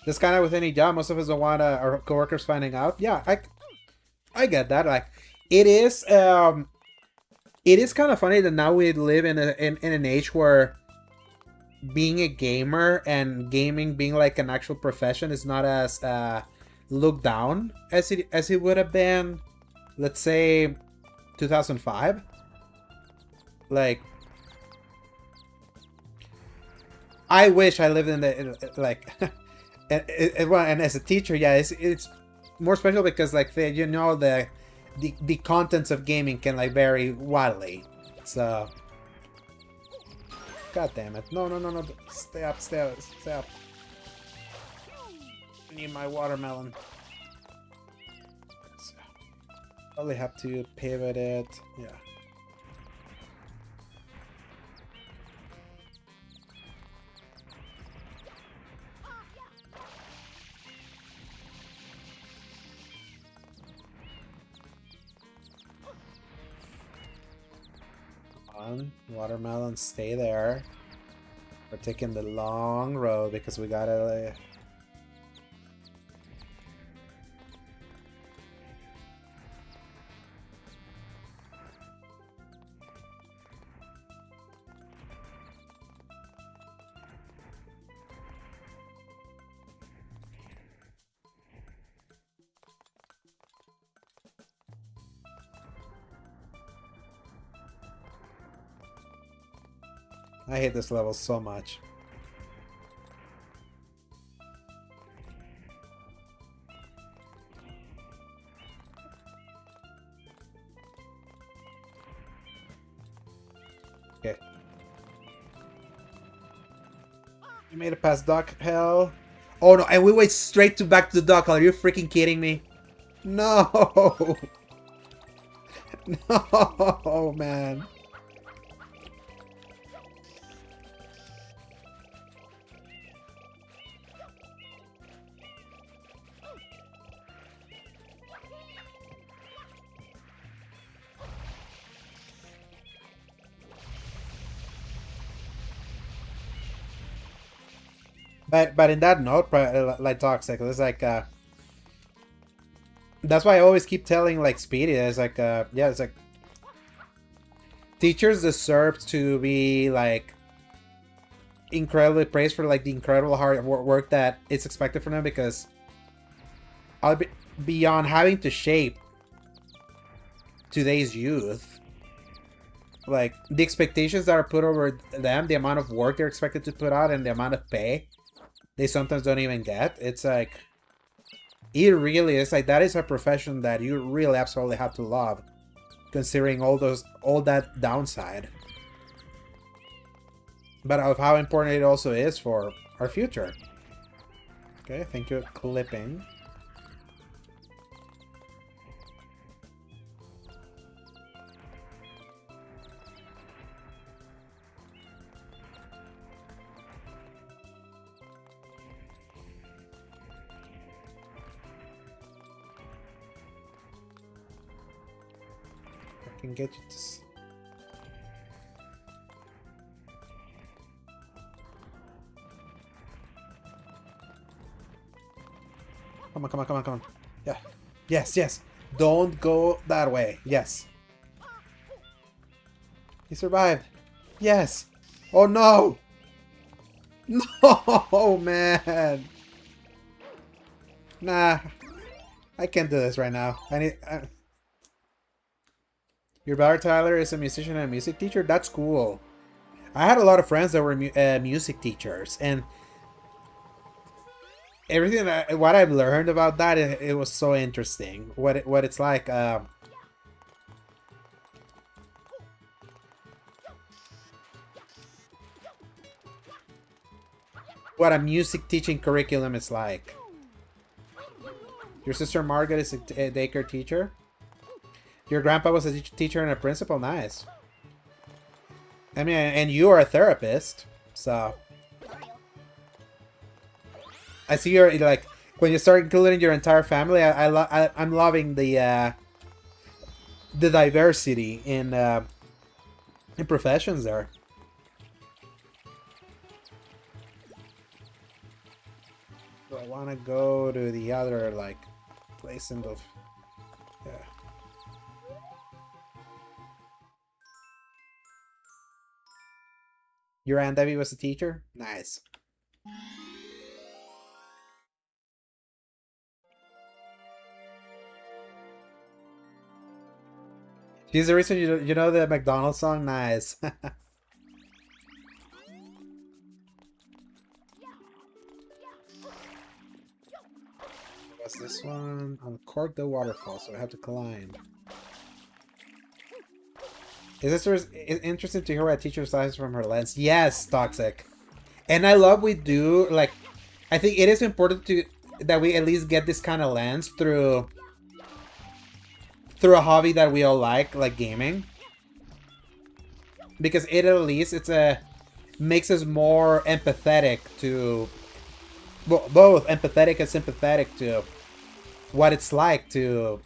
This kind of with any job, most of us don't want our coworkers finding out. Yeah, I get that. Like, it is kind of funny that now we live in an age where being a gamer and gaming being like an actual profession is not as looked down as it would have been, let's say, 2005. Like, I wish I lived in the like, well, and as a teacher, yeah, it's more special because like the contents of gaming can like vary wildly. So, god damn it! No, no, no, no! Stay up, stay up, stay up! I need my watermelon. So, probably have to pivot it. Yeah. Watermelon, stay there. We're taking the long road because we gotta I hate this level so much. Okay. You made it past Duck Hell. Oh no, and we went straight to back to the Duck Hell. Are you freaking kidding me? No! No, man. But in that note, like Toxic, it's like that's why I always keep telling like Speedy. It's like yeah, it's like teachers deserve to be like incredibly praised for like the incredible hard work that is expected from them, because I'll be beyond having to shape today's youth, like the expectations that are put over them, the amount of work they're expected to put out, and the amount of pay they sometimes don't even get. It's like, it really is like, that is a profession that you really absolutely have to love, considering all that downside, but of how important it also is for our future. Okay, thank you, clipping. I can get you to... Come on, come on, come on, come on. Yeah. Yes, yes. Don't go that way. Yes. He survived. Yes. Oh, no. No, man. Nah. I can't do this right now. I need... Your brother Tyler is a musician and a music teacher? That's cool. I had a lot of friends that were music teachers, and everything what I've learned about that, it was so interesting. What it's like. What a music teaching curriculum is like. Your sister Margaret is a daycare teacher. Your grandpa was a teacher and a principal. Nice. I mean, and you are a therapist, so I see you're like, when you start including your entire family. I'm loving the diversity in professions there. So I want to go to the other like place in the... Yeah. Your Aunt Debbie was a teacher? Nice. She's the reason you know the McDonald's song? Nice. What's this one? Uncork the waterfall, so I have to climb. Is this interesting to hear what a teacher decides from her lens? Yes, Toxic. And I love we do, like, I think it is important that we at least get this kind of lens through a hobby that we all like gaming. Because it at least makes us more empathetic to, both empathetic and sympathetic to what it's like to,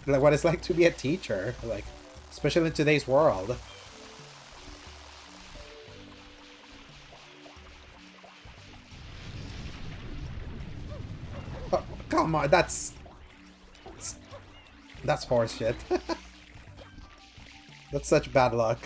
like, what it's like to be a teacher, like, especially in today's world. Oh, come on, that's horseshit. That's such bad luck.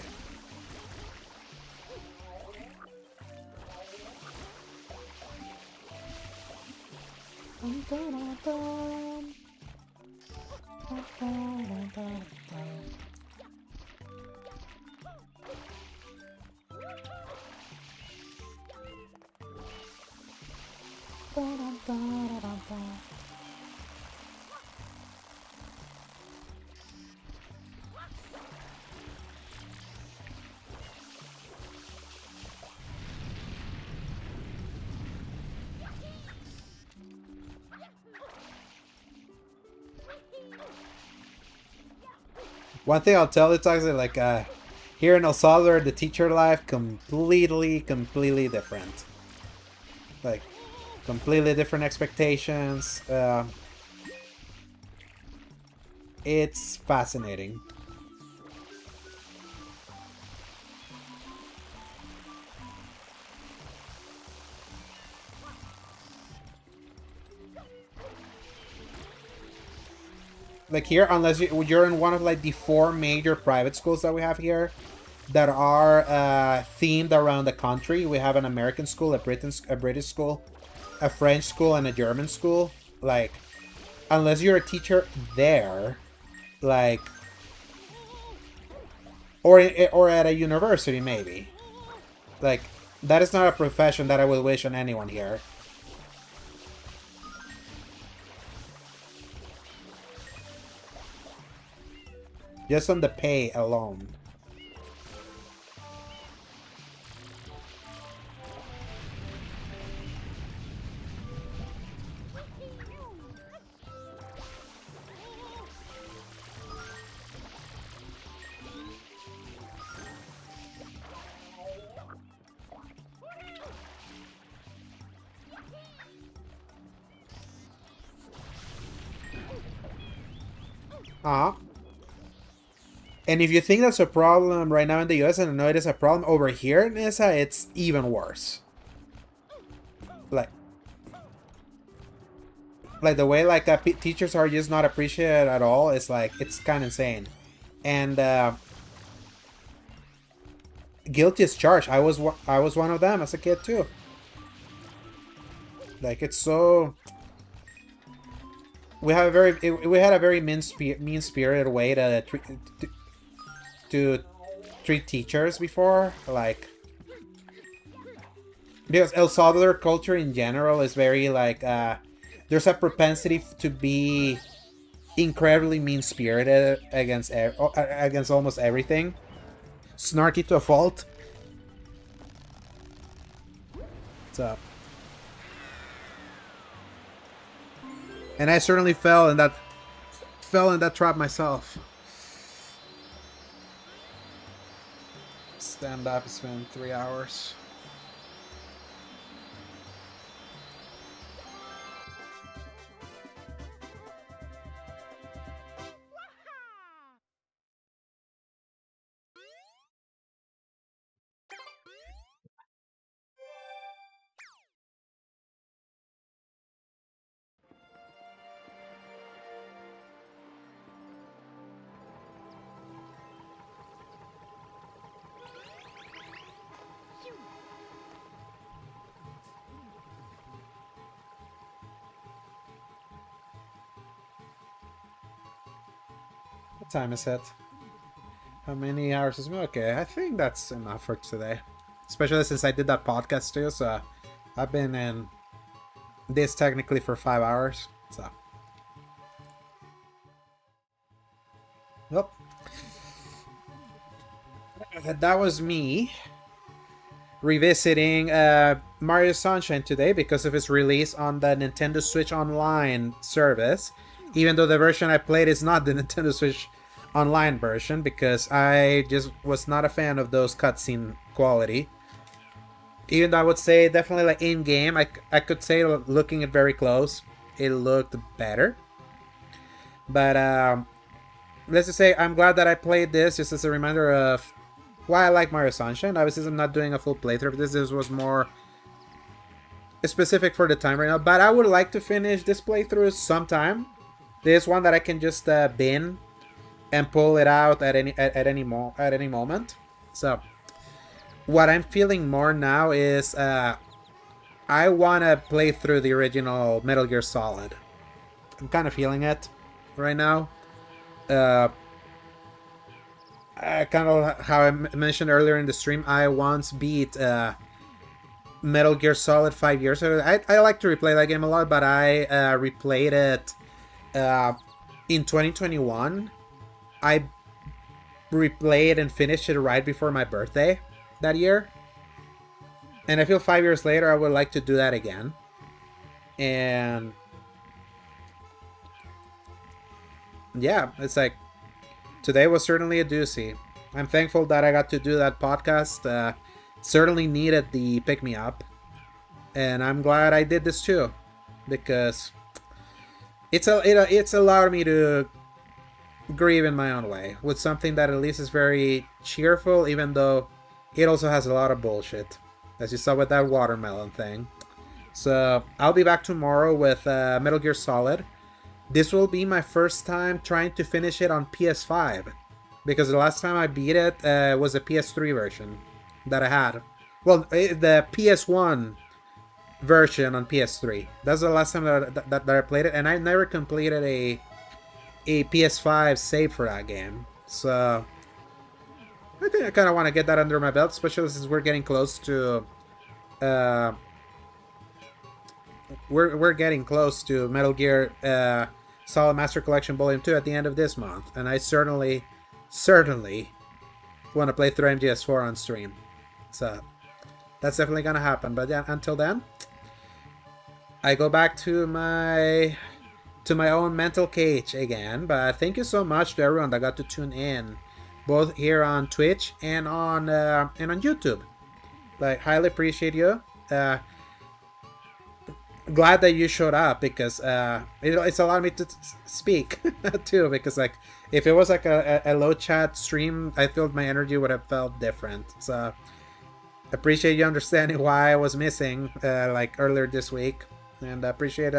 One thing I'll tell you, Toxic, like, here in El Salvador, the teacher life completely different. Like, completely different expectations. It's fascinating. Like here, unless you're in one of like the 4 major private schools that we have here that are themed around the country. We have an American school, a British school, a French school, and a German school. Like, unless you're a teacher there, like, or at a university maybe, like, that is not a profession that I would wish on anyone here. Just on the pay alone. And if you think that's a problem right now in the US, and I know it is a problem over here, Nissa, it's even worse. Like the way like teachers are just not appreciated at all. It's like, it's kind of insane. And guilty as charged. I was one of them as a kid too. Like, it's so. We had a very mean-spirited way to treat teachers before, like, because El Salvador culture in general is very like there's a propensity to be incredibly mean-spirited against almost everything, snarky to a fault. So, and I certainly fell in that trap myself. Stand up, it's been 3 hours. What time is it? How many hours is it? Okay, I think that's enough for today. Especially since I did that podcast too, so I've been in this technically for 5 hours. So, well, that was me revisiting Mario Sunshine today because of its release on the Nintendo Switch Online service. Even though the version I played is not the Nintendo Switch Online version, because I just was not a fan of those cutscene quality. Even though I would say definitely like in game, I could say looking at very close, it looked better. But let's just say I'm glad that I played this just as a reminder of why I like Mario Sunshine. Obviously, I'm not doing a full playthrough of this. This was more specific for the time right now. But I would like to finish this playthrough sometime. This one that I can just bin and pull it out at any moment. So what I'm feeling more now is I want to play through the original Metal Gear Solid. I'm kind of feeling it right now. Kind of how I mentioned earlier in the stream, I once beat Metal Gear Solid 5 years ago. I like to replay that game a lot, but I replayed it in 2021. I replayed and finished it right before my birthday that year. And I feel 5 years later I would like to do that again. And yeah, it's like today was certainly a doozy. I'm thankful that I got to do that podcast. Certainly needed the pick me up, and I'm glad I did this too, because it's allowed me to grieve in my own way with something that at least is very cheerful, even though it also has a lot of bullshit, as you saw with that watermelon thing. So I'll be back tomorrow with Metal Gear Solid. This will be my first time trying to finish it on PS5, because the last time I beat it was a PS3 version that I had. Well, the PS1 version on PS3. That's the last time that I played it, and I never completed a PS5 save for that game. So I think I kind of want to get that under my belt, especially since we're getting close to we're getting close to Metal Gear Solid Master Collection Volume 2 at the end of this month, and I certainly want to play through MGS4 on stream. So that's definitely gonna happen. But yeah, until then, I go back to my own mental cage again. But thank you so much to everyone that got to tune in, both here on Twitch and on YouTube. Like, highly appreciate you. Glad that you showed up, because it's allowed me to speak too, because like if it was like a low chat stream, I feel my energy would have felt different. So appreciate you understanding why I was missing like earlier this week, and appreciate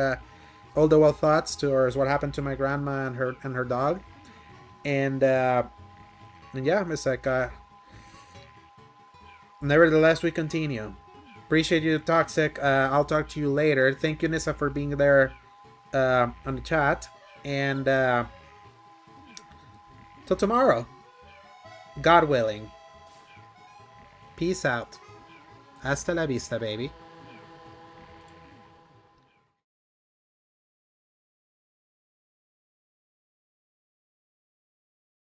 all the well thoughts towards what happened to my grandma and her dog, and yeah, it's like nevertheless we continue. Appreciate you, Toxic. I'll talk to you later. Thank you, Nissa, for being there on the chat. And till tomorrow, God willing. Peace out. Hasta la vista, baby.